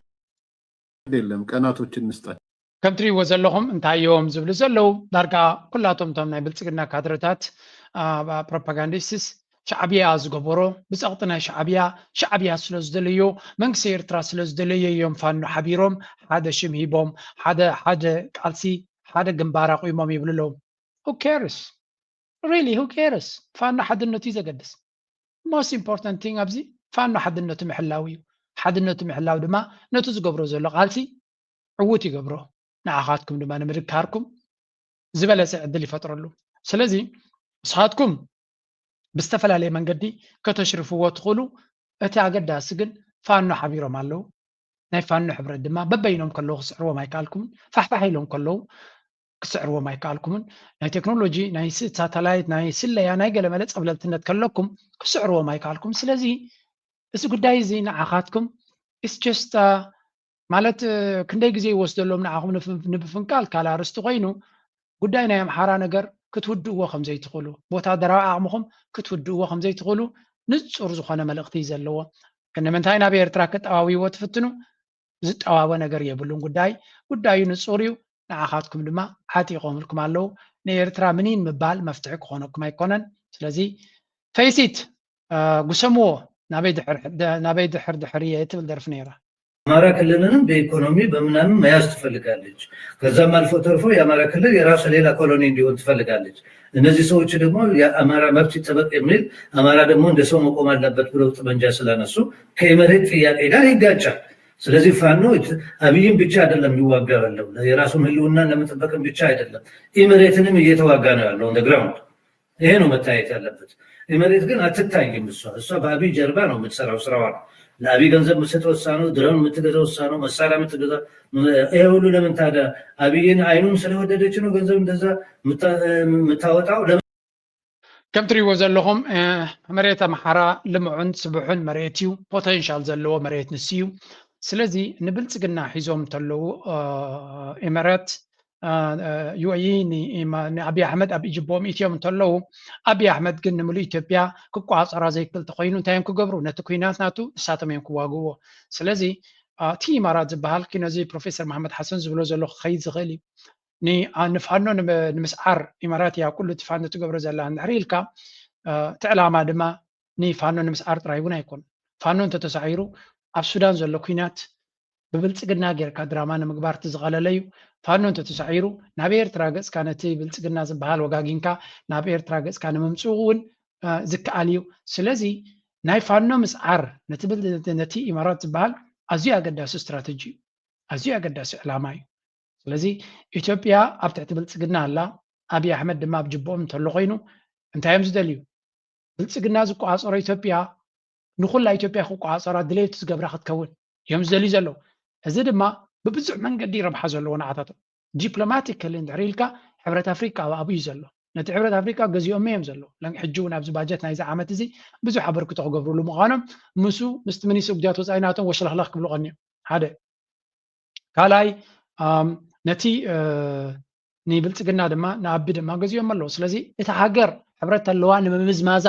አይደለም ቀናቶችን እንስጣቸው ከም ትሪእዎ ዘለኹም እንታይ እዮም ዝብሉ ዘለው ዳርጋ ኩላቶም ቶም ናይ ብልጽግና ካድረታት ፕሮፓጋንዲስትስ ሻዕብያ ዝገበሮ ብፀቕጢ ናይ ሻዕብያ ስለ ዝደለዮ መንግስቲ ኤርትራ ስለ ዝደለዮ እዮም ፋኖ ሓቢሮም ሓደ ሽም ሂቦም ሓደ ቃልሲ ሓደ ግንባር ኣቑሞም ይብሉ ኣለዉ who cares really who cares ፋኖ ሓድነቱ እዩ ዘገድስ most important thing ኣብዚ ፋኖ ሓድነቱ ምሕላው እዩ ሓድነቱ ምሕላው ድማ ነቱ ዝገብሮ ዘሎ ቃልሲ ዕውት ይገብሮ ንዓኻትኩም ድማ ንምድካርኩም ዝበለፀ ዕድል ይፈጥረሉ ስለዚ ንስኻትኩም ብዝተፈላለየ መንገዲ ከተሽርፍዎ ትኽእሉ እቲ ኣገዳሲ ግን ፋኖ ሓቢሮም ኣለዉ ናይ ፋኖ ሕብረት ድማ በበይኖም ከለዉ ክስዕርዎም ኣይከኣልኩምን ፋሕፋሕ ኢሎም ከለዉ ክስዕርዎም ኣይከኣልኩምን ናይ ቴክኖሎጂ ናይ ሳተላይት ናይ ስለያ ናይ ገለመለ ፀብለልትነት ከለኩም ክስዕርዎም ኣይከኣልኩም ስለዚ እዚ ጉዳይ እዚ ንዓኻትኩም it's just ማለት ክንደይ ግዜ ይወስደሎም ንዓኹም ንብፍንቃል ካላርስቲ ኮይኑ ጉዳይ ናይ ኣምሓራ ነገር ክትውድእዎ ከም ዘይትኽእሉ ወታደራዊ ዓቕምኹም ክትውድእዎ ከም ዘይትኽእሉ ንጹር ዝኾነ መልእኽቲ እዩ ዘለዎ ንምንታይ ናብ ኤርትራ ከጠዋዊዎ ትፍትኑ ዝጠዋወ ነገር የብሉን ጉዳዩ ንጹር እዩ ንዓኻትኩም ድማ ዓጢቖምልኩም ኣለዉ ንኤርትራ ምኒን ምባል መፍትሒ ክኾነኩም ኣይኮነን ስለዚ ፈይሲት ጉሰምዎ ናበይ ድሕር እየ ትብል ደርፊ ነይራ አማራ ክልልንም በኢኮኖሚ በምናምን መያዝ ትፈልጋለች ከዛም አልፎ ተርፎ የአማራ ክልል የራሱ ሌላ ኮሎኒ እንዲሆን ትፈልጋለች እነዚህ ሰዎች ደግሞ የአማራ መብት ይጠበቅ የሚል አማራ ደግሞ እንደ ሰው መቆም አለበት ብለው ጠመንጃ ስላነሱ ከመሬት ጥያቄ ጋር ይጋጫል ስለዚህ ፋኖ አብይን ብቻ አይደለም ይዋጋ ያለው የራሱን ህልውና ለመጠበቅም ብቻ አይደለም ኢመሬትንም እየተዋጋ ነው ያለው እንደግራውንድ ይሄ ነው መታየት ያለበት ኢመሬት ግን አትታይም እሷ በአብይ ጀርባ ነው የምትሰራው ስራዋ ለአብይ ገንዘብ የምትሰጠው እሷ ነው ድሮን የምትገዛው እሷ ነው መሳሪያ የምትገዛው ይሄ ሁሉ ለምን ታዲያ አብይን አይኑን ስለወደደች ነው ገንዘብ እንደዛ የምታወጣው ከም ትሪእዎ ዘለኹም መሬት ኣምሓራ ልምዑን ስቡሕን መሬት እዩ ፖቴንሻል ዘለዎ መሬት ንስ እዩ ስለዚ ንብልጽግና ሒዞም ተለዉ ኤምሬት ዩኤኢ ንአብይ ኣሕመድ ኣብ ኢጅቦም ኢትዮም እንተለዉ ኣብይ ኣሕመድ ግን ንምሉእ ኢትዮጵያ ክቋፀራ ዘይክእል ተኮይኑ እንታይ እዮም ክገብሩ ነቲ ኩናት ናቱ ንሳቶም እዮም ክዋግዎ ስለዚ እቲ ኢማራት ዝበሃል ኪነዚ ፕሮፌሰር መሓመድ ሓሰን ዝብሎ ዘሎ ክኸይድ ዝኽእል እዩ ንፋኖ ንምስዓር ኢማራት እያ ኩሉ እቲ ፋኖ ትገብሮ ዘላ እንድሕሪ ኢልካ እቲ ዕላማ ድማ ንፋኖ ንምስዓር ጥራይ እውን ኣይኮን ፋኖ እንተተሳዒሩ ኣብ ሱዳን ዘሎ ኩናት ብብልጽግና ጌርካ ድራማ ንምግባር ትዝቐለለ እዩ ፋኖ እንተተሳዒሩ ናብ ኤርትራ ገጽካ ነቲ ብልጽግና ዝበሃል ወጋጊንካ ናብ ኤርትራ ገጽካ ንምምፅኡ እውን ዝከኣል እዩ ስለዚ ናይ ፋኖ ምስዓር ነቲ ኢማራት ዝበሃል ኣዝዩ ኣገዳሲ ስትራቴጂ እዩ ኣዝዩ ኣገዳሲ ዕላማ እዩ ስለዚ ኢትዮጵያ ኣብ ትሕቲ ብልጽግና ኣላ ኣብይ ኣሕመድ ድማ ኣብ ጅቦኦም እንተሎ ኮይኑ እንታይ እዮም ዝደልዩ ብልጽግና ዝቋፀሮ ኢትዮጵያ ንኹላ ኢትዮጵያ ክቋፀራ ድሌት ዝገብራ ክትከውን እዮም ዝደልዩ ዘለዉ እዚ ድማ ብብዙሕ መንገዲ ረብሓ ዘለዎ ንዓታቶም ዲፕሎማቲካሊ እንድሕር ኢልካ ሕብረት ኣፍሪቃ ኣብኡ እዩ ዘሎ ነቲ ሕብረት ኣፍሪቃ ገዚኦም እዮም ዘለዉ ሕጂ እውን ኣብዚ ባጀት ናይዚ ዓመት እዚ ብዙሕ ኣበርክቶ ክገብርሉ ምዃኖም ምሱ ምስቲ ሚኒስትሪ ጉዳያት ወፃኢ ናቶም ወሽለኽለኽ ክብሉ ቀኒዮም ሓደ ካልኣይ ነቲ ንብልጽግና ድማ ንኣቢ ድማ ገዚኦም ኣለዉ ስለዚ እቲ ሃገር ሕብረት ኣለዋ ንምምዝማዛ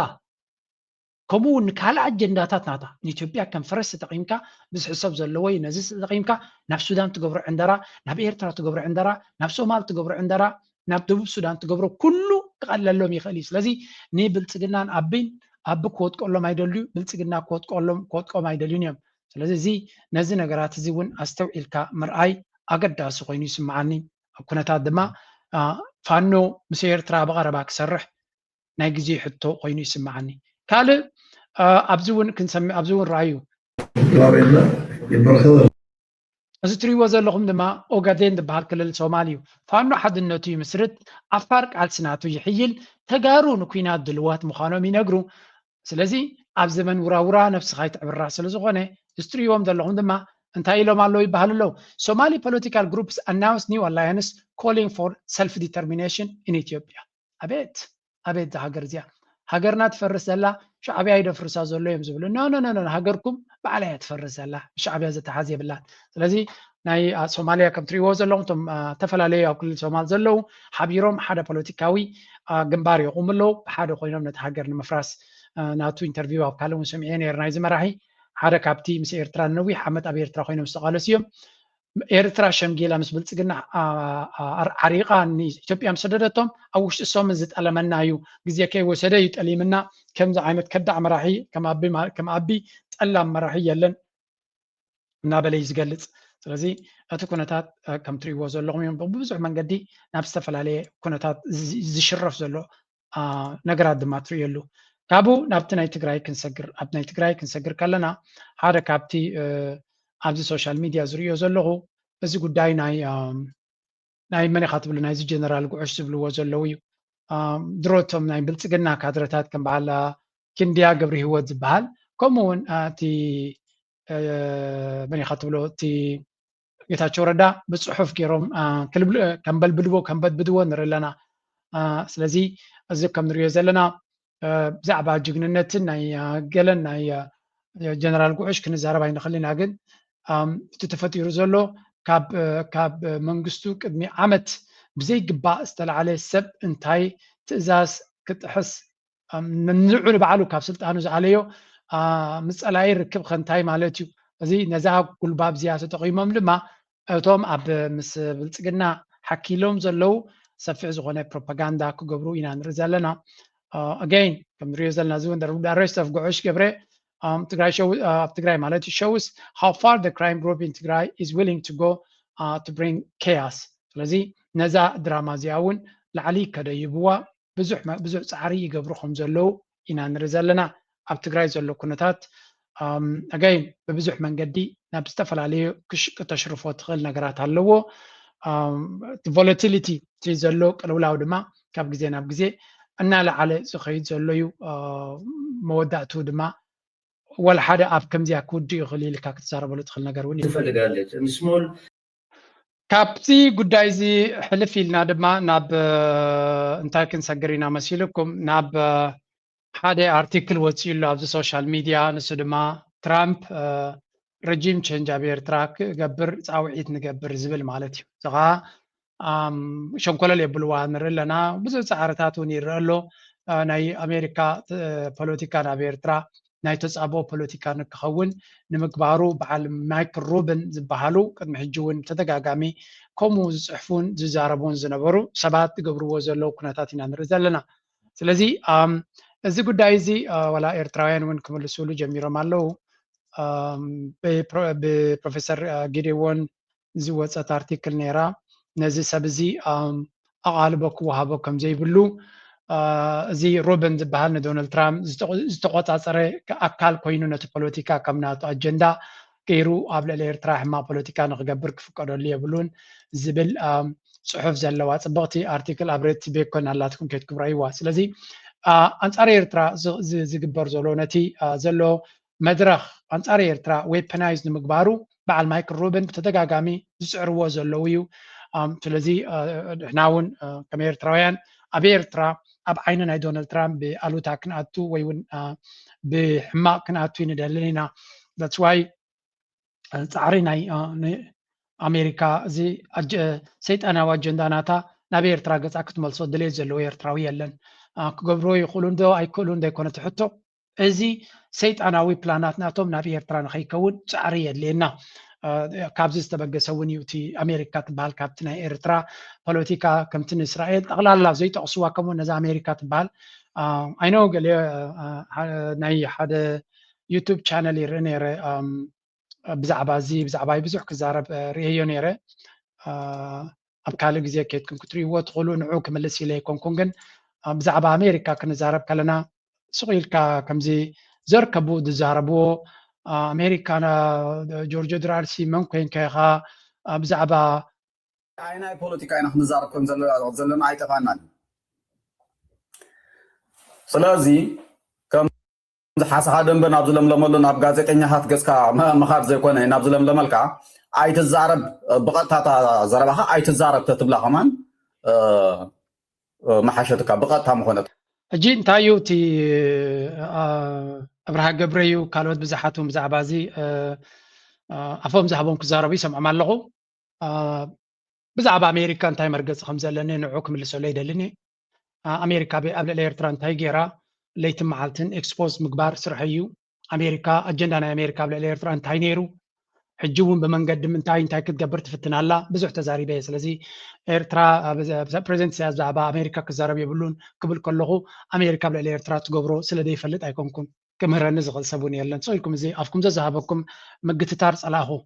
ከምኡ እውን ካልእ ኣጀንዳታት ናታ ንኢትዮጵያ ከም ፈረስ ተጠቂምካ ብዝሕሰብ ዘለዎ እዩ ነዚ ተጠቂምካ ናብ ሱዳን ትገብሮ ዕንደራ ናብ ኤርትራ ትገብሮ ዕንደራ ናብ ሶማል ትገብሮ ዕንደራ ናብ ደቡብ ሱዳን ትገብሮ ኩሉ ክቐለሎም ይኽእል እዩ ስለዚ ንብልጽግናን ኣቢን ኣቢ ክወጥቀሎም ኣይደልዩ ብልጽግና ክወጥቀኦም ኣይደልዩን እዮም ስለዚ እዚ ነዚ ነገራት እዚ እውን ኣስተውዒልካ ምርኣይ ኣገዳሲ ኮይኑ ይስምዓኒ ኣብ ኩነታት ድማ ፋኖ ምስ ኤርትራ ብቐረባ ክሰርሕ ናይ ግዜ ሕቶ ኮይኑ ይስምዓኒ ካልእ ኣብዚ እውን ክንሰምዕ ኣብዚ እውን ረኣዩ እዚ ትሪእዎ ዘለኹም ድማ ኦጋዴን ዝበሃል ክልል ሶማሊ እዩ ፋኖ ሓድነቱ ይምስርት ኣፋር ቃልስናቱ ይሕይል ተጋሩ ንኩናት ድልዋት ምዃኖም ይነግሩ ስለዚ ኣብ ዘመን ውራውራ ነፍስኻ ይትዕብራ ስለ ዝኾነ እዚ ትሪእዎም ዘለኹም ድማ እንታይ ኢሎም ኣለዉ ይበሃል ኣለዉ ሶማሊ ፖለቲካል ግሩፕስ ኣናውንስ ኒው ኣላያንስ ኮሊንግ ፎር ሰልፍ ዲተርሚኔሽን ኢን ኢትዮጵያ ኣቤት ኣቤት ሃገር እዚኣ ሃገርና ትፈርስ ዘላ ሻዕብያ ይደፍርሳ ዘሎ እዮም ዝብሉ ኖ ሃገርኩም ባዕላ እያ ትፈርስ ዘላ ሻዕብያ ዘተሓዝ የብላን ስለዚ ናይ ሶማልያ ከም ትሪእዎ ዘለኹም እቶም ተፈላለዩ ኣብ ክልል ሶማል ዘለዉ ሓቢሮም ሓደ ፖለቲካዊ ግንባር ይቑሙ ኣለዉ ብሓደ ኮይኖም ነቲ ሃገር ንምፍራስ ናቱ ኢንተርቪው ኣብ ካልእ እውን ሰሚዐ ነይረ ናይዚ መራሒ ሓደ ካብቲ ምስ ኤርትራ ነዊሕ ዓመት ኣብ ኤርትራ ኮይኖም ዝተቃለሱ እዮም ኤርትራ ሸምጌላ ምስ ብልጽግና ዓሪቓ ንኢትዮጵያ ምሰደደቶም ኣብ ውሽጢ እሶም ዝጠለመና እዩ ግዜ ከይወሰደ እዩ ጠሊምና ከምዚ ዓይነት ከዳዕ መራሒ ከም ኣቢ ጠላም መራሒ የለን እናበለ እዩ ዝገልጽ ስለዚ እቲ ኩነታት ከም ትሪእዎ ዘለኹም እዮም ብብዙሕ መንገዲ ናብ ዝተፈላለየ ኩነታት ዝሽረፍ ዘሎ ነገራት ድማ ትሪእየሉ ካብኡ ናብቲ ናይ ትግራይ ክንሰግር ኣብ ናይ ትግራይ ክንሰግር ከለና ሓደ ካብቲ ኣብዚ ሶሻል ሚድያ ዝሪኦ ዘለኹ እዚ ጉዳይ ናይ መን ኢኻ ትብሉ ናይዚ ጀነራል ጉዑሽ ዝብልዎ ዘለዉ እዩ ድሮቶም ናይ ብልጽግና ካድረታት ከም በዓል ክንድያ ገብሪ ህይወት ዝበሃል ከምኡ እውን እቲ መን ኢኻ ትብሎ እቲ ጌታቸው ረዳ ብፅሑፍ ገይሮም ከም በድብድዎ ንርኢ ኣለና ስለዚ እዚ ከም ንሪኦ ዘለና ብዛዕባ ጅግንነትን ናይ ገለን ናይ ጀነራል ጉዑሽ ክንዛረብ ኣይንኽእል ኢና ግን እቲ ተፈጢሩ ዘሎ ካብ መንግስቱ ቅድሚ ዓመት ብዘይግባእ ዝተላዕለ ሰብ እንታይ ትእዛዝ ክጥሕስ ንዑ ንባዕሉ ካብ ስልጣኑ ዝዓለዮ ምፀላይ ርክብ ከንታይ ማለት እዩ እዚ ነዛ ጉልባብ እዚኣ ተጠቂሞም ድማ እቶም ኣብ ምስ ብልጽግና ሓኪሎም ዘለው ሰፊሕ ዝኾነ ፕሮፓጋንዳ ክገብሩ ኢና ንርኢ ዘለና again ከም ንሪኦ ዘለና እዚ እውን the arrest of ጉዑሽ ገብረ Tigray ማለት shows how far the crime group in Tigray is willing to go to bring chaos ስለዚ ነዛ ድራማ እዚኣ እውን ላዕሊ ከደይብዋ ብዙሕ ፃዕሪ ይገብሩ ከም ዘለው ኢና ንርኢ ዘለና ኣብ ትግራይ ዘሎ ኩነታት again ብብዙሕ መንገዲ ናብ ዝተፈላለዩ ክተሽርፎ ትኽእል ነገራት ኣለዎ ቮላቲሊቲ ዘሎ ቅልውላው ድማ ካብ ግዜ ናብ ግዜ እናላዕለ ዝኸይድ ዘሎ እዩ መወዳእቱ ድማ ወላ ሓደ ኣብ ከምዚያ ክውድእ ይኽእል ኢልካ ክትዛረበሉ ትኽእል ነገር እውን ትፈልጋለች ምስሞል ካብዚ ጉዳይ እዚ ሕልፍ ኢልና ድማ ናብ እንታይ ክንሰግር ኢና መሲልኩም ናብ ሓደ ኣርቲክል ወፂኡሉ ኣብዚ ሶሻል ሚድያ ንሱ ድማ ትራምፕ ረጂም ቼንጅ ኣብ ኤርትራ ክገብር ፃውዒት ንገብር ዝብል ማለት እዩ እዚ ከዓ ሸንኮለል የብልዋ ንርኢ ኣለና ብዙሕ ፃዕርታት እውን ይረአ ኣሎ ናይ ኣሜሪካ ፖለቲካ ናብ ኤርትራ ናይ ተፃብኦ ፖለቲካ ንክኸውን ንምግባሩ በዓል ማይክል ሩብን ዝበሃሉ ቅድሚ ሕጂ እውን ተደጋጋሚ ከምኡ ዝፅሕፉን ዝዛረቡን ዝነበሩ ሰባት ዝገብርዎ ዘለው ኩነታት ኢና ንርኢ ዘለና ስለዚ እዚ ጉዳይ እዚ ወላ ኤርትራውያን እውን ክምልስሉ ጀሚሮም ኣለው ብፕሮፌሰር ጊዴዎን ዝወፀት ኣርቲክል ነይራ ነዚ ሰብ እዚ ኣቓልቦ ክወሃቦ ከም ዘይብሉ እዚ ሮበን ዝበሃል ንዶናልድ ትራምፕ ዝተቆፃፀረ ኣካል ኮይኑ ነቲ ፖለቲካ ከም ናቱ ኣጀንዳ ገይሩ ኣብ ልዕሊ ኤርትራ ሕማቅ ፖለቲካ ንክገብር ክፍቀደሉ የብሉን ዝብል ፅሑፍ ዘለዋ ፅብቕቲ ኣርቲክል ኣብ ሬድቲ ቤኮን ኣላትኩም ከይትኩም ረእይዋ ስለዚ أنصار إيرترا زجبر زلونتي زلو مدرخ أنصار إيرترا ويبنايز نمقبارو بعد مايكل روبن بتدقاقامي زعروا زلويو تلزي ناون كم إيرتراويان أبي إيرترا أب عيننا دونالد ترامب بألوتا كناتو ويون بحماق كناتو ندللنا that's why تعرينا أمريكا زي سيد أنا وجنداناتا نبي إيرترا قص أكتم الصوت دليل زلو إيرتراوي لن كقبرو يقولون دو أي كلون ده يكون تحطه إزي سيد أنا وي بلانات ناتهم نبي إيرترا نخيكون تعريه لنا كابزيس تبقى سووني وتي أمريكا تبال كابتنا إيرترا بوليتيكا كمتن إسرائيل أغلى الله زي تقصوا كمون نزا أمريكا تبال I know قال ناي حدا يوتيوب channel يرنير بزعبا زي بزعبا بزح كزارب ريو نيره أبكالك زي كيت كن كتري وتقولون عوك ملسي ليكم كونجن بزعبا أمريكا كنزارب كلنا صغير كمزي زركبو دزاربو أمريكانا جورج درارسي ممكن كيها بزعبا أنا بوليتيكا أنا نزاركم زلنا أي تفانان سلازي كم حاس هادم بن عبد الله ملون ناب غازيتنيا هات غسكا مخار زي كون ناب زلم لملكا أي تزارب بقطع زربها أي تزارب تتبلا كمان محاشتك بقطع مخونت جين تايو تي أبرها قبريو كالوت بزحاتهم بزعبازي أفهم زحبهم كزاربي سمع مالغو بزعب أمريكا انتاي مرقز خمسة لني نعوكم اللي سولي دلني أمريكا قبل الإيرترا انتاي جيرا ليتم معالتن إكسبوز مقبار سرحيو أمريكا أجندنا أمريكا قبل الإيرترا انتاي نيرو حجوهم بمنقدم انتاي كتقبرت فتنا الله بزح تزاري بيس لزي إيرترا بريزنت سياز زعبا أمريكا كزارب يبلون قبل كلغو أمريكا قبل الإيرترا تقبرو سلدي يفلت أيكمكم كمهرة نزغل سابوني يلن سويلكم زي أفكم زي زهابكم مقتتارس علىهو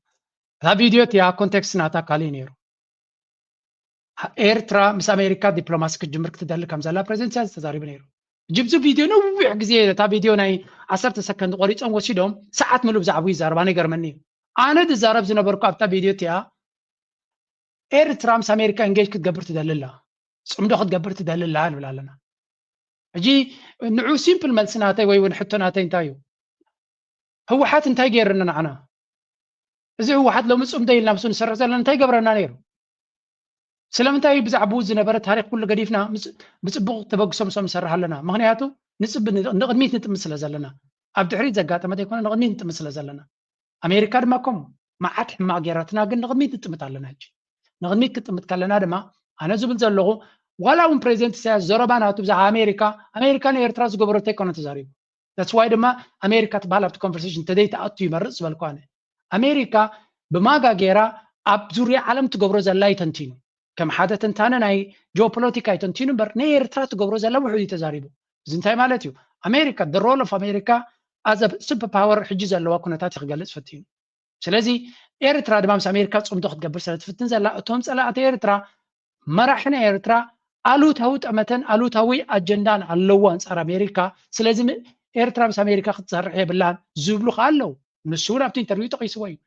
ها فيديو تيا كونتكست ناتا كالي نيرو إيرترا مس أمريكا دبلوماسيك جمرك تدل كم زلا بريزنت سياز تزاري بنيرو جبزو فيديو نوع جزية تا فيديو ناي 10 سكند قريت أم وشيدهم ساعات ملو بزعبوي زارباني قرمني أنا دزارب زنبركو أبتا فيديو تيا إيرترا مس أمريكا إنجيج كتقبر تدللا صمدو خد قبر تدللا ولا لنا أجي نعو سيمبل ملسناتي ويون حتناتي انتايو هو حات انتاي غيرنا عنا إذا هو حات لو مسؤم دايلنا مسون سرع زلنا انتاي قبرنا نيرو سلام انتاي بزعبو زنبرة تاريخ كل قديفنا بصبغ تبغ سمسم سرح لنا مغنياتو نسب نقدميت نتمثل زلنا أبد عريض زقات ما تكون نقدميت نتمثل زلنا أمريكا دماكم ما عاد ما غيرتنا قلنا نقدميت نتمثل لنا هج نقدميت نتمثل لنا دما أنا زبل زلقو ولا un بريزنت سياس زربانا تبزع أمريكا إيرتراز قبرتي كونت تزاريب that's why دما أمريكا تبالب conversation تدي تأتي مرز بالكوانه أمريكا بما غيرا أبزوريا عالم تقبر زلاي تنتينو كم حدا تنتانا ناي جيوبوليتيكا تنتينو بر إيرترا تقبر زلا وحدي تزاريبو زنتاي مالتيو أمريكا the role of أمريكا as a super power حجز اللي واكونتات يخجلت فتين سلازي إيرترا دمامس أمريكا تصوم تاخد قبر سنة فتن زلا توم سلا إيرترا مرحنا إيرترا ألوت أمتن ألوت هوي أجندان اللوان صار أمريكا سلازم إيرترا بس أمريكا ختصر بلان زبلو خالو نسونا بتين تروي تقيسوي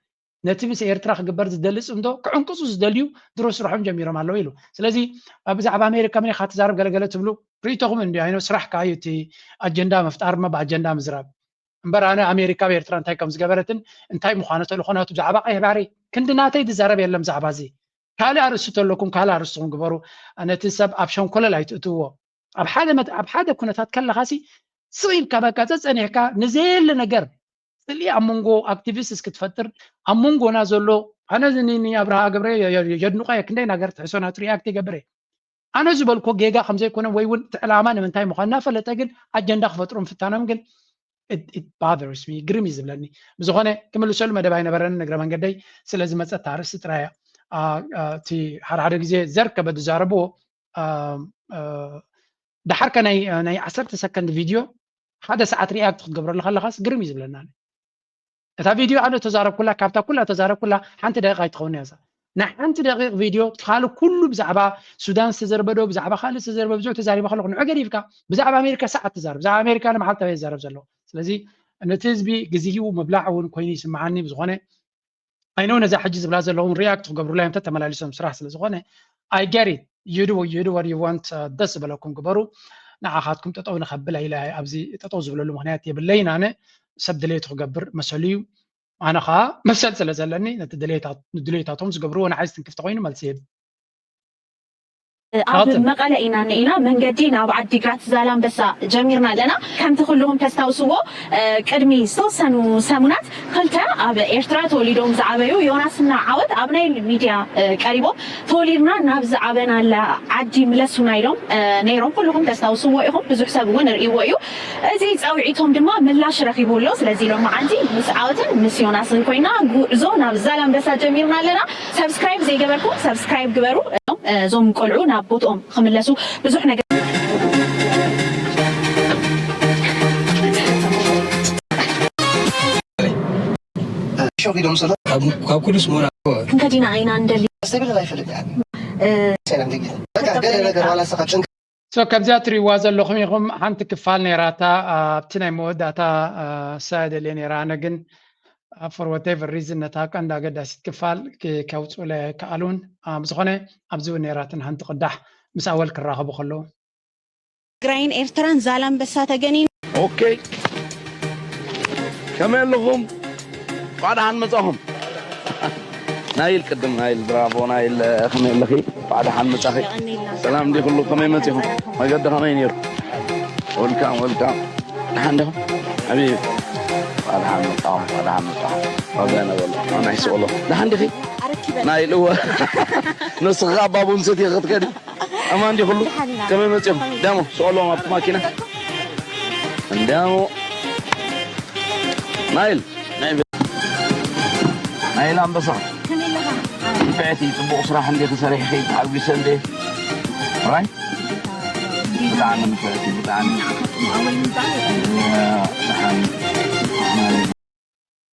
نتيجة إيرترا خبر زدلس أمدو كعنقص زدليو دروس روحهم جميرة مالو إلو سلازي بزعب أمريكا من خات زارب قال تبلو ريتهم من يعني سرح كايتي أجندا مفتار ما بأجندا مزراب مبرانا أمريكا وإيرترا انتاي كم زجبرتن انتاي مخانة الخونات بزعب أيه باري كندنا تيد زارب يلم زعبازي كالا أرسطو لكم كالا أرسطو قبرو أنا تنسب أبشون كل لا يتقطوه أبحادة كنتات كلا خاسي صغير كباكاتس أنا كا نزيل لنجر اللي أمونجو أكتيفيستس كتفتر أمونجو نازلو أنا زنيني أبرها قبري يجدنقا يكندي نجر تحسونات رياكتي قبري أنا زبل كو جيجا خمسة يكون ويون الأمان من تاي مخنافة لتجد أجندة خفترهم في التنام قل it bothers me قرمي زبلني بزخانة كملوا سلمة دباينا برن نقرأ من قدي سلازم تعرف سترايا تي حر جزء زرك بدو زاربو ده حركة ناي 10 سكند فيديو هذا ساعات رياكت قبل الله خلاص قرمي زبلنا هذا فيديو أنا تزارب كلها كابتا كلها تزارب كلها حنت دقيقة يتخوني هذا نحن دقيقة فيديو تخالو كله بزعبا سودان سزربدو بزعبا خالص سزربدو بزعبا تزارب خلق نعقري فيك بزعبا أمريكا ساعة تزارب بزعبا أمريكا أنا محل تبي زارب زلوا لذي النتيجة جزئيه ومبلعه كويني سمعني بزغنة I know نزاح حجز بلازر لهم رياكت قبل لا يمتى ملاليسهم سراح سلزغنة I get it you do what you want دس بلكم قبرو ንዓኻትኩም ጠጠው ንኸብል ኢለ ኣብዚ ጠጠው ዝብለሉ ምክንያት የብለይን ኣነ ሰብ ድሌቱ ክገብር መሰልዩ ኣነ ከዓ መሰል ስለ ዘለኒ ነቲ ድሌታቶም ዝገብርዎ ንዓይ ዝትንክፍቲ ኮይኑ መልሲ ይህብ ኣብ መቐለ ኢና ነኢና መንገዲ ናብ ዓዲግራት ዛላንበሳ ጀሚርና ኣለና ከምቲ ኩልኩም ተስታውስዎ ቅድሚ ዝተወሰኑ ሰሙናት ክልተ ኣብ ኤርትራ ተወሊዶም ዝዓበዩ ዮናስና ዓወት ኣብ ናይ ሚድያ ቀሪቦም ተወሊድና ናብ ዝዓበናላ ዓዲ ምለሱና ኢሎም ነይሮም ኩልኩም ተስታውስዎ ኢኹም ብዙሕ ሰብ እውን ርእይዎ እዩ እዚ ፀውዒቶም ድማ ምላሽ ረኺቡ ኣሎ ስለዚ ሎም መዓልቲ ምስ ዓወትን ምስ ዮናስን ኮይና ጉዕዞ ናብ ዛላንበሳ ጀሚርና ኣለና ሰብስክራይብ ዘይገበርኩም ሰብስክራይብ ግበሩ እዞም ቆልዑ ናብ ቦትኦም ክምለሱ ብዙሕ ነገር شوفي صار كل اسمه كدينا عينا ندلي استقبل الله يفلت يعني سلام دقيقة قال لك ولا سقط سو كبزا تريوا ዘለኹም ኢኹም ሓንቲ ክፋል ነራታ ኣብቲ ናይ መወዳእታ ሳይድ ለኔ ራነ ግን for whatever reason ነታ ቀንዳ ገዳሲት ክፋል ከውፁ ለከኣሉን ዝኾነ ኣብዚ ነራትን ሓንቲ ቅዳሕ ምስ ኣወል ክራኸቡ ከለዉ ትግራይን ኤርትራን ዛላንበሳ ተገኒን ኦኬ كمان لهم بعد عن مزاهم نايل قدم نايل برافو نايل خمين لخي بعد عن مزاخي سلام دي كله كمان مزاهم ما قد خمين يرو ولكم عندهم حبيبي بعد عن مزاهم هذا انا والله انا احس والله ده عندي نايل هو نص غاب ابو نسيتي غد كده امان دي كله كمان مزاهم دامو سؤالهم في ماكينه دامو نايل نايل عم بصر فاتي تبغى صراحة عندي خسارة خيط حبي سندي راي بتاعني فاتي بتاعني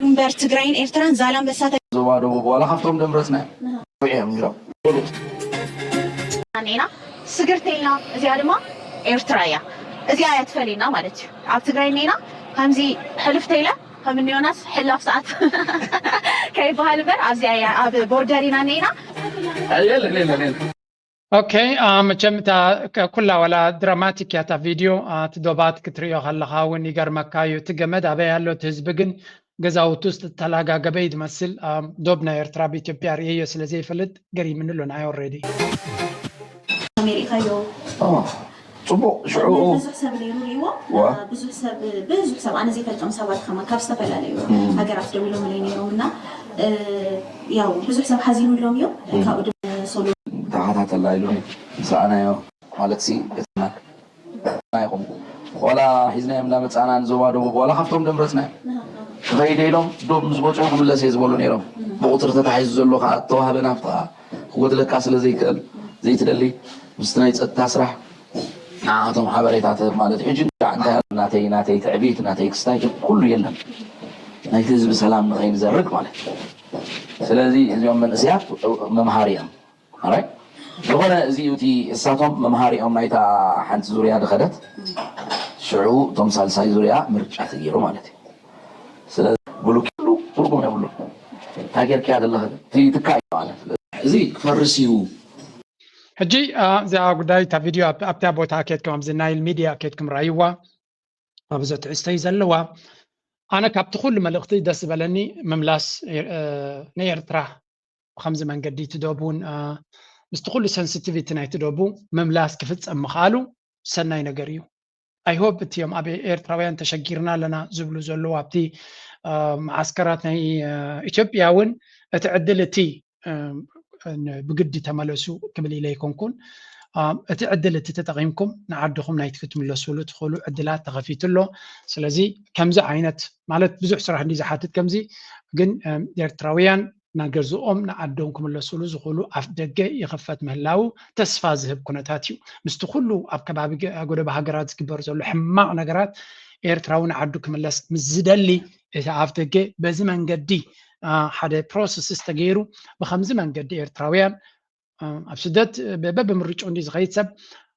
منبر تجرين إيرتران زالان بسات زوارو ولا خفتهم دمرسنا ويهم جرا أنا سجرتينا زيادة ما إيرترايا زيادة فلينا مالتي عب تجرينينا همزي حلفتيلا من يونس حلاف ساعات كيف هالبر أزياء أب بوردرينا نينا يلا اوكي مچم تا كلها ولا دراماتيك يا تا فيديو تدوبات كتريو خلها وني غرمكايو تجمد ابي يالو تزبغن غزاوت ውስጥ ተላጋገበ ይመስል ዶብና ኤርትራ በኢትዮጵያ ሪዮ ስለዚህ ይፈልጥ ገሪ ምን ሎና አይ ኦሬዲ አሜሪካ ዮ صبو شعو ብዙሕ ሰብ ነይሩ ሪዎ ብዙሕ ሰብ ኣነ ዘይፈልጦም ሰባት ከማ ካብ ዝተፈላለዩ ሃገራት ደው ኢሎም ነይሮም እና ያው ብዙሕ ሰብ ሓዚኑሎም እዮም ካብኡ ድማ ሶሎ ተኸታተል ኢሎም ሰኣናዮ ማለት ሲ ናይኹም ወላ ሒዝናዮም እናመፃናን ዞባ ደቡብ ወላ ካብቶም ደምረፅና ከይደ ኢሎም ዶብ ምስ ቦጮ ክምለስ እየ ዝበሉ ነይሮም ብቁፅሪ ተታሒዙ ዘሎ ከዓ ተዋህበ ናብቲ ከዓ ክወድለካ ስለዘይክእል ዘይትደሊ ምስቲ ናይ ፀጥታ ስራሕ نعم حبريتات مالت حجن عندها ناتي تعبيت ناتي كستايك كله يلهم نايتز بسلام غير زرق مالت سلازي اليوم من اسياف ممهاريا alright لغنا زيوتي الساتهم ممهاريهم نايتا حنت زوريا دخلت شعو تمثال ساي زوريا مرجع تغيروا مالتي سلازي بقولوا كله ترقم يقولوا تاجر كاد الله في تكاي مالت زي فرسيو حجي زي غداي تا فيديو ابتا بوتا كيتكم ابز نايل ميديا كيتكم رايوا ابزت عستي زلوا انا كابت كل ملختي دس بلني مملاس نيرترا خمس من قدي تدوبون مستقل سنسيتيفيتي ناي تدوبو مملاس كفصم خالو سناي نغريو اي هوب تيوم ابي ايرتراويان تشجيرنا لنا زبلو زلوا ابتي معسكرات ناي اثيوبياون اتعدلتي بقد تملسوا قبل إليكم كون أتعدل تتقيمكم نعدكم نايت كتملسوا له تدخلوا عدلات تغفيت له سلازي كمزة عينت مالت بزح صراحة دي زحاتت كمزي جن إيرتراويان نجرزوا نعدونكم اللسوا له زخلوا أفدق يخفت مهلاو تسفازه بكونتاتيو مستخلوا أبكباب أقول بهجرات كبر زلوا حماء نجرات إيرتراون عدوكم اللس مزدلي إذا أفدق بزمن قدي حدا بروسس استغيرو بخمس من قد إيرتراويان أبسدت بباب مريج عندي زغيت سب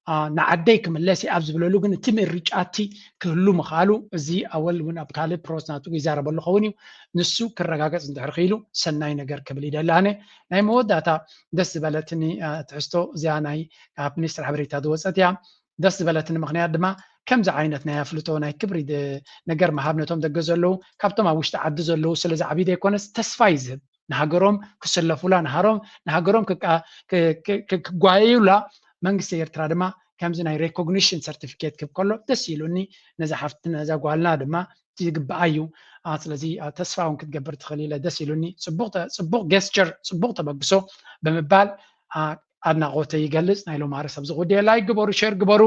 نعديكم اللاسي أبز بلولو جن تم الرجعتي كله مخالو زي أول من أبكالي بروس ناتو إزارة بلو خواني نسو كرجاجات عند هرخيلو سناي نجار كبلي دلانة ناي مود داتا دس بلتني تحسو زي أناي بنستر حبريت هذا وسطيا ደስ ዝበለትኒ ምክንያት ድማ ከምዚ ዓይነት ናይ ኣፍልጦ ናይ ክብሪ ነገር መሃብነቶም ደገ ዘለዉ ካብቶም ኣብ ውሽጢ ዓዲ ዘለዉ ስለዚ ዓብዪ ዘይኮነስ ተስፋ ይዝህብ ንሃገሮም ክሰለፉላ ንሃገሮም ክጓየዩላ መንግስቲ ኤርትራ ድማ ከምዚ ናይ ሬኮግኒሽን ሰርቲፊኬት ክብ ከሎ ደስ ይሉኒ ነዛ ሓፍቲ ነዛ ጓልና ድማ ይግባኣ እዩ ስለዚ ተስፋ እውን ክትገብር ትኽእል ኢለ ደስ ይሉኒ ፅቡቕ ጌስቸር ፅቡቕ ተበግሶ ብምባል ኣድናቆተይ ይገልፅ ናይ ሎም ማሕበረሰብ ዝጉዳይ ላይክ ግበሩ ሼር ግበሩ